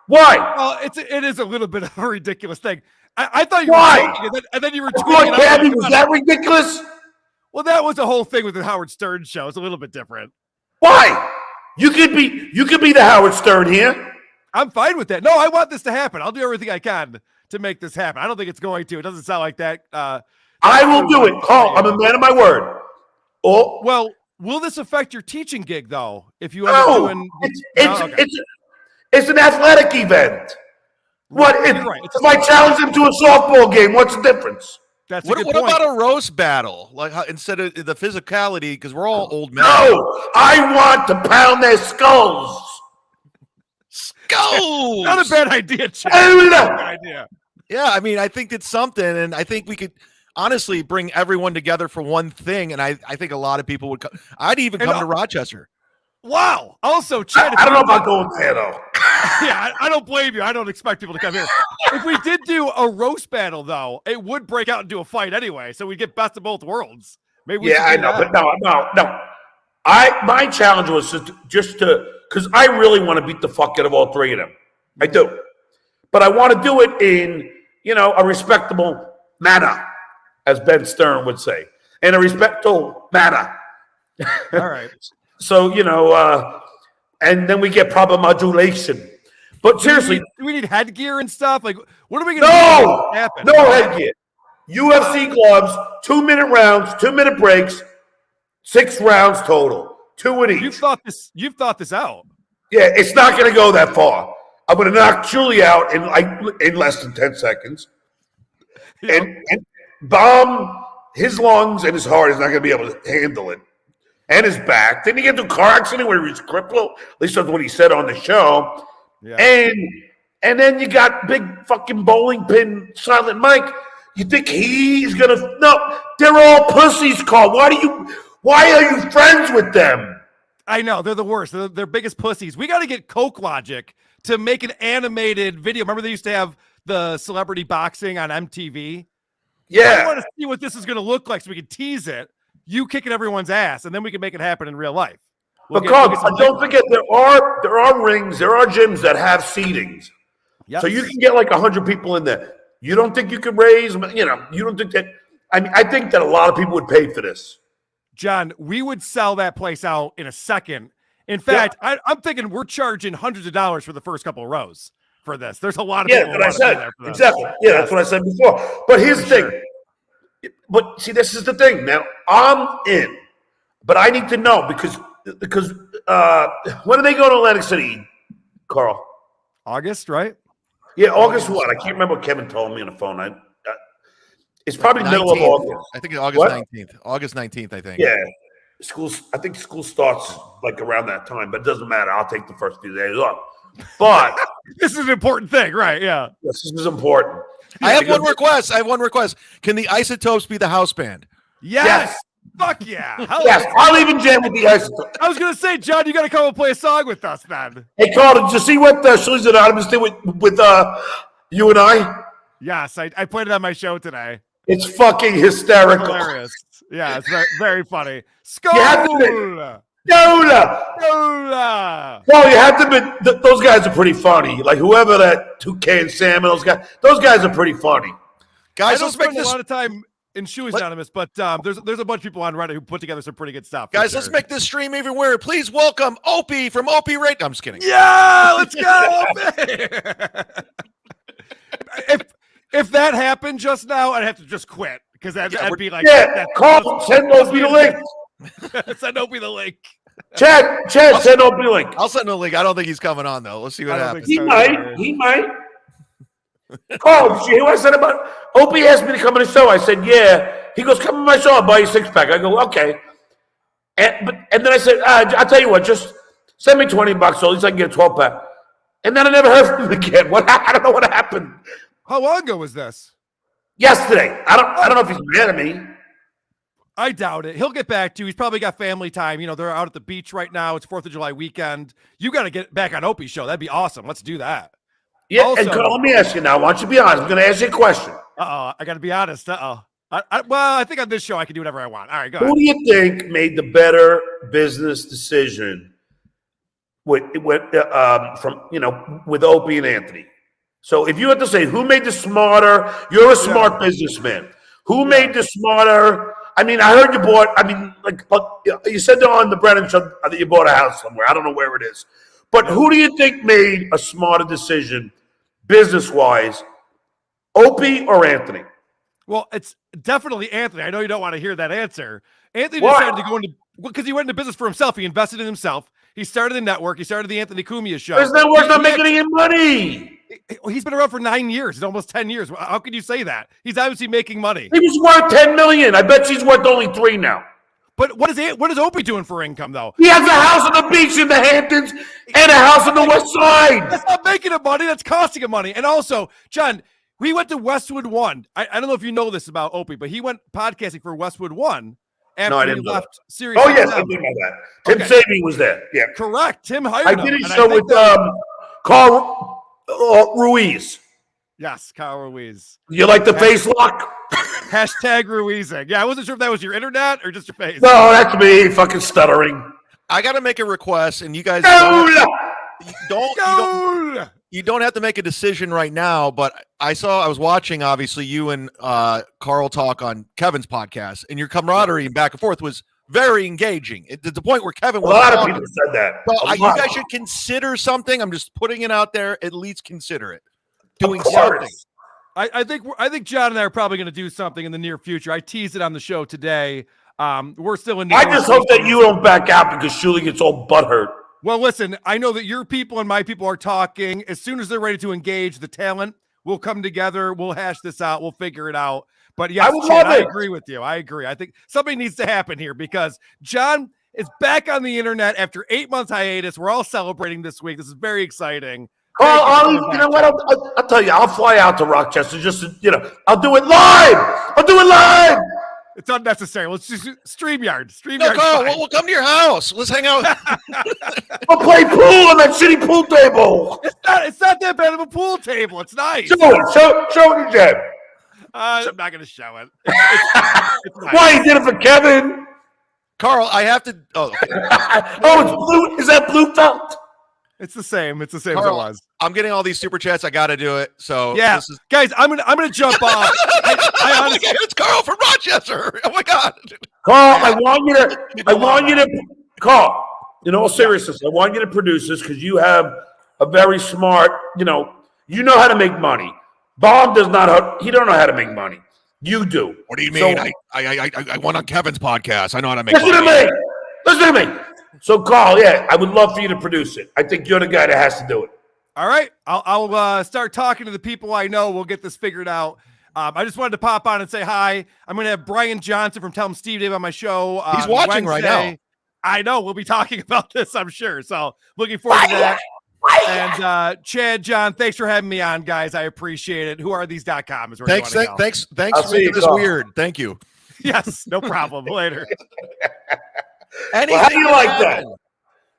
Why? Well, it is a little bit of a ridiculous thing. I thought you Why? were joking, and then you were Why, tweeting. Gabby, was that ridiculous? Well, that was the whole thing with the Howard Stern show. It's a little bit different. Why? You could be the Howard Stern here. I'm fine with that. No, I want this to happen. I'll do everything I can to make this happen. I don't think it's going to. It doesn't sound like that. I will do it. Carl, I'm a man of my word. Oh, well, will this affect your teaching gig though? If you end up doing, it's an athletic event. What if, right. if I challenge him to a softball game? What's the difference? That's what about a roast battle? Like instead of the physicality, because we're all old men. No, I want to pound their skulls. Skulls. Not a bad idea, Chad. Not a bad idea. Yeah, I mean, I think it's something, and I think we could honestly bring everyone together for one thing, and I think a lot of people would come. I'd even come to Rochester. Wow. Also, Chad, I don't know about going there though. Yeah, I don't blame you. I don't expect people to come here. If we did do a roast battle, though, it would break out into a fight anyway. So we get best of both worlds. Maybe we I know, but no. My challenge was just to because I really want to beat the fuck out of all three of them. I do, but I want to do it in a respectable manner, as Ben Stern would say, in a respectful manner. All right. So and then we get proper modulation. But seriously, do we need headgear and stuff? Like, what are we going to do? Happen? No headgear. UFC gloves, 2-minute rounds, 2-minute breaks, 6 rounds total, 2 in each. You've thought this out. Yeah, it's not going to go that far. I'm going to knock Julie out in less than 10 seconds, and bomb his lungs and his heart is not going to be able to handle it, and his back. Then he get into a car accident where he's crippled. At least that's what he said on the show. Yeah. And then you got big fucking bowling pin Silent Mike. You think he's gonna? No, they're all pussies, Carl. Why are you friends with them? I know they're the worst. They're biggest pussies. We got to get Coke Logic to make an animated video. Remember they used to have the celebrity boxing on MTV? Yeah. I want to see what this is going to look like so we can tease it. You kicking everyone's ass, and then we can make it happen in real life. But Carl, don't forget there are rings, there are gyms that have seatings. Yep. So you can get like 100 people in there. You don't think you could raise, you don't think that, I think that a lot of people would pay for this. John, we would sell that place out in a second. In fact, I'm thinking we're charging hundreds of dollars for the first couple of rows for this. There's a lot of people. Yeah, that's what I said. Exactly. Yeah, that's what I said before. But here's the thing. But see, this is the thing. Now, I'm in, but I need to know because when are they going to Atlantic City, Carl? August, right? Yeah, August what? I can't remember what Kevin told me on the phone. It's probably 19th. Middle of August. I think August 19th. August 19th, I think. Yeah. I think school starts like around that time, but it doesn't matter. I'll take the first few days off. But this is an important thing, right? Yeah. This is important. I have one request. Can the Isotopes be the house band? Yes. Fuck yeah. Yes. I'll even jam with the Isotopes. I was going to say, John, you got to come and play a song with us, man. Hey, Carl, did you see what Shuley's Anonymous did with you and I? Yes, I played it on my show today. It's fucking hysterical. Hilarious. Yeah, it's very, very funny. Skol! Nola! Well, you have to admit, those guys are pretty funny. Like whoever that Toucan Sam and those guys are pretty funny. Guys, I don't spend a lot of time in Shoey's Anonymous, but there's a bunch of people on Reddit who put together some pretty good stuff. Guys, let's make this stream even weirder. Please welcome Opie from Opie Radio. I'm just kidding. Yeah, let's go, Opie! If that happened just now, I'd have to just quit because that'd be like, Carl, send Opie the link. Send Opie the link. Chad, send Opie the link. I'll send him a link. I don't think he's coming on though. Let's see what happens. He might. Carl, see who I said about Opie asked me to come on the show. I said, yeah. He goes, come on my show, I'll buy you a 6-pack. I go, okay. And then I said, I'll tell you what, just send me $20 so at least I can get a 12-pack. And then I never heard from him again. I don't know what happened. How long ago was this? Yesterday. I don't know if he's mad at me. I doubt it. He'll get back to you. He's probably got family time. They're out at the beach right now. It's 4th of July weekend. You got to get back on Opie's show. That'd be awesome. Let's do that. Yeah, Also- and let me ask you now. Why don't you be honest? I'm going to ask you a question. I got to be honest. I think on this show I can do whatever I want. All right, go ahead. Who do you think made the better business decision with Opie and Anthony? So if you had to say who made the smarter, you're a smart businessman. Who made the smarter? I mean, I heard you bought. I mean, you said on the Brennan show that you bought a house somewhere. I don't know where it is, but who do you think made a smarter decision, business-wise, Opie or Anthony? Well, it's definitely Anthony. I know you don't want to hear that answer. Anthony Why? decided to go into because he went into business for himself. He invested in himself. He started the network. He started the Anthony CUMIA'S show. His network's not making any money. He's been around for 9 years. It's almost 10 years. How can you say that? He's obviously making money. He was worth $10 million. I bet she's worth only $3 million now. But what is Opie doing for income, though? He has a house on the beach in the Hamptons and a house on the West Side. That's not making him money. That's costing him money. And also, John, we went to Westwood One. I don't know if you know this about Opie, but he went podcasting for Westwood One after he left Sirius. Oh, yes, I do know that. Tim Sabin was there. Yeah. Correct. Tim hired I him. did a and show with Carl Ruiz. Yes, Kyle Ruiz. You like the face lock? Hashtag Ruizing. Yeah, I wasn't sure if that was your internet or just your face. No, that's me, fucking stuttering. I got to make a request, and you guys you don't have to make a decision right now, but I was watching, obviously, you and Carl talk on Kevin's podcast, and your camaraderie and back and forth was very engaging. To the point where Kevin was a lot of people said that. So you guys should consider something. I'm just putting it out there. At least consider it. Doing something. I think John and I are probably going to do something in the near future. I teased it on the show today. We're still in. I just hope that you don't back out because Shuli gets all butthurt. Well, listen, I know that your people and my people are talking. As soon as they're ready to engage the talent, we'll come together. We'll hash this out. We'll figure it out. But yes, I agree with you. I agree. I think something needs to happen here because John is back on the internet after 8 months hiatus. We're all celebrating this week. This is very exciting. Carl, you know what? I'll tell you. I'll fly out to Rochester just to, I'll do it live. I'll do it live. It's unnecessary. Let's just StreamYard. No, Carl, we'll come to your house. Let's hang out. I'll play pool on that shitty pool table. It's not that bad of a pool table. It's nice. Show it to Jeb. I'm not going to show it. It's nice. Why, you did it for Kevin? Carl, I have to. Oh, it's blue. Is that blue felt? It's the same. It's the same Carl, as it was. I'm getting all these super chats. I got to do it. So yeah, guys, I'm gonna jump off. I honestly, it's Carl from Rochester. Oh my God, Carl, I want you to, Carl. In all seriousness, I want you to produce this because you have a very smart. You know how to make money. Bob does not. He don't know how to make money. You do. What do you mean? So, I went on Kevin's podcast. I know how to make money. Listen to me. So, Carl, I would love for you to produce it. I think you're the guy that has to do it. All right. I'll start talking to the people I know. We'll get this figured out. I just wanted to pop on and say hi. I'm going to have Brian Johnson from Tell 'em Steve Dave on my show. He's watching Wednesday. Right now. I know. We'll be talking about this, I'm sure. So, looking forward to that. And Chad, John, thanks for having me on, guys. I appreciate it. Whoarethes.com is where thanks for making this weird. Thank you. Yes, no problem. Later. How do you like that?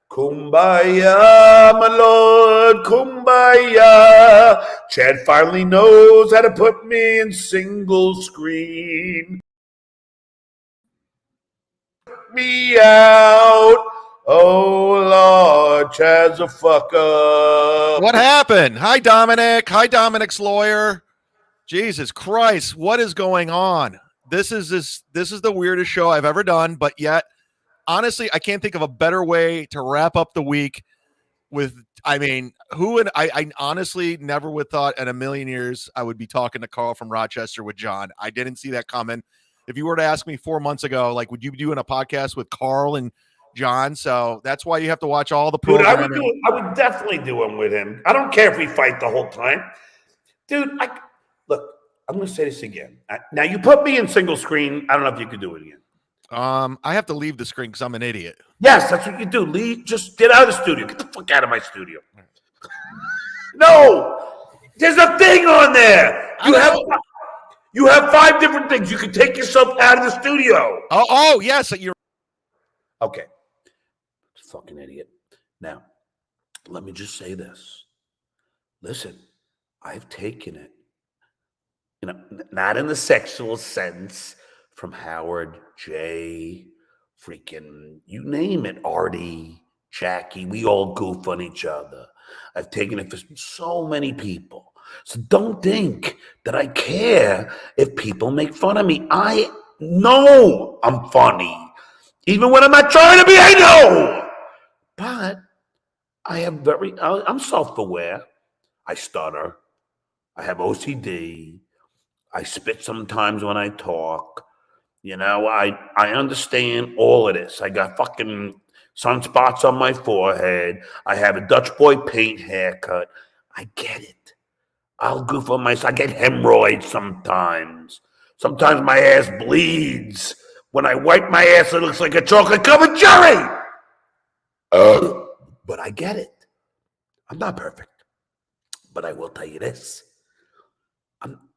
Kumbaya, my lord, kumbaya. Chad finally knows how to put me in single screen. Me out. Oh, Lord, Chad's a fucker. What happened? Hi, Dominic. Hi, Dominic's lawyer. Jesus Christ, what is going on? This is the weirdest show I've ever done, but yet, honestly, I can't think of a better way to wrap up the week with, I honestly never would thought in a million years I would be talking to Carl from Rochester with John. I didn't see that coming. If you were to ask me 4 months ago, like, would you be doing a podcast with Carl and John? So that's why you have to watch all the programming. Dude, I would definitely do them with him. I don't care if we fight the whole time. Dude, look, I'm going to say this again. Now, you put me in single screen. I don't know if you could do it again. I have to leave the screen because I'm an idiot. Yes, that's what you do. Leave. Just get out of the studio. Get the fuck out of my studio. No, there's a thing on there. You have 5 different things. You can take yourself out of the studio. Oh, yes. You're okay. Fucking idiot. Now, let me just say this. Listen, I've taken it, not in the sexual sense, from Howard, Jay, freaking, you name it, Artie, Jackie, we all goof on each other. I've taken it for so many people. So don't think that I care if people make fun of me. I know I'm funny. Even when I'm not trying to be, I know. But I'm self-aware. I stutter. I have OCD. I spit sometimes when I talk. I understand all of this. I got fucking sunspots on my forehead. I have a Dutch boy paint haircut. I get it. I'll goof on myself. I get hemorrhoids sometimes. Sometimes my ass bleeds. When I wipe my ass, it looks like a chocolate-covered cherry. But I get it. I'm not perfect. But I will tell you this.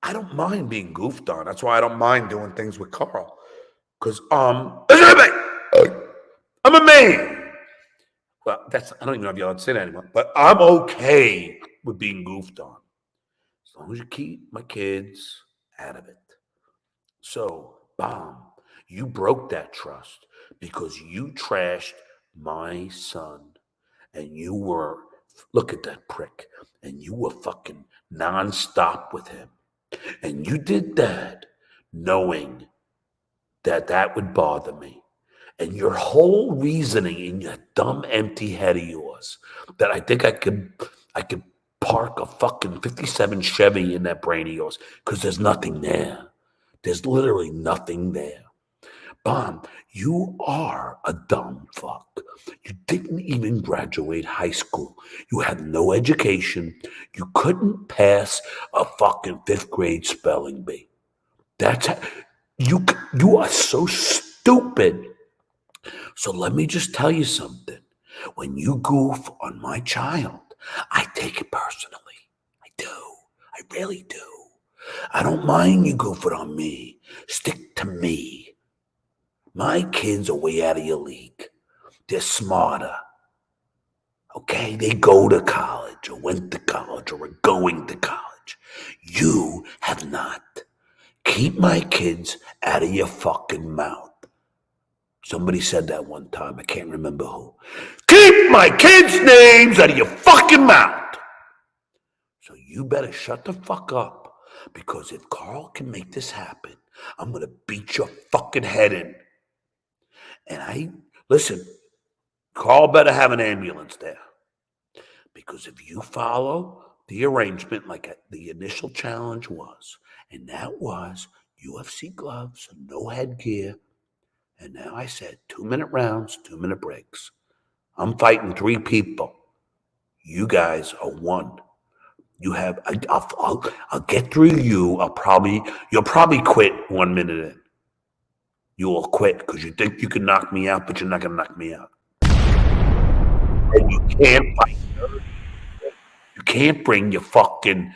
I don't mind being goofed on. That's why I don't mind doing things with Carl. Because, I'm a man. Well, I don't even know if y'all say that anymore. But I'm okay with being goofed on. As long as you keep my kids out of it. So, Bomb, you broke that trust because you trashed my son. And you were, look at that prick. And you were fucking nonstop with him. And you did that knowing that would bother me. And your whole reasoning in your dumb, empty head of yours, that I think I could park a fucking 57 Chevy in that brain of yours, because there's nothing there. There's literally nothing there. Bomb, you are a dumb fuck. You didn't even graduate high school. You had no education. You couldn't pass a fucking 5th grade spelling bee. You are so stupid. So let me just tell you something. When you goof on my child, I take it personally. I do. I really do. I don't mind you goofing on me. Stick to me. My kids are way out of your league. They're smarter. Okay? They go to college or went to college or are going to college. You have not. Keep my kids out of your fucking mouth. Somebody said that one time. I can't remember who. Keep my kids' names out of your fucking mouth. So you better shut the fuck up. Because if Carl can make this happen, I'm going to beat your fucking head in. And listen, Carl better have an ambulance there. Because if you follow the arrangement like the initial challenge was, and that was UFC gloves, no headgear, and now I said 2-minute rounds, 2-minute breaks. I'm fighting 3 people. You guys are 1. You have, I'll get through you. You'll probably quit 1 minute in. You will quit because you think you can knock me out, but you're not going to knock me out. And you can't fight. You can't bring your fucking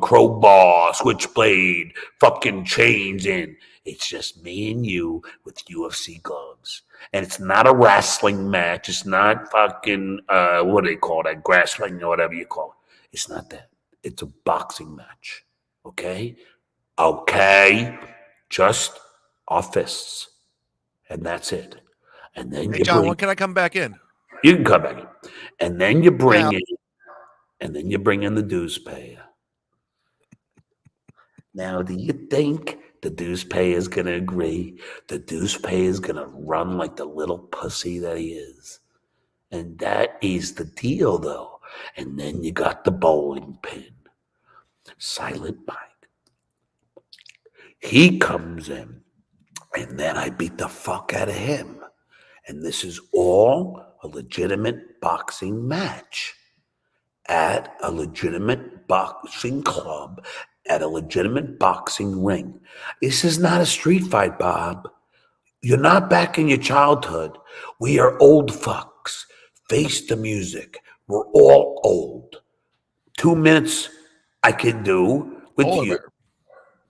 crowbar, switchblade, fucking chains in. It's just me and you with UFC gloves. And it's not a wrestling match. It's not fucking, what do they call that? Grappling or whatever you call it. It's not that. It's a boxing match. Okay? Okay? Just our fists. And that's it. And then Hey, John, when can I come back in? You can come back in. And then you bring in the dues payer. Now, do you think the dues payer is going to agree? The dues payer is going to run like the little pussy that he is. And that is the deal, though. And then you got the bowling pin. Silent Mike. He comes in, and then I beat the fuck out of him. And this is all a legitimate boxing match at a legitimate boxing club, at a legitimate boxing ring. This is not a street fight, Bob. You're not back in your childhood. We are old fucks. Face the music. We're all old. 2 minutes I could do with you.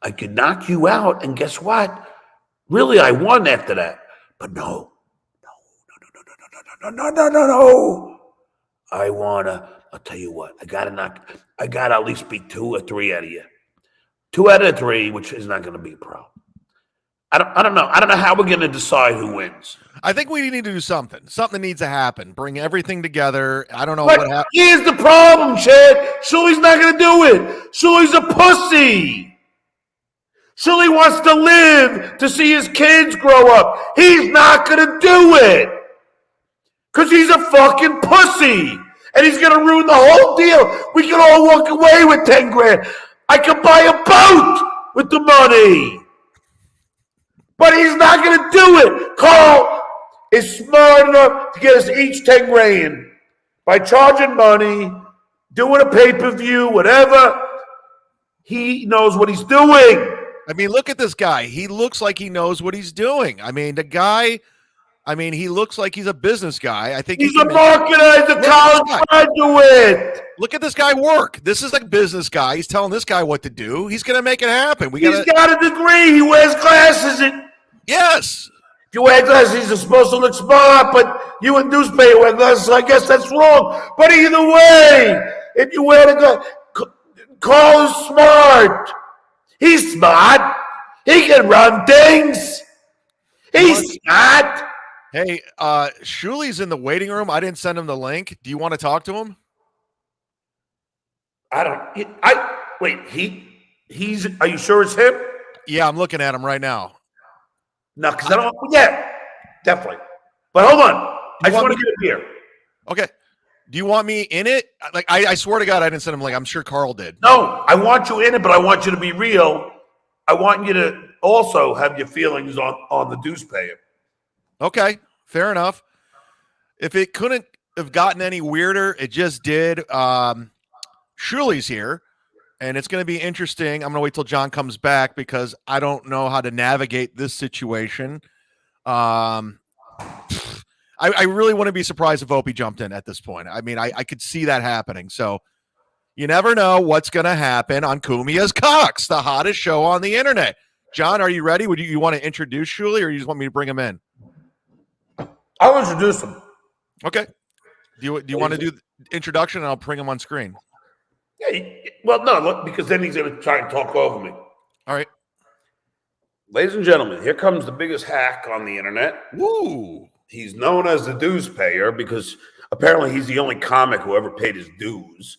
I could knock you out, and guess what? Really, I won after that. But no. I wanna I'll tell you what. I gotta at least beat 2 or 3 out of you. 2 out of 3, which is not going to be a problem. I don't know. I don't know how we're going to decide who wins. I think we need to do something. Something needs to happen. Bring everything together. I don't know what happened. Here's the problem, Chad. Sully's not going to do it. Sully's a pussy. Sully wants to live to see his kids grow up. He's not going to do it because he's a fucking pussy, and he's going to ruin the whole deal. We can all walk away with 10 grand. I could buy a boat with the money. But he's not going to do it. Carl is smart enough to get us each 10 grand by charging money, doing a pay-per-view, whatever. He knows what he's doing. I mean, look at this guy. He looks like he knows what he's doing. I mean, he looks like he's a business guy. I think he's a marketer. He's a college graduate. Look at this guy work. This is like a business guy. He's telling this guy what to do. He's going to make it happen. He's got a degree. He wears glasses. Yes. If you wear glasses, you're supposed to look smart, but you and newspaper wear glasses, so I guess that's wrong. But either way, if you wear the glasses, Carl is smart. He's smart. He can run things. He's smart. Hey, Shuli's in the waiting room. I didn't send him the link. Do you want to talk to him? He's, are you sure it's him? Yeah, I'm looking at him right now. No, because I don't, yeah, definitely. But hold on. I just want to get it here. Okay. Do you want me in it? Like, I swear to God, I didn't send him. Like, I'm sure Carl did. No, I want you in it, but I want you to be real. I want you to also have your feelings on the dues payer. Okay, fair enough. If it couldn't have gotten any weirder, it just did. Shuli's here, and it's going to be interesting. I'm going to wait till John comes back because I don't know how to navigate this situation. I really wouldn't be surprised if Opie jumped in at this point. I mean, I could see that happening. So you never know what's going to happen on CUMIA'S CUCKS, the hottest show on the internet. John, are you ready? Would you want to introduce Shuli, or you just want me to bring him in? I'll introduce him. Okay. Do you want to do the introduction, and I'll bring him on screen? Yeah. Well, no, look, because then he's going to try and talk over me. All right. Ladies and gentlemen, here comes the biggest hack on the internet. Woo! He's known as the dues payer because apparently he's the only comic who ever paid his dues.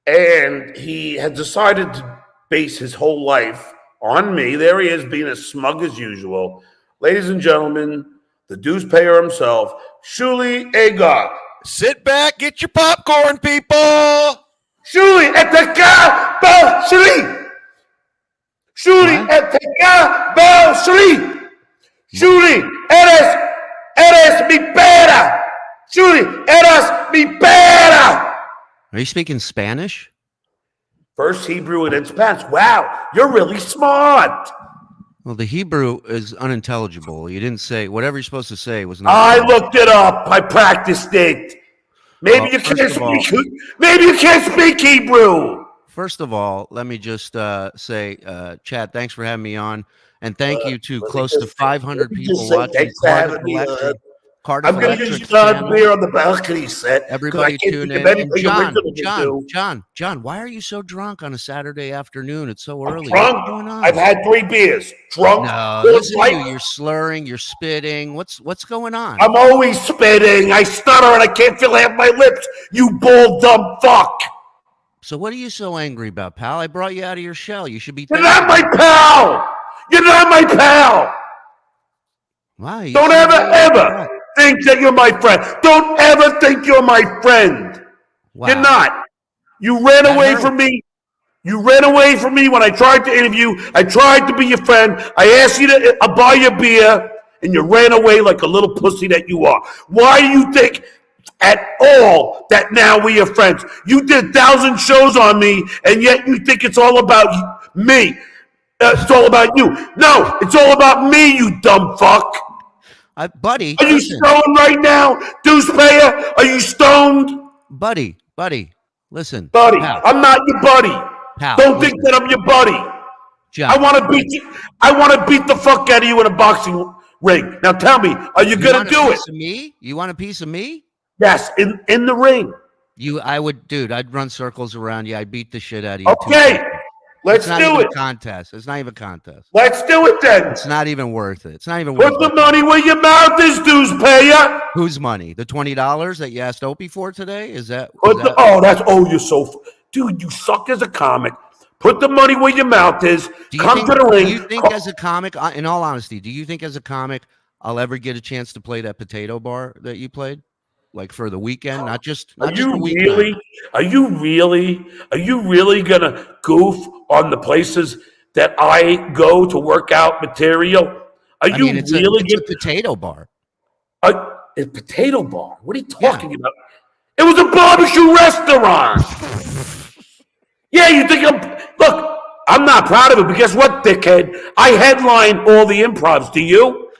And he had decided to base his whole life on me. There he is, being as smug as usual. Ladies and gentlemen, the dues payer himself, Shuli Agag. Sit back, get your popcorn, people. Shuli at the car, Shuli. Shuli at the car, Shuli. Shuli, eres mi pera. Shuli, eres mi pera. Are you speaking Spanish? First Hebrew and then Spanish. Wow, you're really smart. Well, the Hebrew is unintelligible. You didn't say whatever you're supposed to say was not. I looked it up. I practiced it. Maybe you can't speak. Maybe you can't speak Hebrew. First of all, let me just say, Chad, thanks for having me on, and thank you to close to 500 people watching. I'm going to use John beer on the balcony set. Everybody tune in. John, why are you so drunk on a Saturday afternoon? It's so early. Drunk? What's going on? I've had 3 beers. Drunk? No, listen to you. You're slurring. You're spitting. What's going on? I'm always spitting. I stutter and I can't feel half my lips. You bull dumb fuck. So what are you so angry about, pal? I brought you out of your shell. You should be. You're not my pal. You're not my pal. Why? Don't ever think that you're my friend. Don't ever think you're my friend. Wow. You're not. You ran away from me. You ran away from me when I tried to interview. I tried to be your friend. I asked you to buy your beer, and you ran away like a little pussy that you are. Why do you think at all that now we are friends? You did 1,000 shows on me, and yet you think it's all about me. It's all about you. No, it's all about me, you dumb fuck. Buddy, are you stoned right now, dues payer? Are you stoned, buddy? Listen, buddy. pal. I'm not your buddy. Pal, don't think that I'm your buddy. John, I want to beat you. I want to beat the fuck out of you in a boxing ring. Now tell me, are you gonna do it? Me? You want a piece of me? Yes, in the ring. I would, dude. I'd run circles around you. I'd beat the shit out of you. Okay, let's It's not do even it. a contest. It's not even a contest. Let's do it then. It's not even worth it. It's not even Put worth the money where your mouth is, dues payer. Whose money? The $20 that you asked Opie for today? Is that? You're so, dude, you suck as a comic. Put the money where your mouth is. Come to the ring. Do you think as a comic, in all honesty, do you think as a comic I'll ever get a chance to play that potato bar that you played? Like for the weekend, not just the weekend. Are you really gonna goof on the places that I go to work out material? It's a potato bar. A potato bar? What are you talking about? It was a barbecue restaurant. Yeah, you think look, I'm not proud of it, but guess what, dickhead? I headline all the improvs. Do you?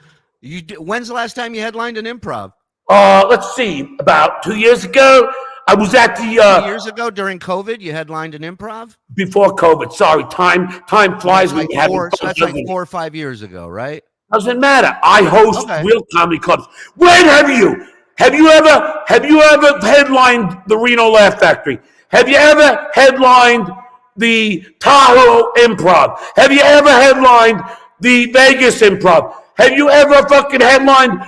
When's the last time you headlined an improv? Let's see. About 2 years ago, I was at the 2 years ago during COVID, you headlined an improv? Before COVID. Sorry, time flies when you have so that's like 4 or 5 years ago, right? Doesn't matter. I host real comedy clubs. When have you ever headlined the Reno Laugh Factory? Have you ever headlined the Tahoe Improv? Have you ever headlined the Vegas Improv? Have you ever fucking headlined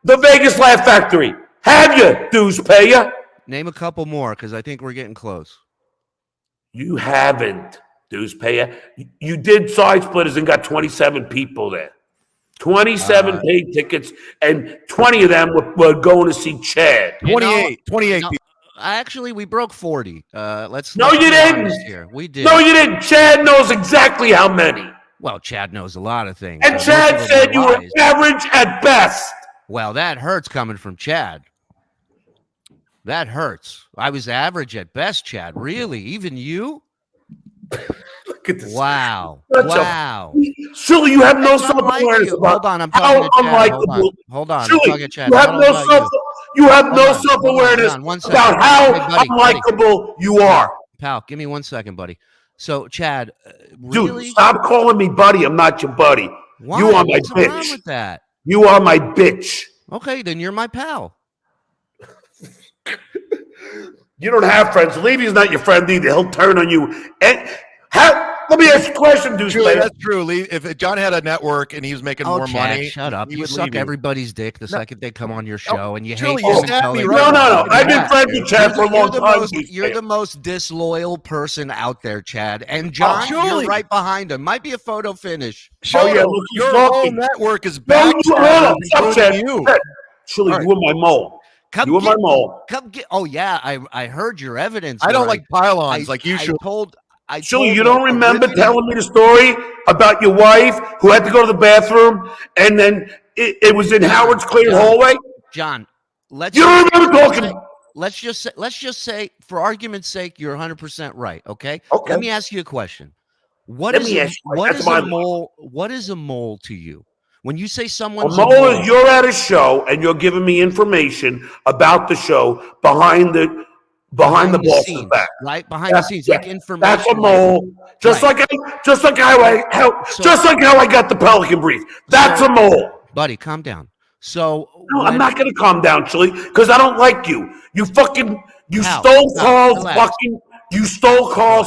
the Vegas Laugh Factory? Have you, dues payer? Name a couple more, because I think we're getting close. You haven't, dues payer. You did Side Splitters and got 27 people there. 27 paid tickets, and 20 of them were going to see Chad. 28 people. Actually, we broke 40. Let's you didn't. Here. We did. No, you didn't. Chad knows exactly how many. Well, Chad knows a lot of things. And Chad said you were average at best. Well, that hurts coming from Chad. That hurts. I was average at best, Chad. Really? Even you? Look at this. Wow. Wow. Surely you have no self-awareness about Hold on, I'm talking to Chad. Hold on. Surely I'm talking to Chad. you have no self-awareness about how unlikable you are. Pal, give me 1 second, buddy. So, Chad, really? Dude, stop calling me buddy. I'm not your buddy. Why? You are my What's bitch. wrong with that? You are my bitch. Okay, then you're my pal. You don't have friends. Levy's not your friend either. He'll turn on you. And let me ask you a question, dude. That's true. If John had a network and he was making more Chad, money, shut up. You suck everybody's dick the second they come on your show, and you hate Julie, them. you stabbed me No. I've been friends with Chad for a long time. You're the most disloyal person out there, Chad. And John, you're right behind him. Might be a photo finish. Look, your whole network is back. You. Chili, you were my mole. You were my mole. Come get. Oh yeah, I heard your evidence. I don't like pylons like you should. Chili, you don't remember telling me the story about your wife who had to go to the bathroom and then it was in Howard's clear hallway? John, you don't remember talking. Let's just say, for argument's sake, you're 100% right. Okay. Let me ask you a question. What is a mole? What is a mole to you? When you say someone's a mole is you're at a show and you're giving me information about the show behind the boss's back, right? Behind the scenes, like information. That's a mole. Just like how I got the Pelican brief. That's a mole. Buddy, calm down. So I'm not gonna calm down, Chili, because I don't like you. You stole Carl's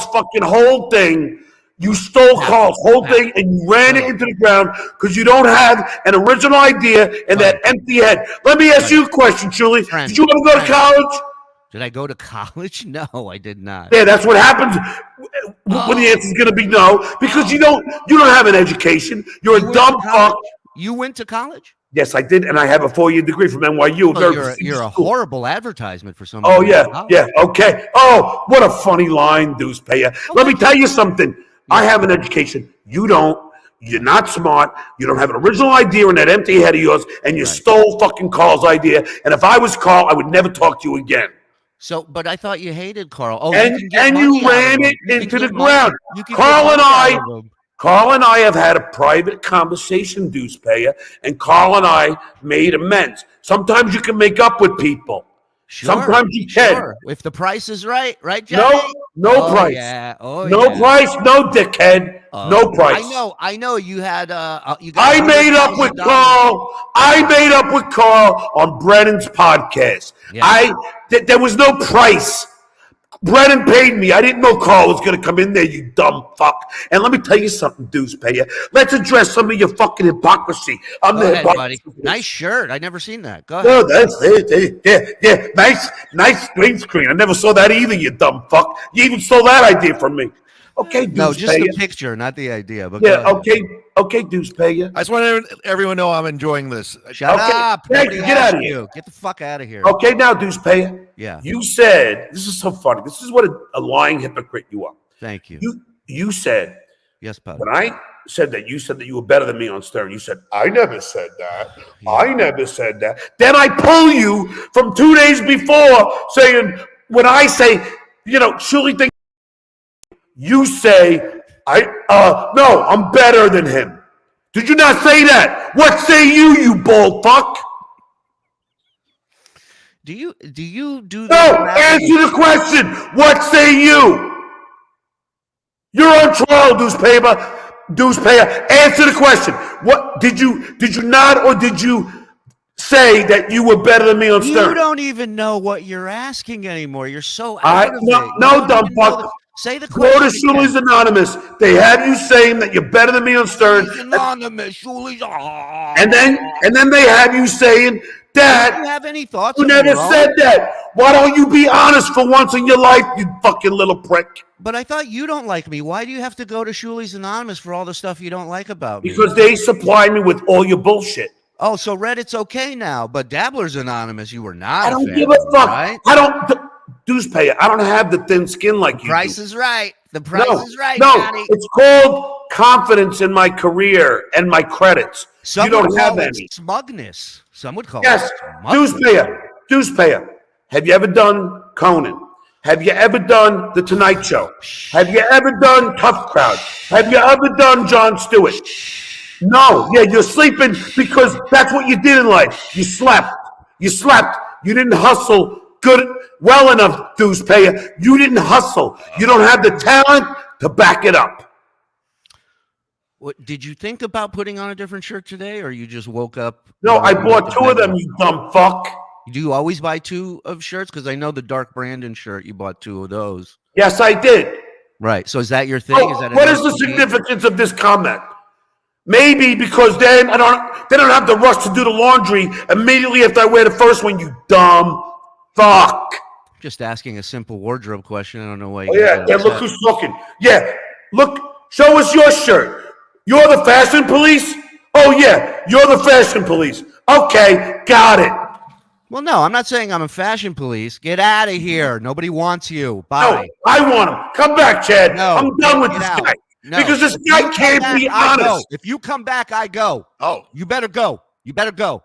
fucking whole thing. You stole Carl's whole thing and you ran it into the ground because you don't have an original idea in that empty head. Let me ask you a question, Julie. Did you ever go to college? Did I go to college? No, I did not. Yeah, that's what happens when the answer is going to be no, because you don't have an education. You're a dumb fuck. You went to college? Yes, I did, and I have a 4-year degree from NYU. You're a horrible advertisement for someone. Oh yeah, okay. Oh, what a funny line, dues payer. Let me tell you something. I have an education. You don't. You're not smart. You don't have an original idea in that empty head of yours, and you stole fucking Carl's idea. And if I was Carl, I would never talk to you again. So, but I thought you hated Carl. Oh, and you ran it into the ground. Carl and I have had a private conversation, dues payer, and Carl and I made amends. Sometimes you can make up with people. Sure, sometimes you can. Sure. If the price is right, Johnny? No price. Yeah. No price, no dickhead. No price. I know. You had. You got I made up with $100,000. Carl. I made up with Carl on Brennan's podcast. Yeah. There was no price. Brennan paid me. I didn't know Carl was going to come in there, you dumb fuck. And let me tell you something, Deuce Payer. Let's address some of your fucking hypocrisy. I'm Go the ahead, hypocrisy. buddy. Nice shirt. I never seen that. Go ahead. No, that's it. Yeah. Nice green screen. I never saw that either, you dumb fuck. You even stole that idea from me. Okay, Deuce No, just Payer. the picture, not the idea. But Yeah, go ahead. okay, Deuce Payer. I just want everyone to know I'm enjoying this. Shut Okay, up. hey, Nobody get asked outta here. you. Get the fuck out of here. Okay, now, Deuce Payer. Yeah. You said, this is so funny. This is what a lying hypocrite you are. Thank you. You said, Yes, Pop. when I said that you were better than me on Stern, you said, I never said that. I never said that. Then I pull you from 2 days before saying, when I say, Shirley thinks, you say, no, I'm better than him. Did you not say that? What say you bald fuck? Do you do No, that? answer the question. What say you? You're on trial, Deuce Payer. Answer the question. What did you not, or did you say that you were better than me on Stern? You don't even know what you're asking anymore. You're so I out of no, it. no, You don't dumb even know fuck. Say the Go to question. Shuley's again. Anonymous. They have you saying that you're better than me on Stern, He's anonymous. Shuley's. and then they have you saying Do that you have any thoughts? you of never your own? said that. Why don't you be honest for once in your life, you fucking little prick? But I thought you don't like me. Why do you have to go to Shuley's Anonymous for all the stuff you don't like about me? Because they supply me with all your bullshit. Oh, so Reddit's okay now, but Dabbler's Anonymous, you were not. I don't fan give of, a fuck. Right? I don't, Deuce Payer, I don't have the thin skin like you Price do. is right. The price is right, No, Johnny. it's called confidence in my career and my credits. Some you don't would have call it any. smugness. Some would call Yes, it Deuce Payer. Have you ever done Conan? Have you ever done The Tonight Show? Have you ever done Tough Crowd? Have you ever done Jon Stewart? No, yeah, you're sleeping because that's what you did in life. You slept. You didn't hustle well enough, Deuce Payer. You didn't hustle. You don't have the talent to back it up. What, did you think about putting on a different shirt today, or you just woke up? No, I bought 2 of them, you dumb fuck. Do you always buy 2 of shirts? Because I know the Dark Brandon shirt, you bought 2 of those. Yes, I did. Right. So is that your thing? Oh, Is that what is the significance of this comment? Maybe because then they don't have to rush to do the laundry immediately after I wear the first one, you dumb fuck. Just asking a simple wardrobe question. I don't know why. Oh, yeah, look who's looking. Yeah, look, show us your shirt. You're the fashion police? Oh, yeah, you're the fashion police. Okay, got it. Well, no, I'm not saying I'm a fashion police. Get out of here. Nobody wants you. Bye. No, I want him. Come back, Chad. No, I'm done with get this out. guy. No. Because this If guy you come can't back, be I go. honest. If you come back, I go. Oh, You better go. You better go.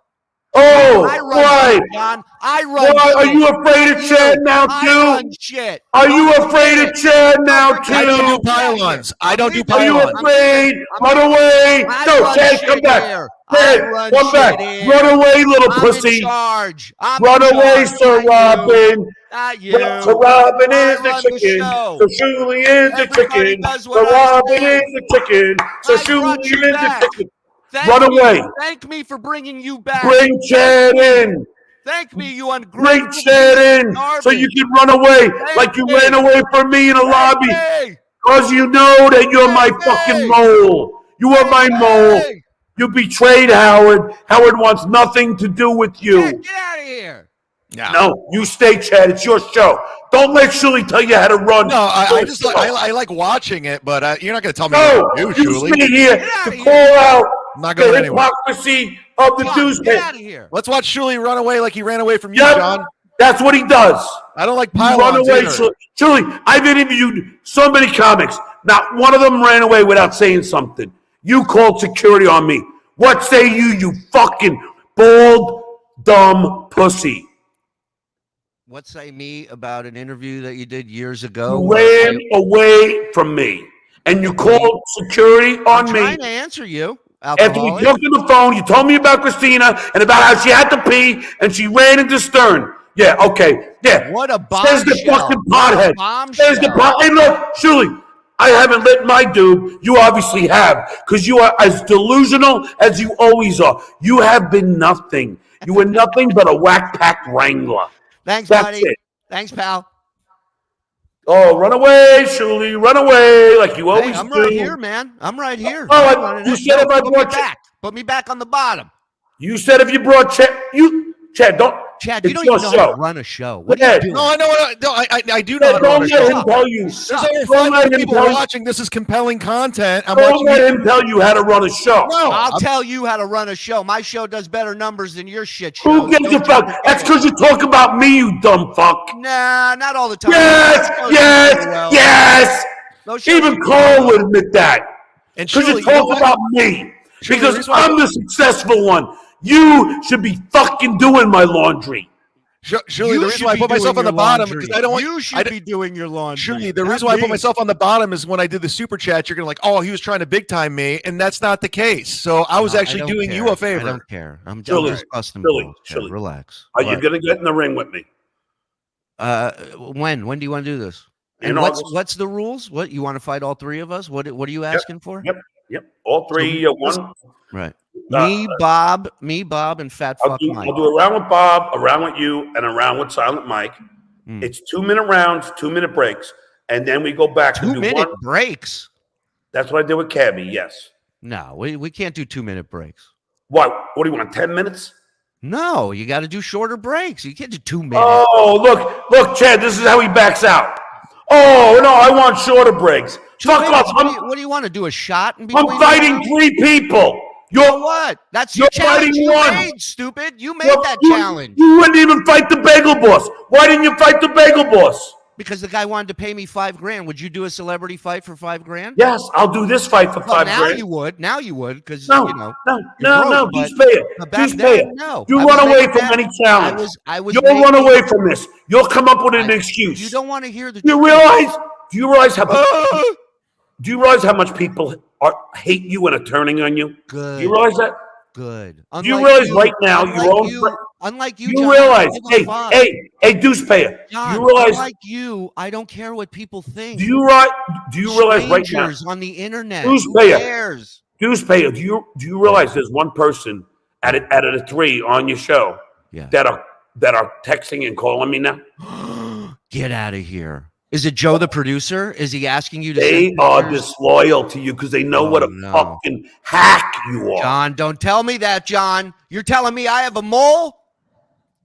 Oh, I run why? shit, John. I run Why? Are shit. you afraid of Chad now, I too? run shit. Are you afraid of Chad now, too? I don't do pylons. I don't do Are you pylons. afraid? Run away. I No, run Chad, shit come back. here. Chad, I run come back. shit here. Run away, little I'm pussy. in charge. I'm Run in away, charge. Sir Not you. Robin. Not you. So Robin I is the run the chicken. show. So Shuli is the Everybody chicken. does So what I Robin say. is the chicken. So I brought Shuli you is back. the chicken. Thank Run you. away. Thank me for bringing you back. Bring Chad in. Thank me, you Bring ungrateful Chad in garbage. so you can run away Thank like you me. ran away from me in a lobby. Hey, Because you know that you're my Hey. fucking mole. You are my mole. hey. You betrayed Howard. Howard wants nothing to do with you. Get out of here. No, you stay, Chad. It's your show. Don't let Shuli tell you how to run. No, I your just show. I like watching it, but you're not going to tell me No, what to you do, Julie. stay here Get outta to here. call out I'm not the going anywhere. hypocrisy of the John, Jews. get out of here. Let's watch Shuli run away like he ran away from you, Yep, John. that's what he does. I don't like You run pylons away, either. Shuli. I've interviewed so many comics. Not one of them ran away without saying something. You called security on me. What say you, you fucking bald, dumb pussy? What say me about an interview that you did years ago? You ran away from me, and you called security on I'm me. trying to answer you. After we Alcoholic. jumped on the phone, you told me about Christina and about how she had to pee and she ran into Stern. Yeah, okay. Yeah. What a Says the bombshell. fucking What a pothead. bombshell. Says the pot. Hey, look, Shuli, I haven't lit my dude. You obviously have, because you are as delusional as you always are. You have been nothing. You were nothing but a whack pack wrangler. Thanks, That's buddy. it. Thanks, pal. Oh, run away, Shuli, run away, like you always Hey, I'm do. right here, man. I'm right here. Oh, you said if I Put me brought back. Put me back on the bottom. You said if you brought Chad, don't. Chad, you it's don't your even know show. how to run a show. What are Yeah. you doing? No, I know what. No, I do know how to Don't run a let show. him tell you. There's over Don't 500 let him people tell you. watching. This is compelling content. I'm Don't watching. let him tell you how to run a show. No, I'll tell you how to run a show. My show does better numbers than your shit show. Who gives a fuck? That's because you talk about me, you dumb fuck. Nah, not all the time. Yes, Those yes, shows do well. yes. Those shows Even do Cole well. would admit that. and Because Shuli, you talk about me. Shuli, Because the reason why- I'm the successful one. You should be fucking doing my laundry. Shuli, You the reason should why I be put myself doing on the your bottom laundry. because I don't want You should be doing your laundry. Shuli, the Not reason why I put me. myself on the bottom is when I did the super chat, you're gonna like, oh, he was trying to big time me, and that's not the case. So I was No, actually don't doing care. you a favor. I don't care. I'm Shuli, just busting Shuli, balls. Chad. Shuli. Relax. Are you going to get in the ring with me? When? When do you want to do this? In And August. what's the rules? What you want to fight all three of us? What are you asking for? Yep. All three, one. Right. Uh, me, Bob, and Fat I'll Fuck do, Mike. I'll do a round with Bob, a round with you, and a round with Silent Mike. Mm. It's 2-minute rounds, 2-minute breaks, and then we go back to do 2-minute one. breaks. That's what I did with Cabby. Yes. No, we can't do 2-minute breaks. What do you want? 10 minutes? No, you got to do shorter breaks. You can't do 2 minutes. Oh, look, Chad. This is how he backs out. Oh no, I want shorter breaks. 2 Fuck minutes. off. What do you want to do? A shot in between? I'm fighting rounds? 3 people. You know what? That's your you're challenge fighting you one. made, stupid. You made that challenge. You wouldn't even fight the Bagel Boss. Why didn't you fight the Bagel Boss? Because the guy wanted to pay me $5,000. Would you do a celebrity fight for $5,000? Yes, I'll do this fight for Well, $5 now grand. you would. Now you would, because No, you know. no, broke, just but- pay it. but back Just pay then, it. no. You I run was away making from that- any challenge. I was You'll making- run away from this. You'll come up with an excuse. You don't want to hear the You truth. realize? Do you realize how? Do you realize how much people hate you and are turning on you? Good. Do you realize that? Good. Do you realize right now your own? Unlike you, You John, realize? I don't give a fuck. Hey, Deuce Payer. John, You realize? unlike you, I don't care what people think. Do you realize right now? Strangers on the internet. Deuce Who Payer. cares? Deuce Payer. Do you realize there's one person out of the 3 on your show Yeah. that are texting and calling me now? Get out of here. Is it Joe the producer? Is he asking you to They send are pictures? disloyal to you because they know what a no. fucking hack you are. John, don't tell me that, John. You're telling me I have a mole?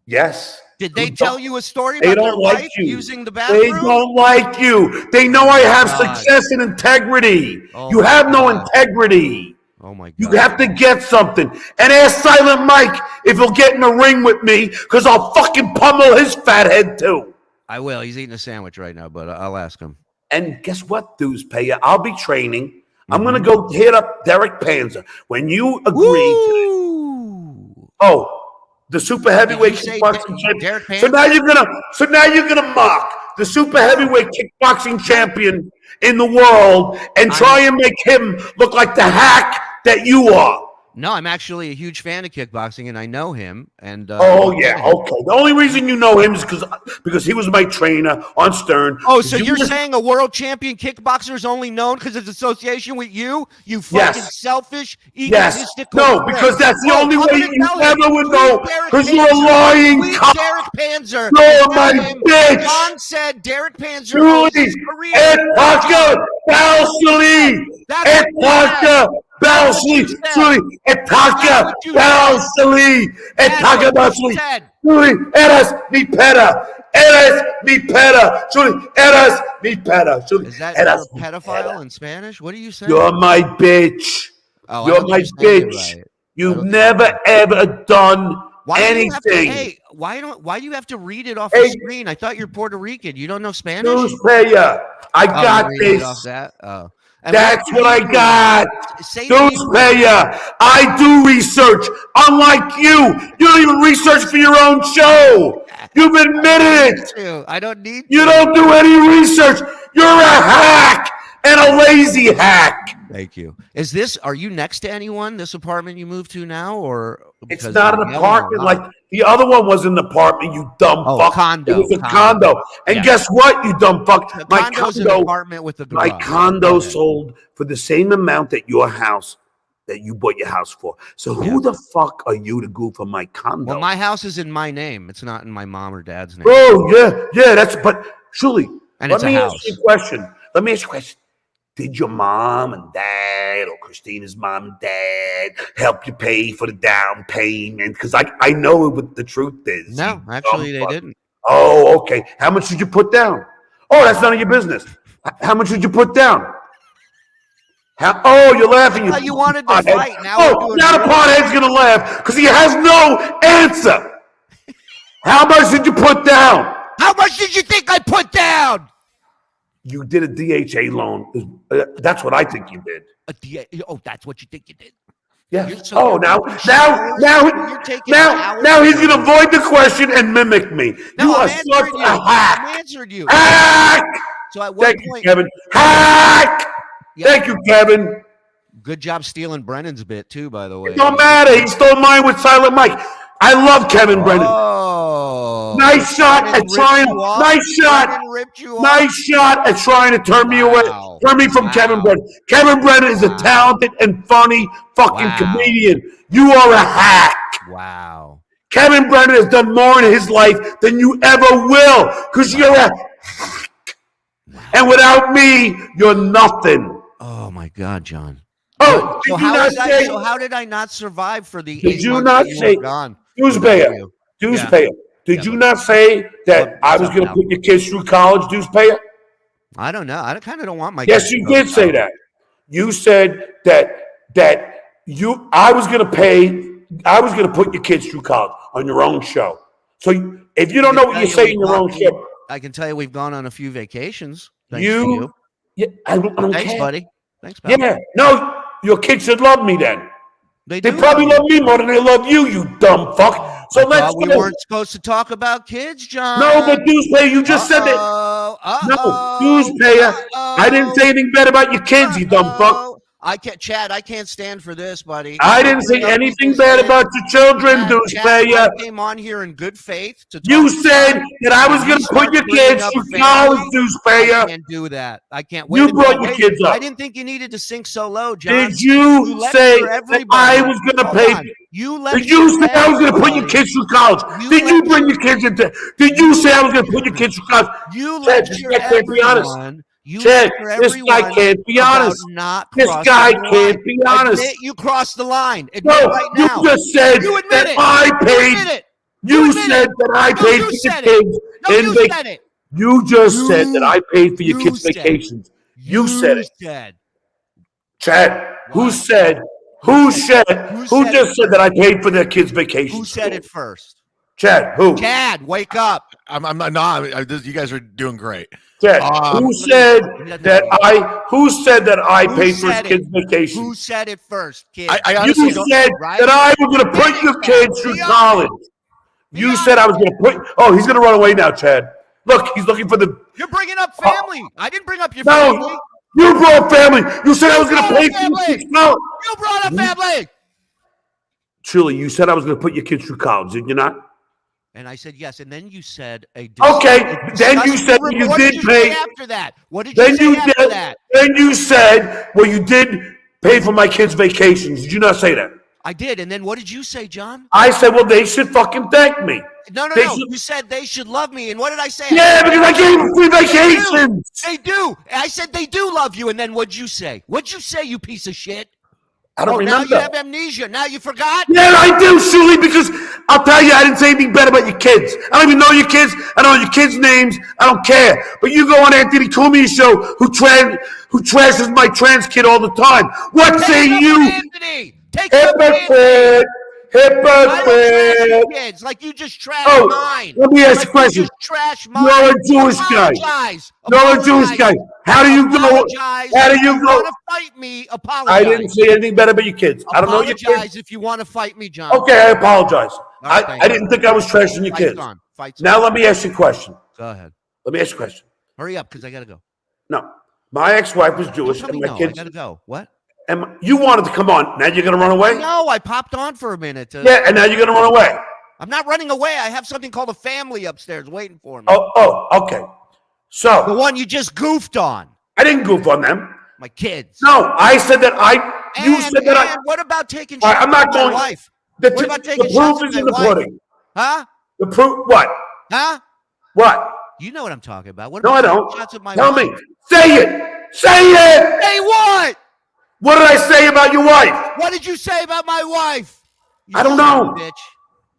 Yes. Did they Who tell don't- you a story They about their don't like wife you. using the They bathroom? don't like you. They know I have God. success and integrity. Oh You my have no God. integrity. Oh my God. You have to get something. And ask Silent Mike if he'll get in the ring with me because I'll fucking pummel his fat head too. I will. He's eating a sandwich right now, but I'll ask him. And guess what, Deuce Payer? I'll be training. I'm Mm-hmm. going to go hit up Derek Panzer. When you agree to the super heavyweight Did you say kickboxing champion. Derek So Panzer? now you're gonna mock the super heavyweight kickboxing champion in the world and try and make him look like the hack that you are. No, I'm actually a huge fan of kickboxing, and I know him. And Oh yeah, okay. The only reason you know him is because he was my trainer on Stern. Oh, so You you're just- saying a world champion kickboxer is only known because of association with you? You fucking Yes. selfish, Yes. egotistical. No, prick. because that's the Oh, only I'm way gonna you tell him. ever would Tweet know, Derek 'cause you're a Panzer. lying Tweet cock. Derek Panzer. You're Tell my him bitch. John said Derek Panzer Julie owes his career. and Tucker Balsley That's and what you Tucker Balsley, Julie and Tucker Balsley and Tucker Balsley, Julie, eres mi pera, Julie, eres mi pera, Julie, Is that eres you're a pedophile in Spanish? What are you saying? You're my bitch. Oh, I You're don't my think you're saying it bitch. right. You've never ever done Why do you have to, anything. hey, why do you have to read it off Hey. the screen? I thought you're Puerto Rican. You don't know Spanish? Deuce Payer, I Oh, got you read it this. off that? Oh. And That's what I do you- got. Say to Deuce me- Payer, I do research. Unlike you don't even research for your own show. You've admitted it. I don't need You to. don't do any research. You're a hack and a lazy hack. Thank you. Are you next to anyone, this apartment you moved to now? Or It's because not you're an yelling a apartment lot? like The other one was an apartment, you dumb Oh, fuck. condo, It was a condo. condo. And Yeah. guess what, you dumb fuck? The My condo's an condo, apartment with a garage. my condo Go ahead. sold for the same amount that your house, that you bought your house for. So who the fuck are you to goof on my condo? Well, my house is in my name. It's not in my mom or dad's name. Oh, yeah, but Shuli, And let it's a me ask house. you a question. Did your mom and dad or Christina's mom and dad help you pay for the down payment? Because I know what the truth is. No, you actually, dumb they fuck. didn't. Oh, okay. How much did you put down? Oh, that's none of your business. How much did you put down? You're laughing. I thought you wanted to pothead. fight. Now we're doing now the real- pothead's going to laugh because he has no answer. How much did you put down? How much did you think I put down? You did a DHA loan. That's what I think you did. Oh, that's what you think you did? Yeah. You're so- Now You're taking showers. he's going to avoid the question and mimic me. No, You I'm are such answering you. a hack. I'm answering you. Hack! So at what Thank you, point? Kevin. Hack! Yeah. Thank you, Kevin. Good job stealing Brennan's bit too, by the way. It don't matter. He stole mine with Silent Mike. I love Kevin Brennan. Oh, Nice shot Brennan at trying. ripped you off? Nice shot. Brennan ripped you off? Nice shot at trying to turn me away. Wow. Turn me from Wow. Kevin Brennan. Kevin Brennan is a Wow. talented and funny fucking Wow. comedian. You are a hack. Wow. Kevin Brennan has done more in his life than you ever will because you're a hack. And without me, you're nothing. Oh my God, John. Oh, So did you how not did I? say, So how did I not survive for the? Did 8 you months not that you say- were gone? dues without payer, you? dues Yeah. payer, did you not say that What- I was going to somehow. put your kids through college, dues payer? I don't know. I kind of don't want my. Yes, kids to you go to did say college. that. You said that I was going to put your kids through college on your own show. So if you don't know what you're saying in your own show, I can tell you we've gone on a few vacations. Thanks to you, you. yeah, I don't Thanks, care. buddy. Thanks, pal. Yeah, no, your kids should love me then. They They do probably love love me more than they love you, you dumb fuck. So I let's thought we go. weren't supposed to talk about kids, John. No, but dues payer, you just said that. No, dues payer. I didn't say anything bad about your kids, you dumb fuck. I can't, Chad. I can't stand for this, buddy. I didn't say anything bad about your children, dues payer. I came on here in good faith to talk You to said John, that I was and going you to put start your bringing kids up through family. college, dues I payer. can't do that. I can't. You Wait a brought minute, your wait. kids up. I didn't think you needed to sink so low, John. Did you left say for that everybody. I was going to Hold pay? on. You left. Did you for say I was going to put your everybody. kids through college? You Did you left bring your kids into? Did you say I was going to put your kids through college? You Chad, left this your guy can't be honest. everyone. You Chad, left for this guy everyone can't be about honest. not This crossing guy the can't line. be honest. Admit you crossed the line. Admit No, it right now. you just said You admit that it. I You paid. admit it. You admit said it. that I No, paid you for your said it. kids. No, in you vac- said it. You just said that I paid for your You kids' said- vacations. You said it. said. Chad, who What? said? Who just said that I paid for their kids' vacations? Who said it first? Chad, who? Chad, wake up. I'm not. No, you guys are doing great. Chad, Um, who said that I? Who said that I Who paid for his said it? kids' vacation? Who said it first, kid? I You honestly don't. said right? that I was going to put Be your honest, kids through be honest. college. You Be said I was going to put. Oh, he's going to run away now, Chad. Look, he's looking for the. You're bringing up family. I didn't bring up your No, family. you brought family. You said I You was going to brought pay up for your family. kids' college. You brought up family. Truly, you said I was going to put your kids through college, did you not? And I said yes. And then you said a. Okay, then you said you what did you pay. say after that? What did you Then say you after did. that? Then you said, well, you did pay for my kids' vacations. Did you not say that? I did. And then what did you say, John? I said, well, they should fucking thank me. No. They should- You said they should love me. And what did I say? Yeah, because I gave them free vacations. They do. I said they do love you. And then what'd you say? What'd you say, you piece of shit? I don't Now remember. you have amnesia. Now you forgot? Yeah, I do, Shuli, because I'll tell you, I didn't say anything bad about your kids. I don't even know your kids. I don't know your kids' names. I don't care. But you go on Anthony CUMIA'S show, who trashes my trans kid all the time. What say Take you? up Anthony. Take up Anthony. Hypocrite! I don't trash Hypocrite! your kids like you just trashed Oh, mine. let me ask Like you a question. just trashed mine. You're a Jewish guy. Apologize. You're a Jewish guy. How do you go? Apologize. How do If you go? want to fight me? Apologize. I didn't say anything bad about your kids. I don't know your Apologize kids. if you want to fight me, John. Okay, I apologize. right, I didn't think I was trashing your Fight's kids. gone. Fight's Now gone. let me ask you a question. Go ahead. Let me ask you a question. Hurry up, because I gotta go. No, my ex-wife was Jewish, Tell and me my no. I kids. gotta go. What? And you wanted to come on. Now you're gonna run away. No, I popped on for a minute. Yeah, and now you're gonna run away. I'm not running away. I have something called a family upstairs waiting for me. Okay. The So one you just goofed on. I didn't goof on them. My kids. No, I said that you said that and what about taking All right, shots I'm not at my going- wife? the What about taking proof shots at is in my the wife? pudding. Huh? The proof, what? Huh? What? You know what I'm talking about. What No, about I taking don't. shots at my Tell wife? me. Say it. Say it. Say what? What did I say about your wife? What did you say about my wife? You I don't son of know. a Bitch.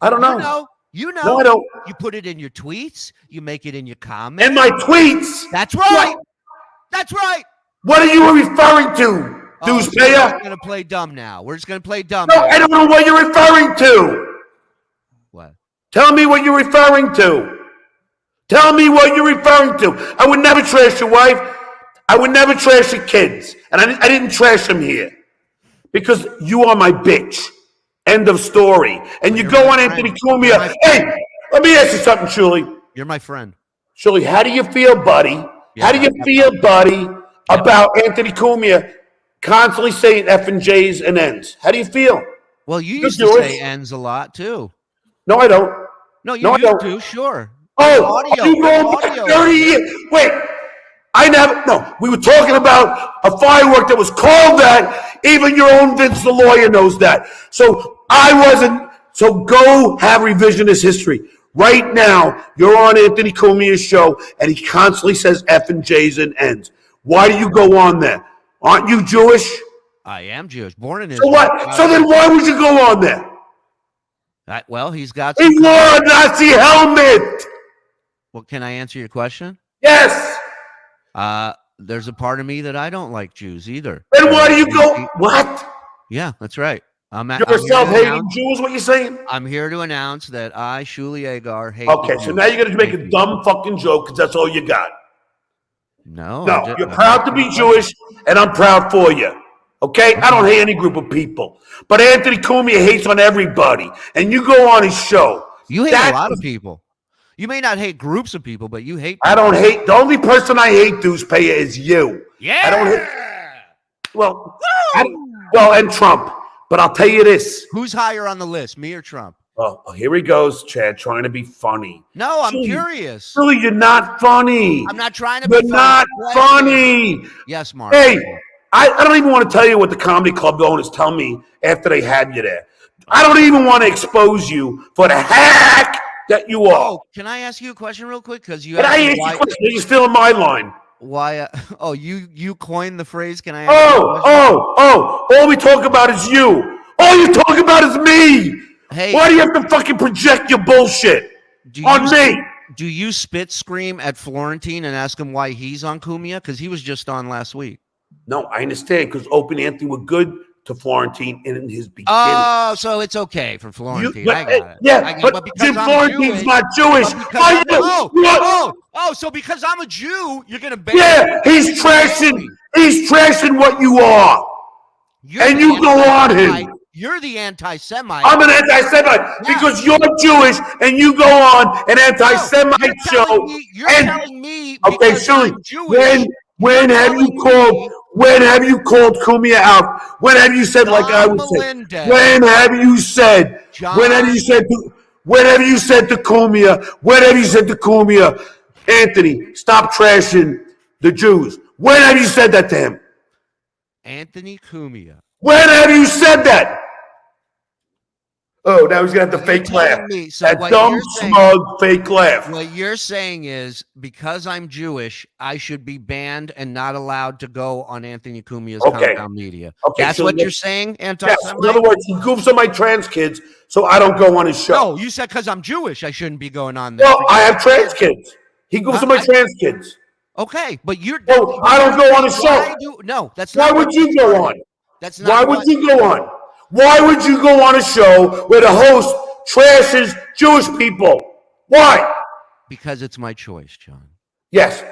I don't know. You know. No, I don't. You put it in your tweets. You make it in your comments. In my tweets. That's right. What? That's right. What are you referring to, Oh, dues so we're payer? just gonna play dumb now. We're just gonna play dumb. No, now. I don't know what you're referring to. What? Tell me what you're referring to. Tell me what you're referring to. I would never trash your wife. I would never trash your kids. And I didn't trash them here. Because you are my bitch. End of story. And you You're go my on friend. Anthony You're Cumia. my Hey, let me ask you something, Shuli. You're my friend. Shuli, how do you feel, buddy? Yeah, How do you feel, buddy, about Anthony Cumia constantly saying F and J's and N's? How do you feel? Well, you You're used to Jewish. say ends a lot too. No, I don't. No, you No, I used don't. to. Sure. Oh, Audio, you going back audio. 30 years? Wait, I never, no, we were talking about a firework that was called that. Even your own Vince the lawyer knows that. So I wasn't, so go have revisionist history. Right now, you're on Anthony Cumia's show, and he constantly says F and J's and N's. Why do you go on there? Aren't you Jewish? I am Jewish, born in So Israel. what? So then why would you go on there? Well, he's got. He wore a Nazi helmet. Well, can I answer your question? Yes. There's a part of me that I don't like Jews either. Then why do you go? What? Yeah, that's right. You're I'm a here to self-hating announce- Jew is what you're saying? I'm here to announce that I, Shuli Agar, hate. Okay, the so Jews. now you're going to make a Thank you. dumb fucking joke because that's all you got. No, No, you're proud to be Jewish, and I'm proud for you. Okay? I don't hate any group of people. But Anthony Cumia hates on everybody, and you go on his show. You hate That a lot is- of people. You may not hate groups of people, but you hate. I don't hate. The only person I hate, dues payer, is you. Yeah. I don't hate. Well, and Trump. But I'll tell you this. Who's higher on the list, me or Trump? Oh, here he goes, Chad, trying to be funny. No, I'm Shuli, curious. Really, you're not funny. I'm not trying to You're be not funny. Yes, Mark. Hey, I don't even want to tell you what the comedy club owners tell me after they had you there. I don't even want to expose you for the hack that you are. Oh, can I ask you a question real quick? Because you. But I asked me asked you why- a question. You're still in my line. Why? Oh, you coined the phrase. Can I? Ask you a question? All we talk about is you. All you talk about is me. Hey, Why do you have to fucking project your bullshit on me? Do you spit scream at Florentine and ask him why he's on Cumia? Because he was just on last week. No, I understand because Open Anthony were good to Florentine in his beginning. Oh, so it's okay for Florentine. I got it. Yeah, I got it. but because Jim I'm Florentine's Jewish- not Jewish. but because Are I'm- you? so because I'm a Jew, you're gonna ban Yeah, he's trashing. He's trashing what you are. You're and the you go on anti-Semite. him. You're the anti-Semite. I'm an anti-Semite because you're Jewish and you go on an anti-Semite show. You're and telling me okay, because Shuli, I'm Jewish. when have you called Cumia out? When have you said like I would say? Melendez. When have you said? John- When have you said? When have you said to Cumia? When have you said to Cumia, Anthony, stop trashing the Jews? When have you said that to him? Anthony Cumia. When have you said that? Oh, now he's gonna have to fake laugh. telling me- so That what dumb, you're saying- smug, fake laugh. What you're saying is because I'm Jewish, I should be banned and not allowed to go on Anthony Cumia's Okay. Countdown Media. Okay, That's so what let's- you're saying, Yes, anti-Semite? in other words, he goofs on my trans kids, so I don't go on his show. No, you said because I'm Jewish, I shouldn't be going on there. Well, I have trans kids. He goofs on my trans kids. Okay, but you're. Well, I don't go on his Why show. no, that's Why not. would what you go on? That's not. Why what- would you go on? Why would you go on a show where the host trashes Jewish people? Why? Because it's my choice, John. Yes,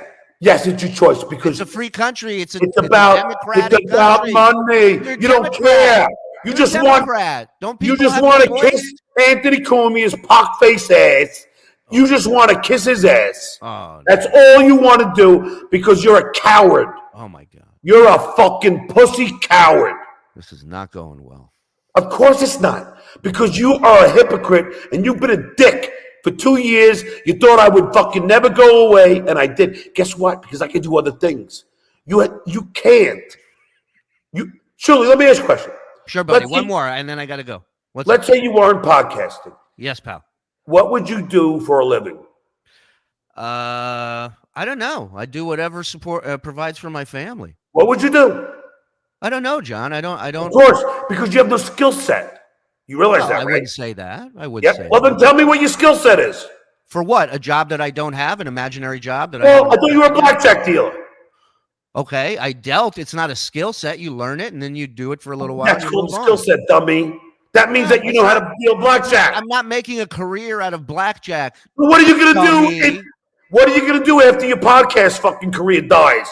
it's your choice because It's a free country. It's a about democratic money. You're a You don't Democrat. care. You You're just a want Democrat. Don't you people just have want a to voice? kiss Anthony Cumia's pock-face ass. You just want to kiss his ass. Oh, no. That's all you want to do because you're a coward. Oh my God, You're a fucking pussy coward. this is not going well. Of course it's not. because you are a hypocrite and you've been a dick for 2 years. You thought I would fucking never go away, and I did. Guess what? Because I can do other things. You can't. Shirley, let me ask you a question. Sure, buddy. One more, and then I got to go. Let's say you weren't podcasting. Yes, pal. What would you do for a living? I don't know. I do whatever support provides for my family. What would you do? I don't know, John. I don't. Of course, because you have no skill set. You realize No, that, I right? wouldn't say that. I wouldn't say Yep. Well, that. then tell me what your skill set is. For what? A job that I don't have? An imaginary job that Well, I thought you were a blackjack dealer. Okay, I dealt. It's not a skill set. You learn it, and then you do it for a little while. That's and you called a move skill on. set, dummy. That means that you know how to deal blackjack. I'm not making a career out of blackjack. What are you gonna dummy. do? What are you gonna do after your podcast fucking career dies?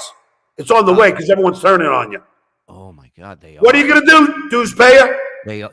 It's on the way because everyone's turning on you. Oh my God, they are. What are you gonna do, dues payer?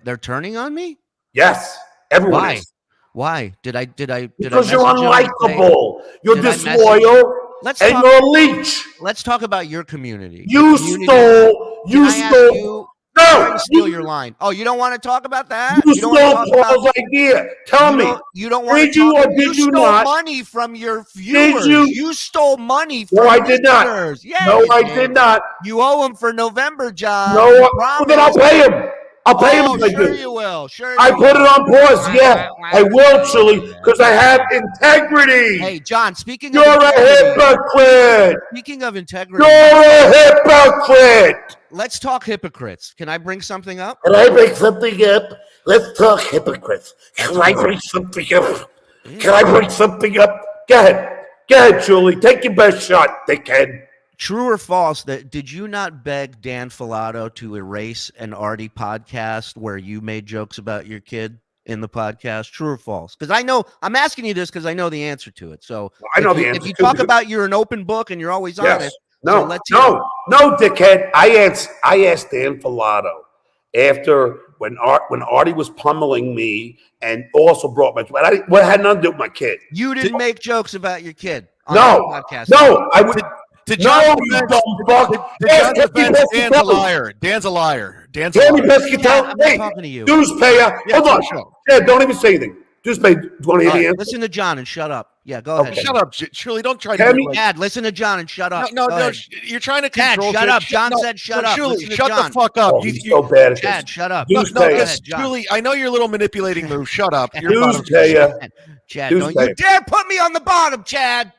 They're turning on me? Yes, everyone Why? is. Why? Did I Because you're message them and say- unlikable. You're Did I message- disloyal, Let's and talk- you're a leech. Let's talk about your community. You stole. Can I ask you? Trying No, to steal your line. Oh, you don't want to talk about that? you don't wanna stole talk Paul's idea. Tell me, You don't want did to you talk, or did you stole not? money from your viewers. you? You stole money from No, I did not. listeners. Yeah, No, you I did not. You owe them for November, John. No, You well, then I'll promised. pay him. I'll pay him Oh, if I sure do. you will. Sure I you put it will. on pause. Yeah, I will, Chili, because I have integrity. Hey, John, speaking You're of a integrity, hypocrite. speaking of integrity, You're a hypocrite. let's talk hypocrites. Can I bring something up? Can I bring something up? Let's talk hypocrites. Can I bring something up? Can I bring something up? Go ahead. Go ahead, Julie. Take your best shot, dickhead. True or false that did you not beg Dan Filato to erase an Artie podcast where you made jokes about your kid in the podcast? True or false? Because I know I'm asking you this because I know the answer to it. So I know if the you, answer If you too, talk because- about you're an open book and you're always honest. No, so let's hear it. no, dickhead. I asked Dan Filato after when Artie was pummeling me and also brought my. But it had nothing to do with my kid. You didn't make jokes about your kid on No, the podcast. no, I would. Did No, John you dumb fuck. Did John Ask defend Anthony Dan's a Pescatelli. liar. Dan's a liar. Dan's a Anthony liar. Pescatelli. I'm not Hey, talking to you. dues payer. Yeah, Hold on. for sure. Yeah, don't even say anything. Dues payer. Do you want to hear All the right, answer? listen to John and shut up. Yeah, go ahead. Okay. Shut up, Shirley. Don't try to. Tammy- do it Dad, listen to John and shut up. No, Go ahead. you're trying to Dad, control. shut shit. up. John No, said shut no, up. Shirley, Listen to shut John. the fuck up. Oh, he's so bad at Chad, this. shut up. Dues No, payer. because John. Julie, I know your little manipulating move. Shut up. You're Dues bottom- payer. Chad, Dues don't payer. you dare put me on the bottom, Chad.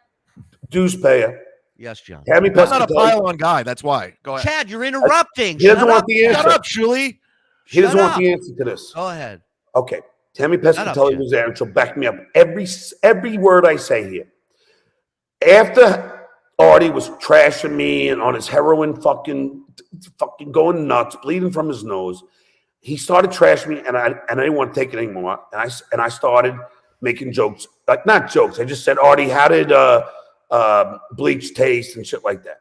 Dues payer. Yes, John. Tammy I'm not a Pescatelli. pile-on guy. That's why. Go ahead. Chad, you're interrupting. He doesn't Shut want up. the answer. Shut up, Julie. He doesn't Shut want up. the answer to this. Go ahead. Okay. Tammy up, Pescatelli Chad. was there, and she'll back me up. Every word I say here. After Artie was trashing me and on his heroin, fucking going nuts, bleeding from his nose, he started trashing me, and I didn't want to take it anymore. And I started making jokes, like not jokes. I just said, Artie, how did bleach taste and shit like that.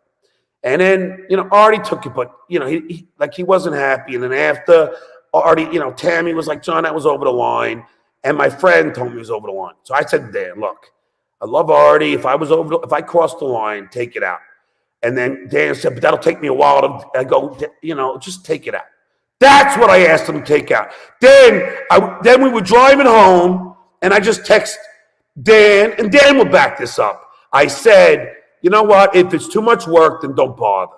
And then Artie took it, but he wasn't happy. And then after Artie, Tammy was like, John, that was over the line. And my friend told me it was over the line. So I said, Dan, look, I love Artie. If I crossed the line, take it out. And then Dan said, but that'll take me a while to go, just take it out. That's what I asked him to take out. Then we were driving home, and I just texted Dan, and Dan will back this up. I said, you know what? If it's too much work, then don't bother.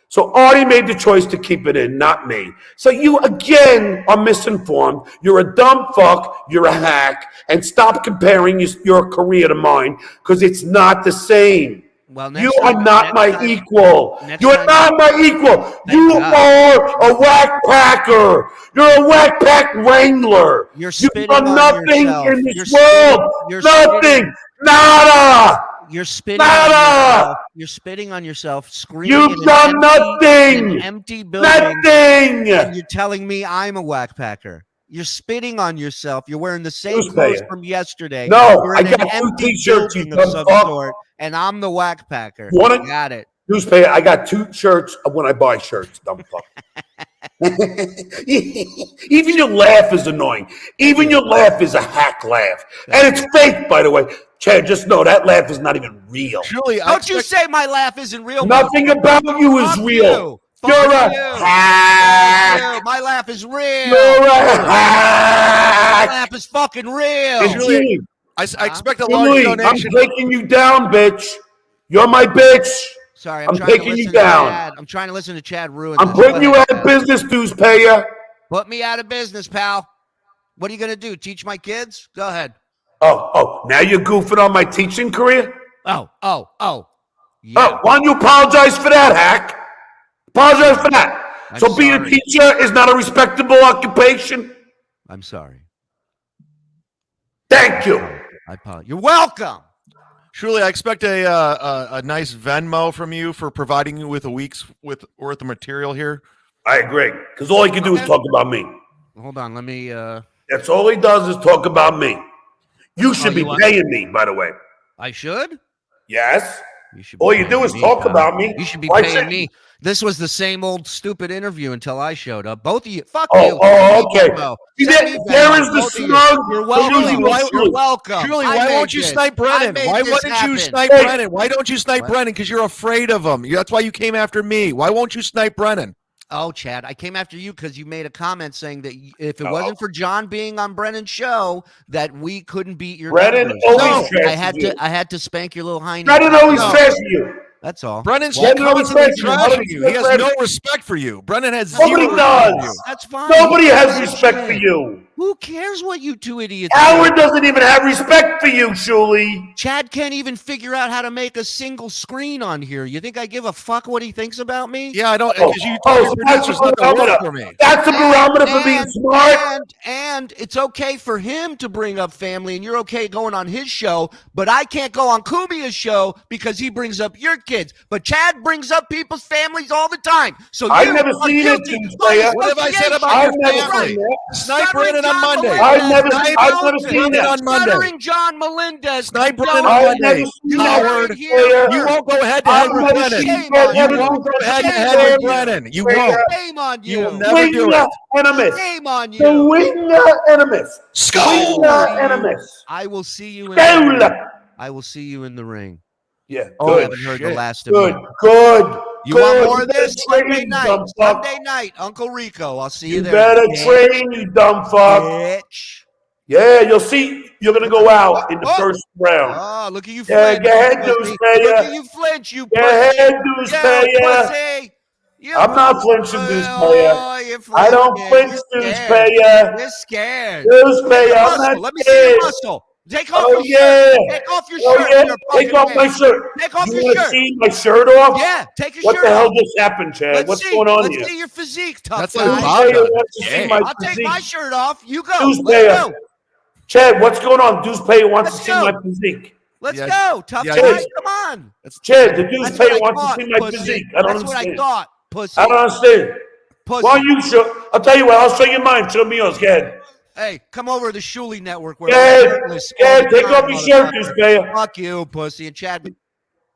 So Artie made the choice to keep it in, not me. So you, again, are misinformed. You're a dumb fuck. You're a hack. And stop comparing your career to mine, because it's not the same. Well, You are not my equal. You are not my equal. You are a whack packer. You're a whack pack wrangler. You're You've spitting done on nothing yourself. in this You're world. you're Nothing. spitting- Nada. You're spitting Nada. on yourself. You're spitting on yourself, screaming You've in done an nothing. empty building. Nothing. And you're telling me I'm a whack packer. You're spitting on yourself. You're wearing the same Who's clothes paying? from yesterday. No, You're I in got an 2 empty t-shirts, you building of dumb some fuck. sort, and I'm the whack packer. Wanna- Got it. Newspaper, I got 2 shirts when I buy shirts, dumb fuck. Even your laugh is annoying. Even your laugh is a hack laugh. And it's fake, by the way. Chad, just know that laugh is not even real. Julie, Don't you say my laugh isn't real. Nothing about you is Fuck real. Fuck You're a you. hack. Fuck you. My laugh is real. You're a My hack. laugh is fucking real. And Julie, I expect a large Julie, I'm donation. taking you down, bitch. You're my bitch. Sorry, I'm trying to taking you listen to down. Chad. I'm trying to listen to Chad ruin I'm this. putting Go you ahead, out of Chad. business, dues payer. Put me out of business, pal. What are you gonna do? Teach my kids? Go ahead. Oh, now you're goofing on my teaching career? Oh. Yeah. Oh, why don't you apologize for that, hack? Apologize for that. I'm So being a sorry. teacher is not a respectable occupation? I'm sorry. Thank you. I apologize. You're welcome. Truly, I expect a nice Venmo from you for providing you with a week's worth of material here. I agree. Because all he can do is talk about me. Hold on. Let me. That's all he does is talk about me. You should be you want- paying me, by the way. I should. Yes? You should. All you paying do is me, talk pal. about me. You should be Why paying should- me. This was the same old stupid interview until I showed up. Both of you. Fuck Oh, you. okay. Venmo. See, Send me there Venmo, is the both of you. snug. You're welcome. Julie, You're welcome. Julie, I why made won't you this. snipe I Brennan? made Why this wouldn't you happen. snipe Hey. Brennan? Why don't you snipe What? Brennan? Because you're afraid of him. That's why you came after me. Why won't you snipe Brennan? Oh, Chad, I came after you because you made a comment saying that if it No. wasn't for John being on Brennan's show, that we couldn't beat your Brennan numbers. always So I trashes had you. to. I had to spank your little hiney. Brennan always No. says to you. That's all. Brennan's Well, no, he's constantly trashing you. How trashing does you. he He has get no credit? respect for you. Brennan has Nobody zero respect for you. does. That's fine. Nobody Who has gives a respect for shit? you. Who cares what you two idiots Howard do? doesn't even have respect for you, Julie. Chad can't even figure out how to make a single screen on here. You think I give a fuck what he thinks about me? Yeah, I don't. Oh, Because you told your so that's producers a not to work barometer. for me. That's a barometer for being smart. And it's okay for him to bring up family, and you're okay going on his show, but I can't go on CUMIA'S show because he brings up your kids. But Chad brings up people's families all the time. So I've you never are seen it, guilty Tuesday. by What have I said association. about I've your never family? seen that. Snipe Stuttering Brennan on John Monday. Melendez. I've never Snipe seen Brennan that. on Monday. Stuttering John Melendez. Snipe You Brennan don't on I've Monday. never seen Coward. that. Here. You won't go head to head I've with never Brennan. seen Shame that. on You you. won't go head to Shame head on with you. Brennan. You Shame won't. Shame on You will you. never do it. Enemies. Shame on The you. winger enemies. Skull. Winger enemies. I will see you in the ring. Goal. I will see you in the ring. Yeah, I Oh, good. haven't heard the shit. last of Good. you. Good. You good. want more of better this? Sunday train, you night. dumb fuck. Sunday night. Uncle Rico. I'll see you You there. better bitch. train, you dumb fuck. Bitch. Yeah, you'll see. You're gonna go out in the Oh. first round. Oh, look at you Yeah, flinch. go ahead, pussy. Deuce Payer. Look at you flinch, you Go pussy. ahead, Deuce You Payer. pussy. You I'm not flinching, Deuce Payer. Oh, you're I don't flinching. flinch, You're Deuce scared. Payer. You're scared. Deuce Take Payer, your I'm muscle. not Let me see your scared. muscle. Take off Oh your yeah. shirt. Take off your Oh shirt. yeah. You're a Take fucking off my man. shirt. Take off You your want to shirt. see my shirt off? Yeah, take your What shirt the hell off. just happened, Chad? Let's What's see. going on Let's here? see your physique, tough That's guy. like Deuce Bob Payer does. wants to see Yeah. my I'll take physique. my shirt off. You go. Deuce Let's Payer. go. Chad, what's going on? Deuce Payer wants Let's to see go. my physique. Let's Yeah, go, tough yeah, guy. Chad. Come on. Chad, the Deuce That's what Payer I wants thought, to see my pussy. physique. I don't That's what I understand. thought, pussy. I don't understand. Pussy. Why don't you show? I'll tell you what. I'll show you mine. Show me yours. Go ahead. Hey, come over to the Shuley Network where Go I'm ahead. shirtless Go all ahead. the Take time, off your shirt, motherfucker. Deuce Payer. Fuck you, pussy. And Chad,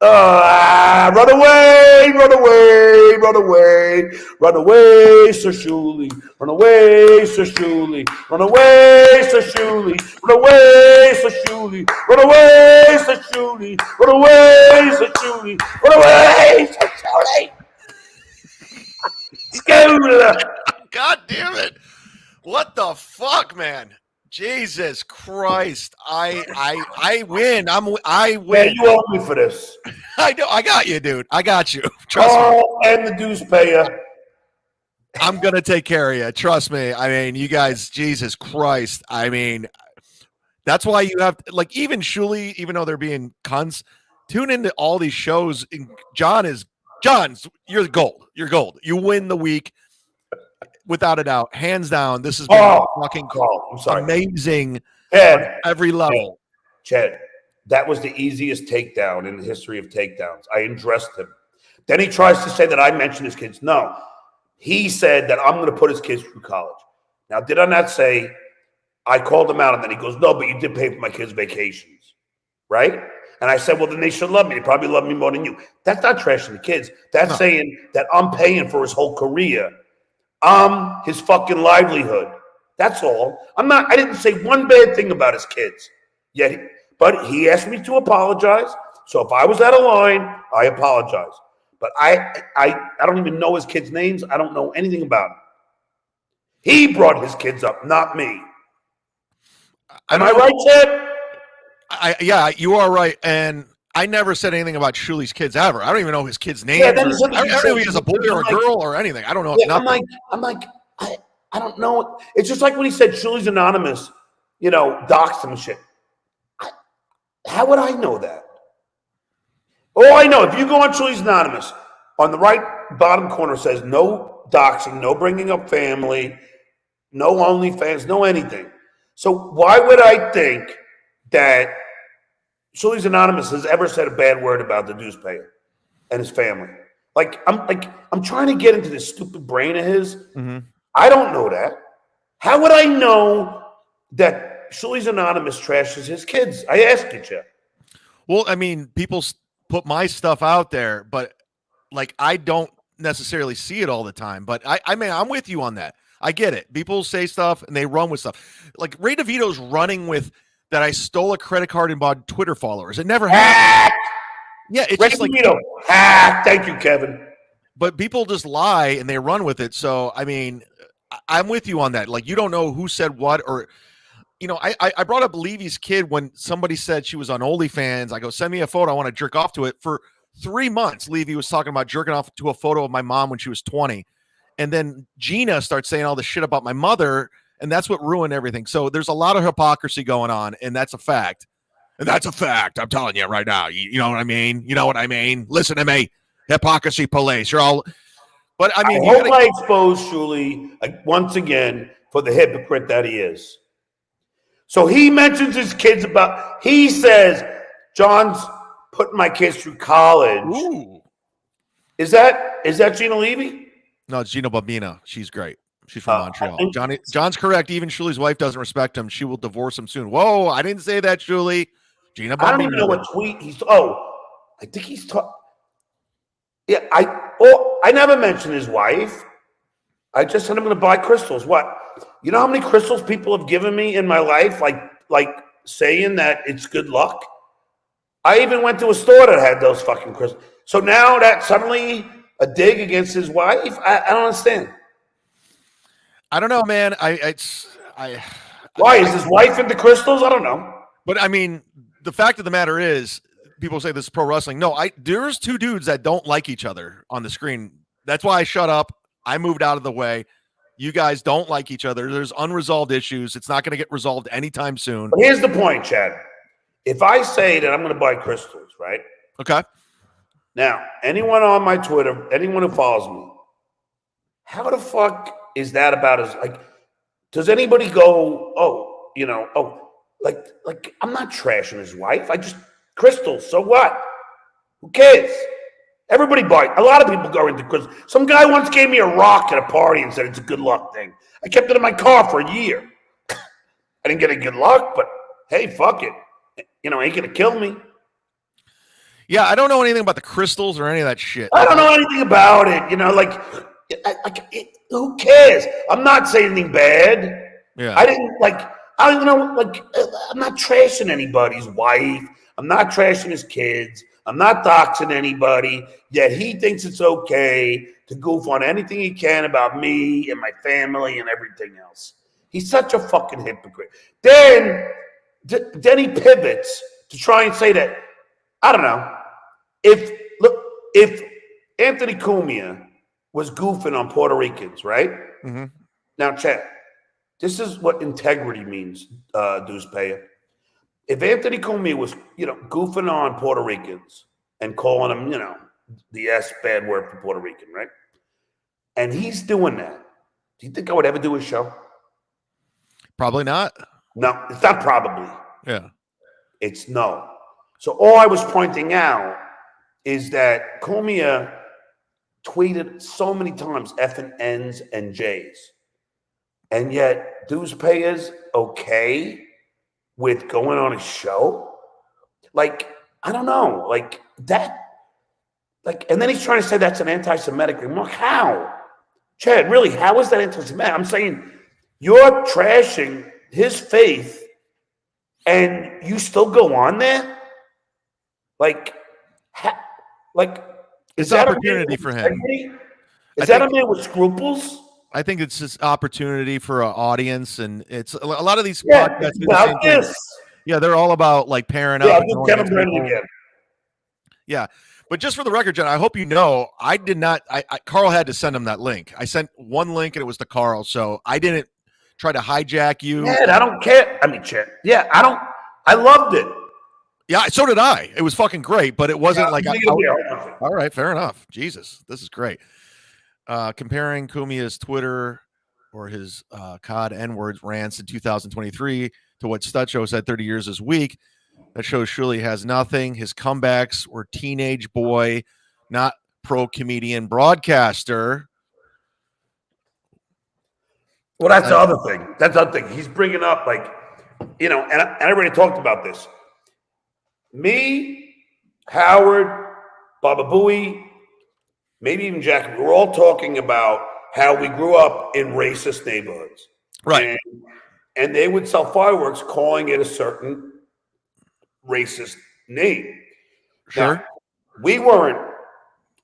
Run away, run away, run away, run away, Sir Shuley, run away, Sir Shuley, run away, Sir Shuley, run away, Sir Shuley, run away, Sir Shuley, run away, Sir Shuley, run away, Sir Shuley. School. God damn it. What the fuck, man? Jesus Christ. I win. I Yeah, win. you owe me for this. I know. I got you, dude. I got you. Trust me. Oh, and the Deuce Payer. I'm gonna take care of you. Trust me. I mean, you guys, Jesus Christ. I mean, that's why you have like even Shuley, even though they're being cunts, tune into all these shows. John's you're gold. You're gold. You win the week without a doubt, hands down. This has been fucking I'm sorry. amazing Chad, on every level. Chad, that was the easiest takedown in the history of takedowns. I undressed him. Then he tries to say that I mentioned his kids. No, he said that I'm going to put his kids through college. Now, did I not say I called him out? And then he goes, no, but you did pay for my kids' vacations, right? And I said, well, then they should love me. They probably love me more than you. That's not trashing the kids. That's saying that I'm paying for his whole career. I'm his fucking livelihood. That's all. I didn't say one bad thing about his kids. But he asked me to apologize. So if I was out of line, I apologize. But I don't even know his kids' names. I don't know anything about him. He brought his kids up, not me. Am I right, Chad? Yeah, you are right. And I never said anything about Shuli's kids ever. I don't even know his kids' names. Yeah, then I don't know if he has a boy or a girl or anything. I don't know. Yeah, I'm like, I don't know. It's just like when he said Shuli's anonymous, doxed him and shit. How would I know that? Oh, I know. If you go on Shuli's anonymous, on the right bottom corner says no doxing, no bringing up family, no OnlyFans, no anything. So why would I think that Shuli's anonymous has ever said a bad word about the dues payer and his family? I'm trying to get into this stupid brain of his. Mm-hmm. I don't know that. How would I know that Shuli's anonymous trashes his kids? I ask you, Jeff. Well, I mean, people put my stuff out there, but I don't necessarily see it all the time. But I mean, I'm with you on that. I get it. People say stuff and they run with stuff. Like Ray DeVito's running with that I stole a credit card and bought Twitter followers. It never happened. Yeah, it's Ray just like DeVito. Thank you, Kevin. But people just lie and they run with it. So I mean, I'm with you on that. Like you don't know who said what, or I brought up Levy's kid when somebody said she was on OnlyFans. I go, send me a photo. I want to jerk off to it. For 3 months, Levy was talking about jerking off to a photo of my mom when she was 20. And then Gina starts saying all this shit about my mother, and that's what ruined everything. So there's a lot of hypocrisy going on, and that's a fact. And that's a fact. I'm telling you right now. You know what I mean? You know what I mean? Listen to me. Hypocrisy police. You're all. But I mean, I hope I expose Shuli once again for the hypocrite that he is. So he mentions his kids he says, John's putting my kids through college. Ooh. Is that Gina Levy? No, it's Gina Bambina. She's great. She's from Montreal. John's correct. Even Shuli's wife doesn't respect him. She will divorce him soon. Whoa, I didn't say that, Shuli. Gina Bambina. I don't even know what tweet he's. I think he's talking. Yeah, I never mentioned his wife. I just said I'm going to buy crystals. What? You know how many crystals people have given me in my life, like saying that it's good luck? I even went to a store that had those fucking crystals. So now that suddenly a dig against his wife? I don't understand. I don't know, man. Why is his wife into crystals? I don't know. But I mean, the fact of the matter is, people say this is pro wrestling. No, there's two dudes that don't like each other on the screen. That's why I shut up. I moved out of the way. You guys don't like each other. There's unresolved issues. It's not going to get resolved anytime soon. But here's the point, Chad. If I say that I'm going to buy crystals, right? Okay. Now, anyone on my Twitter, anyone who follows me, how the fuck is that about his, does anybody go, I'm not trashing his wife. I just, crystals, so what? Who cares? Everybody buys. A lot of people go into crystals. Some guy once gave me a rock at a party and said it's a good luck thing. I kept it in my car for a year. I didn't get a good luck, but hey, fuck it. Ain't going to kill me. Yeah, I don't know anything about the crystals or any of that shit. I don't know anything about it. Who cares? I'm not saying anything bad. Yeah. I don't know, I'm not trashing anybody's wife. I'm not trashing his kids. I'm not doxing anybody. Yet he thinks it's okay to goof on anything he can about me and my family and everything else. He's such a fucking hypocrite. Then he pivots to try and say that, I don't know, if Anthony Cumia was goofing on Puerto Ricans, right? Mm-hmm. Now, Chad, this is what integrity means, dues payer. If Anthony Cumia was, goofing on Puerto Ricans and calling them, the S bad word for Puerto Rican, right? And he's doing that. Do you think I would ever do a show? Probably not. No, it's not probably. Yeah. It's no. So all I was pointing out is that Cumia tweeted so many times F and N's and J's. And yet dues payers okay with going on a show? I don't know. And then he's trying to say that's an anti-Semitic remark. How? Chad, really, how is that anti-Semitic? I'm saying you're trashing his faith and you still go on there? It's opportunity for him. Is that a man with scruples? I think it's just opportunity for an audience, and it's a lot of these Yeah, podcasts it's do the same about thing. this. Yeah, they're all about like pairing Yeah, up. I'll And do going Kevin against Brennan people. again. Yeah, but just for the record, John, I hope you know I did not. Carl had to send him that link. I sent one link, and it was to Carl, so I didn't try to hijack you. Man, I don't care. I mean, Chad. Yeah, I don't. I loved it. Yeah, so did I. It was fucking great, but it wasn't like. Yeah. All right, fair enough. Jesus, this is great. Comparing CUMIA'S Twitter or his COD N-words rants in 2023 to what Stud Show said 30 years this week. That shows Shuli has nothing. His comebacks were teenage boy, not pro comedian broadcaster. Well, that's the other thing. That's the other thing. He's bringing up, like, and I already talked about this. Me, Howard, Baba Booey, maybe even Jack, we're all talking about how we grew up in racist neighborhoods. Right. And they would sell fireworks calling it a certain racist name. Sure. Now, we weren't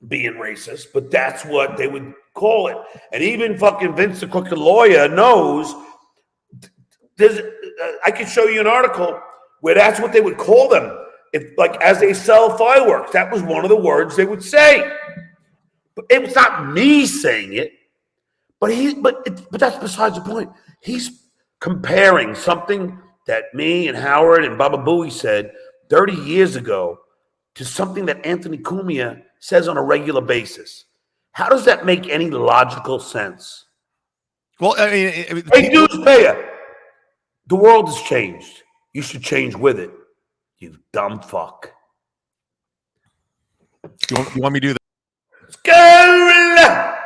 being racist, but that's what they would call it. And even fucking Vince the Crooked Lawyer knows. I could show you an article where that's what they would call them. If, like, as they sell fireworks, that was one of the words they would say. But it was not me saying it. But that's besides the point. He's comparing something that me and Howard and Baba Booey said 30 years ago to something that Anthony Cumia says on a regular basis. How does that make any logical sense? Well, I mean, hey, dudes, payer. The world has changed. You should change with it. You dumb fuck. You want me to do that? Gorilla.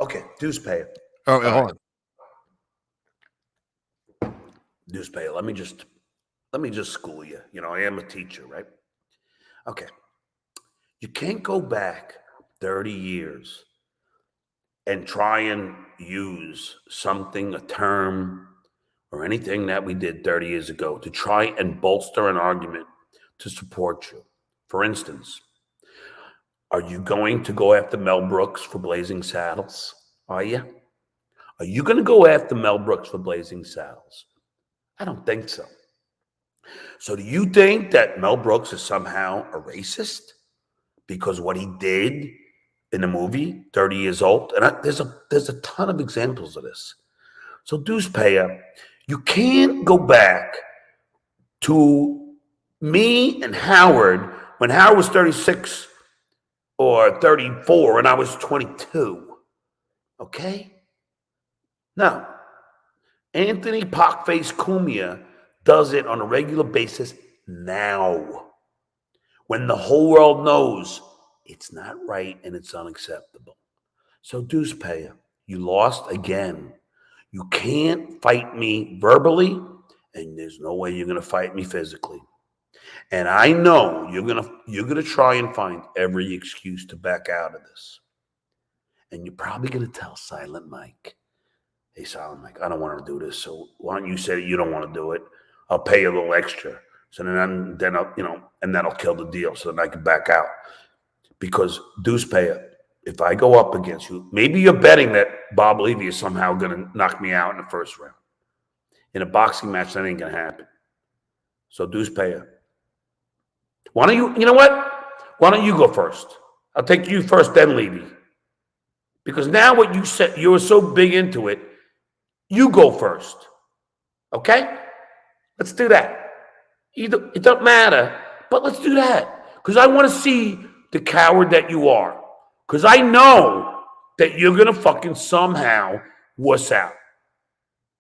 Okay, dues payer. Oh, hold on. Dues payer. Let me just school you. I am a teacher, right? Okay. You can't go back 30 years and try and use something, a term, or anything that we did 30 years ago to try and bolster an argument to support you. For instance, are you going to go after Mel Brooks for Blazing Saddles? Are you? Are you going to go after Mel Brooks for Blazing Saddles? I don't think so. So do you think that Mel Brooks is somehow a racist because what he did in the movie, 30 years old? And there's a ton of examples of this. So dues payer, you can't go back to me and Howard when Howard was 36 or 34 and I was 22. Okay? No. Anthony Pockface Cumia does it on a regular basis now when the whole world knows it's not right and it's unacceptable. So dues payer, you lost again. You can't fight me verbally, and there's no way you're going to fight me physically. And I know you're gonna try and find every excuse to back out of this. And you're probably going to tell Silent Mike, hey, Silent Mike, I don't want to do this. So why don't you say you don't want to do it? I'll pay you a little extra. So then I'll, and that'll kill the deal so that I can back out. Because dues payer, if I go up against you, maybe you're betting that Bob Levy is somehow going to knock me out in the first round. In a boxing match, that ain't going to happen. So dues payer. Why don't you know what? Why don't you go first? I'll take you first, then Levy. Because now what you said, you were so big into it, you go first. Okay? Let's do that. It doesn't matter, but let's do that. Because I want to see the coward that you are. Because I know that you're going to fucking somehow wuss out.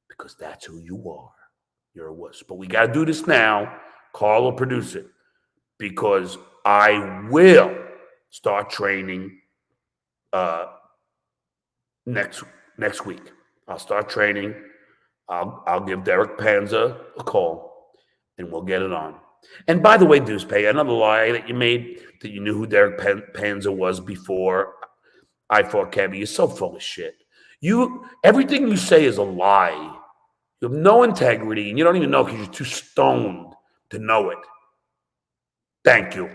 Because that's who you are. You're a wuss. But we got to do this now. Carl will produce it. Because I will start training next week. I'll start training. I'll give Derek Panza a call, and we'll get it on. And by the way, Deuce Pay, another lie that you made, that you knew who Derek Panza was before I fought Kevin. You're so full of shit. Everything you say is a lie. You have no integrity, and you don't even know because you're too stoned to know it. Thank you.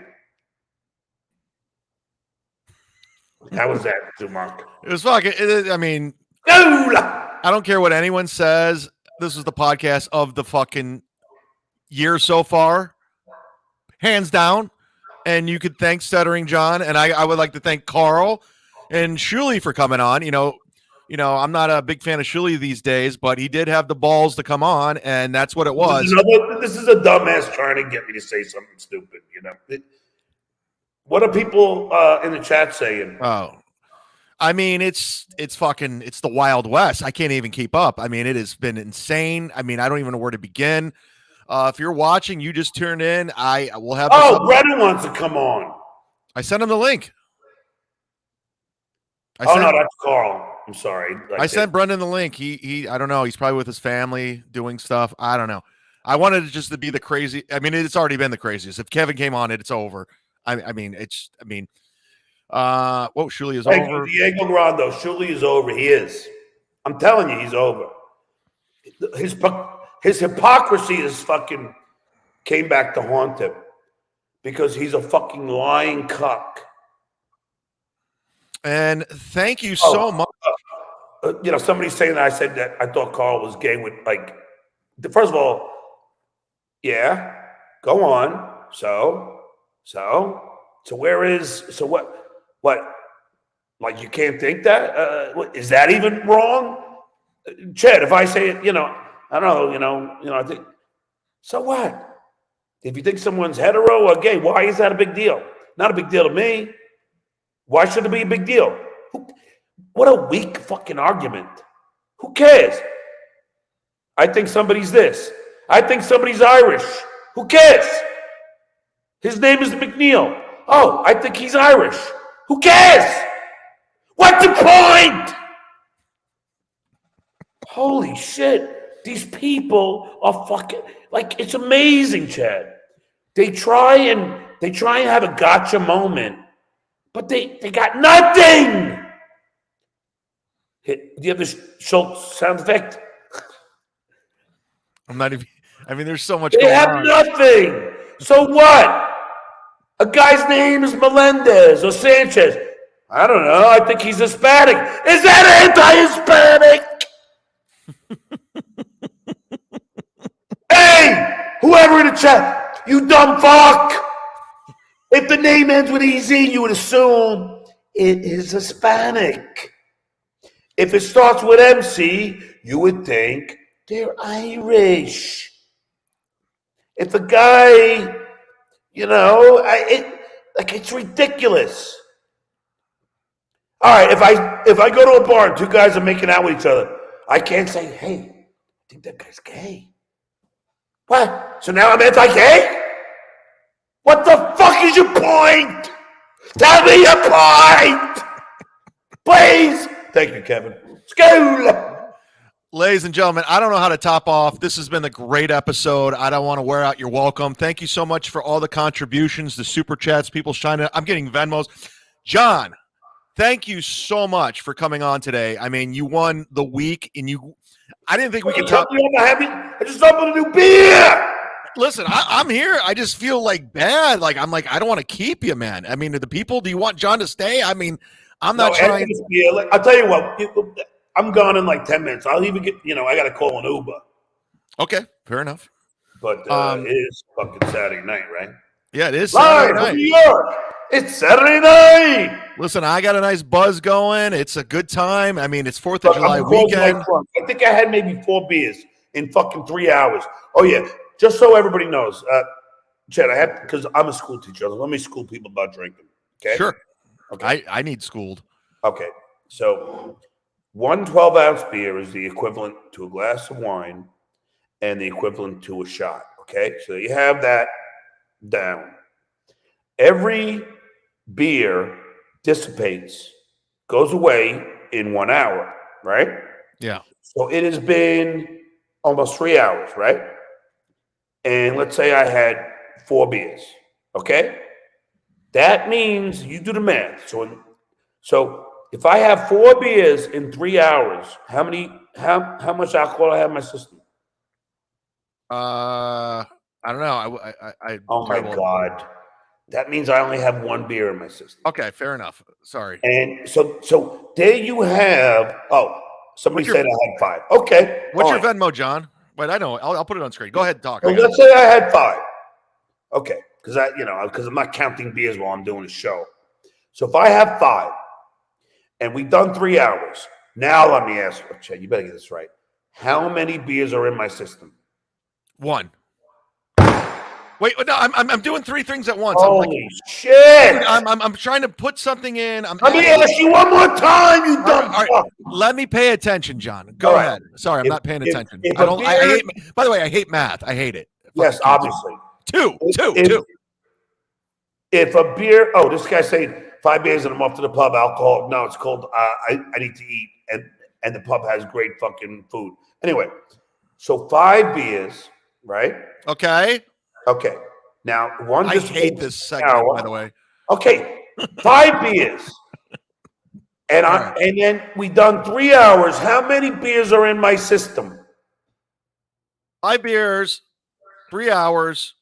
How was that, Zumock? It was fucking. I mean, Goal! I don't care what anyone says. This is the podcast of the fucking year so far, hands down. And you could thank Stuttering John, and I would like to thank Carl and Shuli for coming on. You know, I'm not a big fan of Shuli these days, but he did have the balls to come on, and that's what it was. This is a dumbass trying to get me to say something stupid. What are people in the chat saying? Oh, I mean, it's the Wild West. I can't even keep up. I mean, it has been insane. I mean, I don't even know where to begin. If you're watching, you just turned in. I will have. Oh, Brennan wants to come on. I sent him the link. No, that's Carl. I'm sorry. I sent Brendan the link. He I don't know. He's probably with his family doing stuff. I don't know. I wanted it just to be the crazy. I mean, it's already been the craziest. If Kevin came on it's over. Shuli is over. Diego Grando, Shuli is over. He is. I'm telling you, he's over. His hypocrisy is fucking came back to haunt him because he's a fucking lying cuck. And thank you so much. Somebody's saying that I said that I thought Carl was gay with first of all, yeah, go on. So what? Like you can't think that? Is that even wrong? Chad, if I say it, I don't know, I think, so what? If you think someone's hetero or gay, why is that a big deal? Not a big deal to me. Why should it be a big deal? What a weak fucking argument. Who cares? I think somebody's this. I think somebody's Irish. Who cares? His name is McNeil. Oh, I think he's Irish. Who cares? What's the point? Holy shit. These people are fucking it's amazing, Chad. They try and have a gotcha moment, but they got nothing. Do you have the Schultz sound effect? I'm not even. I mean, there's so much. They have nothing. So what? A guy's name is Melendez or Sanchez. I don't know. I think he's Hispanic. Is that anti-Hispanic? Hey, whoever in the chat, you dumb fuck. If the name ends with EZ, you would assume it is Hispanic. If it starts with MC, you would think they're Irish. If a guy, it's ridiculous. All right, if I go to a bar and two guys are making out with each other, I can't say, hey, I think that guy's gay. What? So now I'm anti-gay? What the fuck is your point? Tell me your point! Please! Thank you, Kevin. School! Ladies and gentlemen, I don't know how to top off. This has been a great episode. I don't want to wear out your welcome. Thank you so much for all the contributions, the super chats, people shining. I'm getting Venmos. John, thank you so much for coming on today. I mean, you won the week, and I didn't think we could top. I just opened a new beer. Listen, I'm here. I just feel bad. I don't want to keep you, man. I mean, do you want John to stay? I mean, I'm not trying. I'll tell you what. I'm gone in 10 minutes. I'll even get. I got to call an Uber. Okay, fair enough. But it is fucking Saturday night, right? Yeah, it is Saturday night. New York. It's Saturday night. Listen, I got a nice buzz going. It's a good time. I mean, it's 4th of July weekend. I think I had maybe 4 beers in fucking 3 hours. Oh yeah, just so everybody knows, Chad, because I'm a school teacher. Let me school people about drinking. Okay. Sure. Okay. I need schooled. Okay. So 1 12-ounce beer is the equivalent to a glass of wine and the equivalent to a shot. Okay. So you have that down. Every beer dissipates, goes away in 1 hour, right? Yeah. So it has been almost 3 hours, right? And let's say I had 4 beers, okay? That means you do the math. So if I have 4 beers in 3 hours, how much alcohol I have in my system? I don't know. Oh my God. that means I only have one beer in my system. Okay, fair enough. Sorry. And so there you have. Oh, somebody said I had 5. Okay. What's your fine. Venmo, John? Wait, I know. I'll put it on screen. Go ahead, talk. Well, let's say I had 5. Okay, because I'm not counting beers while I'm doing a show. So if I have 5, and we've done 3 hours, now let me ask you, Chad, you better get this right. How many beers are in my system? 1. Wait, no, I'm doing 3 things at once. Holy shit! I'm trying to put something in. Let me ask you one more time, you dumb fuck. Let me pay attention, John. Go ahead. Sorry, I'm not paying attention. I hate. By the way, I hate math. I hate it. Yes, obviously. 2. If a beer, this guy's saying 5 beers and I'm off to the pub, alcohol. No, it's cold. I need to eat, and the pub has great fucking food. Anyway, so 5 beers, right? Okay. Now, one. I hate this segment, by the way. Okay, 5 beers, and then we done 3 hours. How many beers are in my system? 5 beers, 3 hours.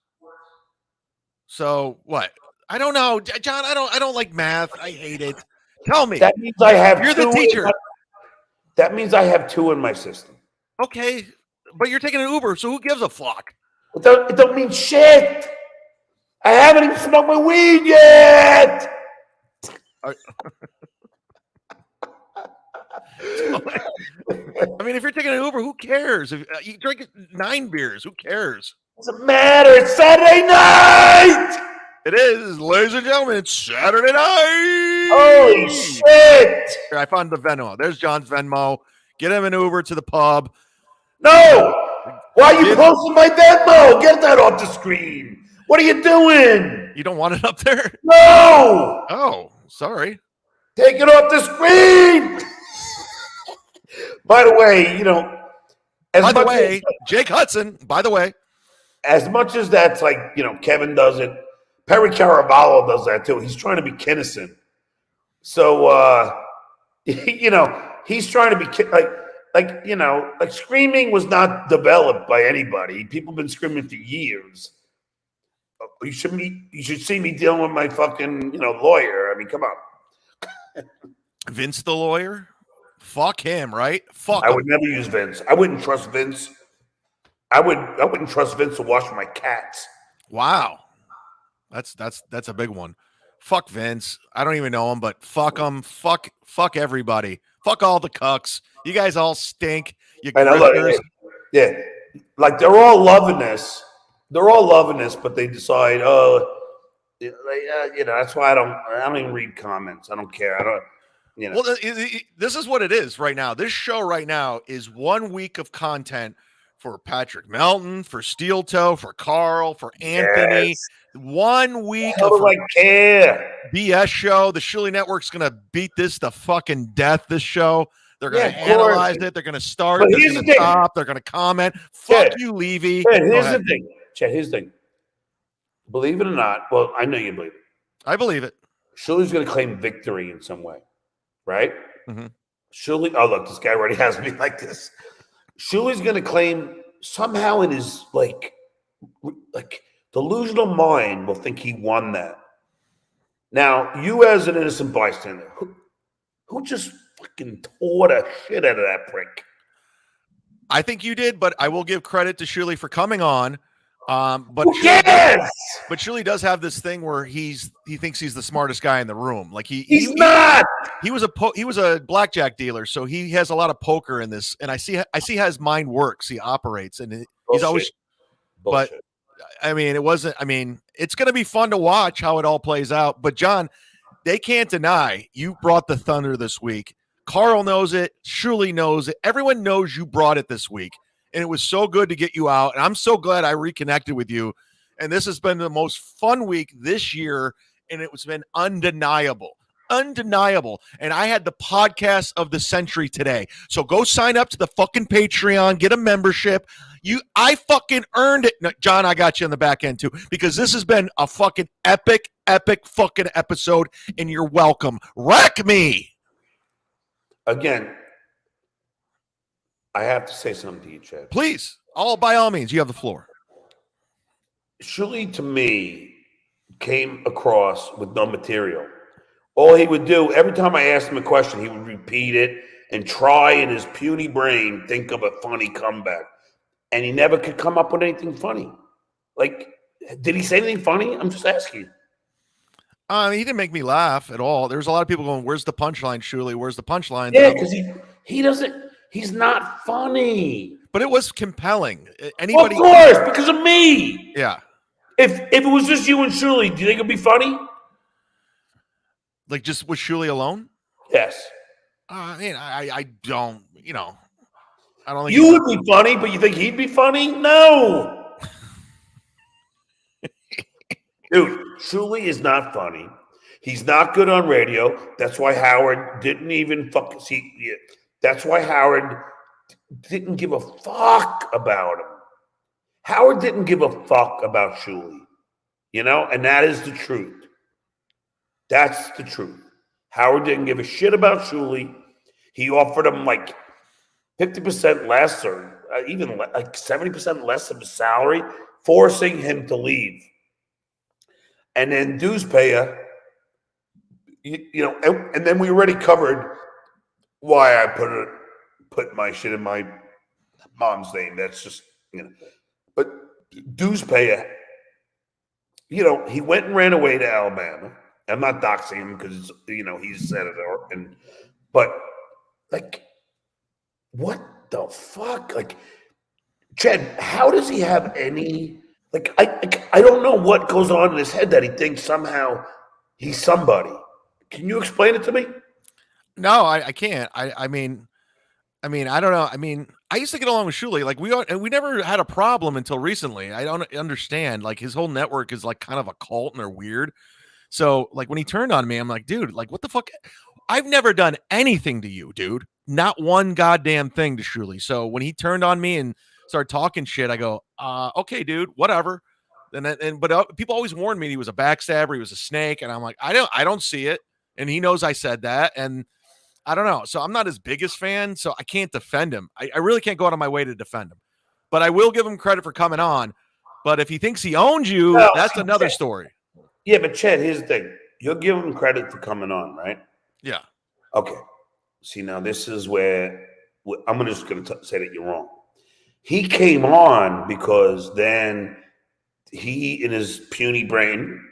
So what? I don't know, John. I don't like math. I hate it. Tell me. That means I have. You're the teacher. That means I have 2 in my system. Okay, but you're taking an Uber, so who gives a fuck? It don't mean shit. I haven't even smoked my weed yet. I mean, if you're taking an Uber, who cares? If you drink 9 beers, who cares? Doesn't matter. It's Saturday night. It is, ladies and gentlemen. It's Saturday night. Holy shit! Here, I found the Venmo. There's John's Venmo. Get him an Uber to the pub. No. Why are you posting my Venmo? Get that off the screen. What are you doing? You don't want it up there? No. Oh, sorry. Take it off the screen. By the way, Jake Hudson, by the way. As much as that's like, Kevin does it, Perry Caravallo does that too. He's trying to be Kinnison. So, he's trying to be like screaming was not developed by anybody. People have been screaming for years. You should see me dealing with my fucking, lawyer. I mean, come on. Vince the lawyer? Fuck him, right? Fuck I him. would never use Vince. I wouldn't trust Vince. I wouldn't trust Vince to wash my cats. Wow. That's a big one. Fuck Vince. I don't even know him, but fuck him. Fuck everybody. Fuck all the cucks. You guys all stink. You grifters. Yeah. Like they're all loving this. But they decide, that's why I don't even read comments. I don't care. I don't. Well, this is what it is right now. This show right now is 1 week of content for Patrick Melton, for Steel Toe, for Carl, for Anthony. Yes. 1 week How of do I care? BS show. The Shuley Network's going to beat this to fucking death, this show. They're going to analyze it. They're going to start. But They're going to stop. They're going to comment. Fuck you, Levy. Here's the thing. Chad, here's the thing. Believe it or not, well, I know you believe it. I believe it. Shuley's going to claim victory in some way, right? Mm-hmm. Shuley, oh, look, this guy already has me like this. Shuley's going to claim somehow in his, like delusional mind will think he won that. Now, you as an innocent bystander, who just fucking tore the shit out of that prick? I think you did, but I will give credit to Shuley for coming on. But Shuley does have this thing where he thinks he's the smartest guy in the room. Like he's not. He was a blackjack dealer, so he has a lot of poker in this. And I see how his mind works. He operates, and he's always. Bullshit. But I mean, it wasn't. I mean, it's going to be fun to watch how it all plays out. But John, they can't deny you brought the thunder this week. Carl knows it. Shuley knows it. Everyone knows you brought it this week. And it was so good to get you out. And I'm so glad I reconnected with you. And this has been the most fun week this year. And it's been undeniable. Undeniable. And I had the podcast of the century today. So go sign up to the fucking Patreon. Get a membership. I fucking earned it. No, John, I got you in the back end too. Because this has been a fucking epic fucking episode. And you're welcome. Wreck me. Again, I have to say something to you, Chad. Please, by all means, you have the floor. Shuley, to me, came across with no material. All he would do, every time I asked him a question, he would repeat it and try in his puny brain think of a funny comeback. And he never could come up with anything funny. Like, did he say anything funny? I'm just asking. He didn't make me laugh at all. There's a lot of people going, "Where's the punchline, Shuli? Where's the punchline?" Yeah, because he doesn't. He's not funny. But it was compelling. Well, Anybody? of course, because of me. Yeah. If it was just you and Shuli, do you think it'd be funny? Like just with Shuli alone? Yes. I mean, I don't. I don't think You would be funny, but you think he'd be funny? No. Dude, Shuli is not funny. He's not good on radio. That's why Howard didn't even fucking see. That's why Howard didn't give a fuck about him. Howard didn't give a fuck about Shuli, and that is the truth. That's the truth. Howard didn't give a shit about Shuli. He offered him like 50% less or even like 70% less of his salary, forcing him to leave. And then dues payer, and then we already covered why I put my shit in my mom's name. That's just, but dues payer, he went and ran away to Alabama. I'm not doxing him because, he's a senator. But like, what the fuck? Like, Chad, how does he have any, like, I don't know what goes on in his head that he thinks somehow he's somebody. Can you explain it to me? No, I can't. I mean, I don't know. I mean, I used to get along with Shuli. Like we never had a problem until recently. I don't understand. Like his whole network is like kind of a cult and they're weird. So like when he turned on me, I'm like, dude, like what the fuck? I've never done anything to you, dude. Not one goddamn thing to Shuli. So when he turned on me and started talking shit, I go, okay, dude, whatever. But people always warned me he was a backstabber, he was a snake, and I'm like, I don't see it, and he knows I said that, and I don't know. So I'm not his biggest fan, so I can't defend him. I really can't go out of my way to defend him, but I will give him credit for coming on. But if he thinks he owns you, that's another story. Yeah, but Chad, here's the thing: you'll give him credit for coming on, right? Yeah. Okay. See, now this is where I'm just going to say that you're wrong. He came on because then he, in his puny brain,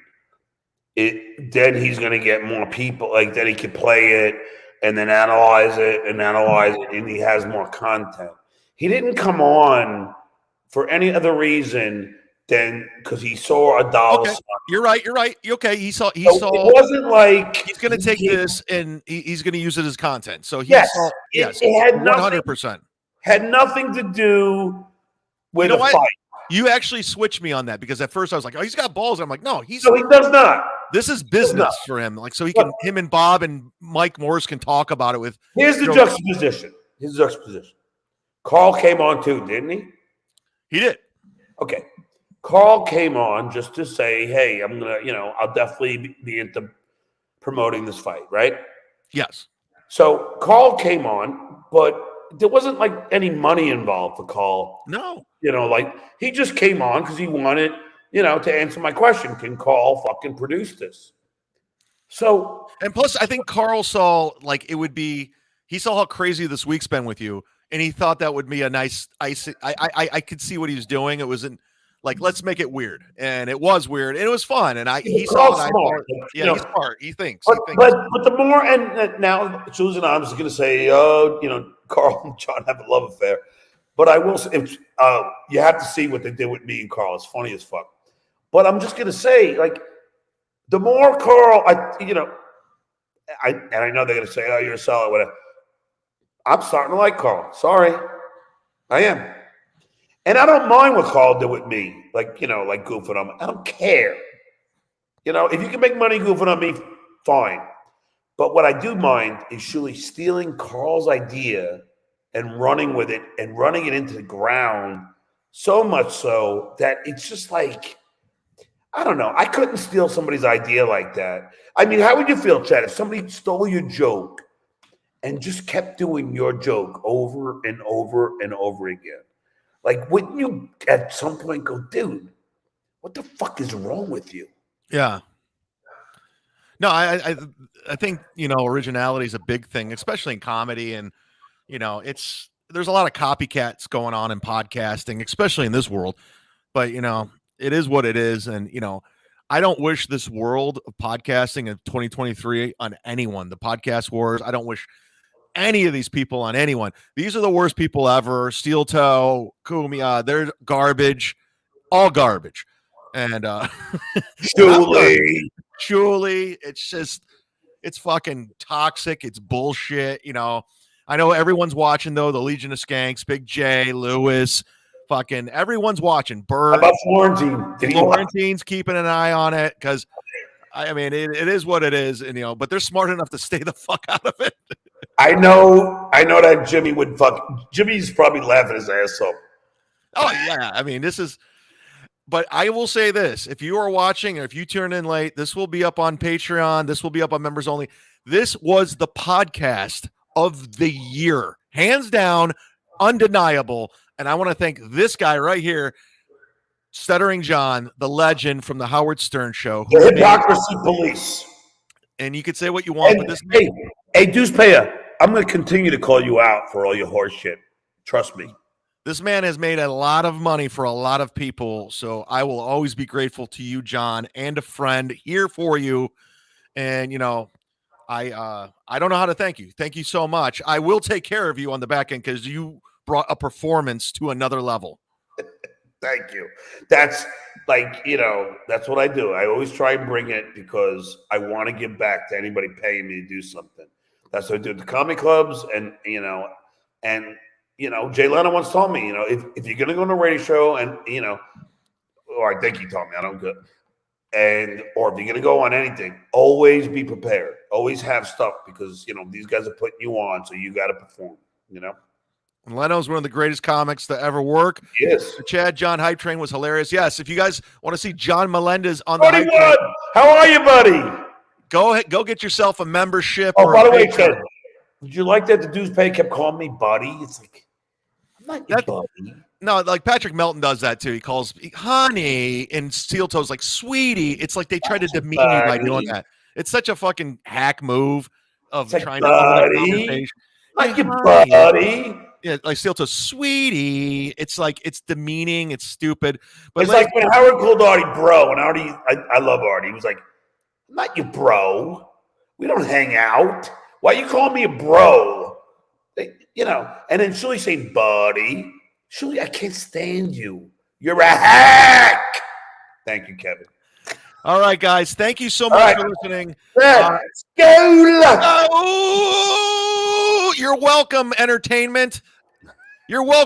then he's going to get more people. Like, then he can play it and then analyze it, and he has more content. He didn't come on for any other reason than because he saw a dollar Okay. sign. You're right. Okay. He saw. It wasn't like he's going to take this and he's going to use it as content. So he yes, saw. Yes, it had 100%. Had nothing to do with a fight. You actually switched me on that because at first I was like, oh, he's got balls. I'm like, no, he does not. This is business for him. Like, so him and Bob and Mike Morris can talk about it with. Here's the juxtaposition. Carl came on too, didn't he? He did. Okay. Carl came on just to say, hey, I'm going to, I'll definitely be into promoting this fight, right? Yes. So Carl came on, but there wasn't like any money involved for Carl. No. Like he just came on because he wanted, to answer my question. Can Carl fucking produce this? So. And plus, I think Carl saw he saw how crazy this week's been with you. And he thought that would be a nice ice. I could see what he was doing. It wasn't like, let's make it weird. And it was weird. And it was fun. And he saw it. Smart. He's smart. He thinks. But the more, and now Susan, I'm just going to say, Carl and John have a love affair. But I will say, you have to see what they did with me and Carl. It's funny as fuck. But I'm just going to say, like, the more Carl, I know they're going to say, oh, you're a seller, whatever. I'm starting to like Carl. Sorry. I am. And I don't mind what Carl did with me. Like, like goofing on me. I don't care. If you can make money goofing on me, fine. But what I do mind is Shuli stealing Carl's idea and running with it and running it into the ground so much so that it's just like, I don't know. I couldn't steal somebody's idea like that. I mean, how would you feel, Chad, if somebody stole your joke and just kept doing your joke over and over and over again? Like, wouldn't you at some point go, dude, what the fuck is wrong with you? Yeah. No, I think, originality is a big thing, especially in comedy. And, there's a lot of copycats going on in podcasting, especially in this world. But, it is what it is. And, I don't wish this world of podcasting in 2023 on anyone. The podcast wars, I don't wish any of these people on anyone. These are the worst people ever. Steel Toe, Kumia, they're garbage, all garbage. And Julie, it's fucking toxic. It's bullshit. I know everyone's watching though. The Legion of Skanks, Big J, Lewis, fucking everyone's watching. How Bird, about Florentine? Florentine's keeping an eye on it because it is what it is, and but they're smart enough to stay the fuck out of it. I know that Jimmy would fuck. Jimmy's probably laughing his ass off. Oh yeah, but I will say this: if you are watching or if you turn in late, this will be up on Patreon. This will be up on members only. This was the podcast of the year, hands down, undeniable. And I want to thank this guy right here, Stuttering John, the legend from the Howard Stern Show. The hypocrisy police. And you could say what you want, but this hey, Deuce Payer, I'm going to continue to call you out for all your horse shit. Trust me. This man has made a lot of money for a lot of people, so I will always be grateful to you, John, and a friend here for you. And I don't know how to thank you. Thank you so much. I will take care of you on the back end because you brought a performance to another level. Thank you. That's that's what I do. I always try and bring it because I want to give back to anybody paying me to do something. That's what I do at the comedy clubs, and Jay Leno once told me, if you're gonna go on a radio show, and or I think he told me, I don't go, or if you're gonna go on anything, always be prepared. Always have stuff because these guys are putting you on, so you got to perform. And Leno's one of the greatest comics to ever work. Yes. The Chad John Hype Train was hilarious. Yes, if you guys want to see John Melendez on the Hype Train, how are you, buddy? Go ahead, go get yourself a membership. Oh, by the way, Chad, did you like that the Deuce Pay kept calling me buddy? It's like, I'm not your buddy. No, like Patrick Melton does that too. He calls honey, and Steel Toe's like sweetie. It's like they try to demean you by doing that. It's such a fucking hack move of trying to open a conversation. Like your buddy. Yeah, like Steel Toe, sweetie. It's like it's demeaning. It's stupid. But it's like when Howard called Artie bro, and Artie, I love Artie. He was like, "I'm not your bro. We don't hang out. Why you call me a bro?" And then Shirley saying, "Buddy, Shirley, I can't stand you. You're a hack." Thank you, Kevin. All right, guys. Thank you so much for listening. Let's go. Oh, you're welcome, entertainment. You're welcome.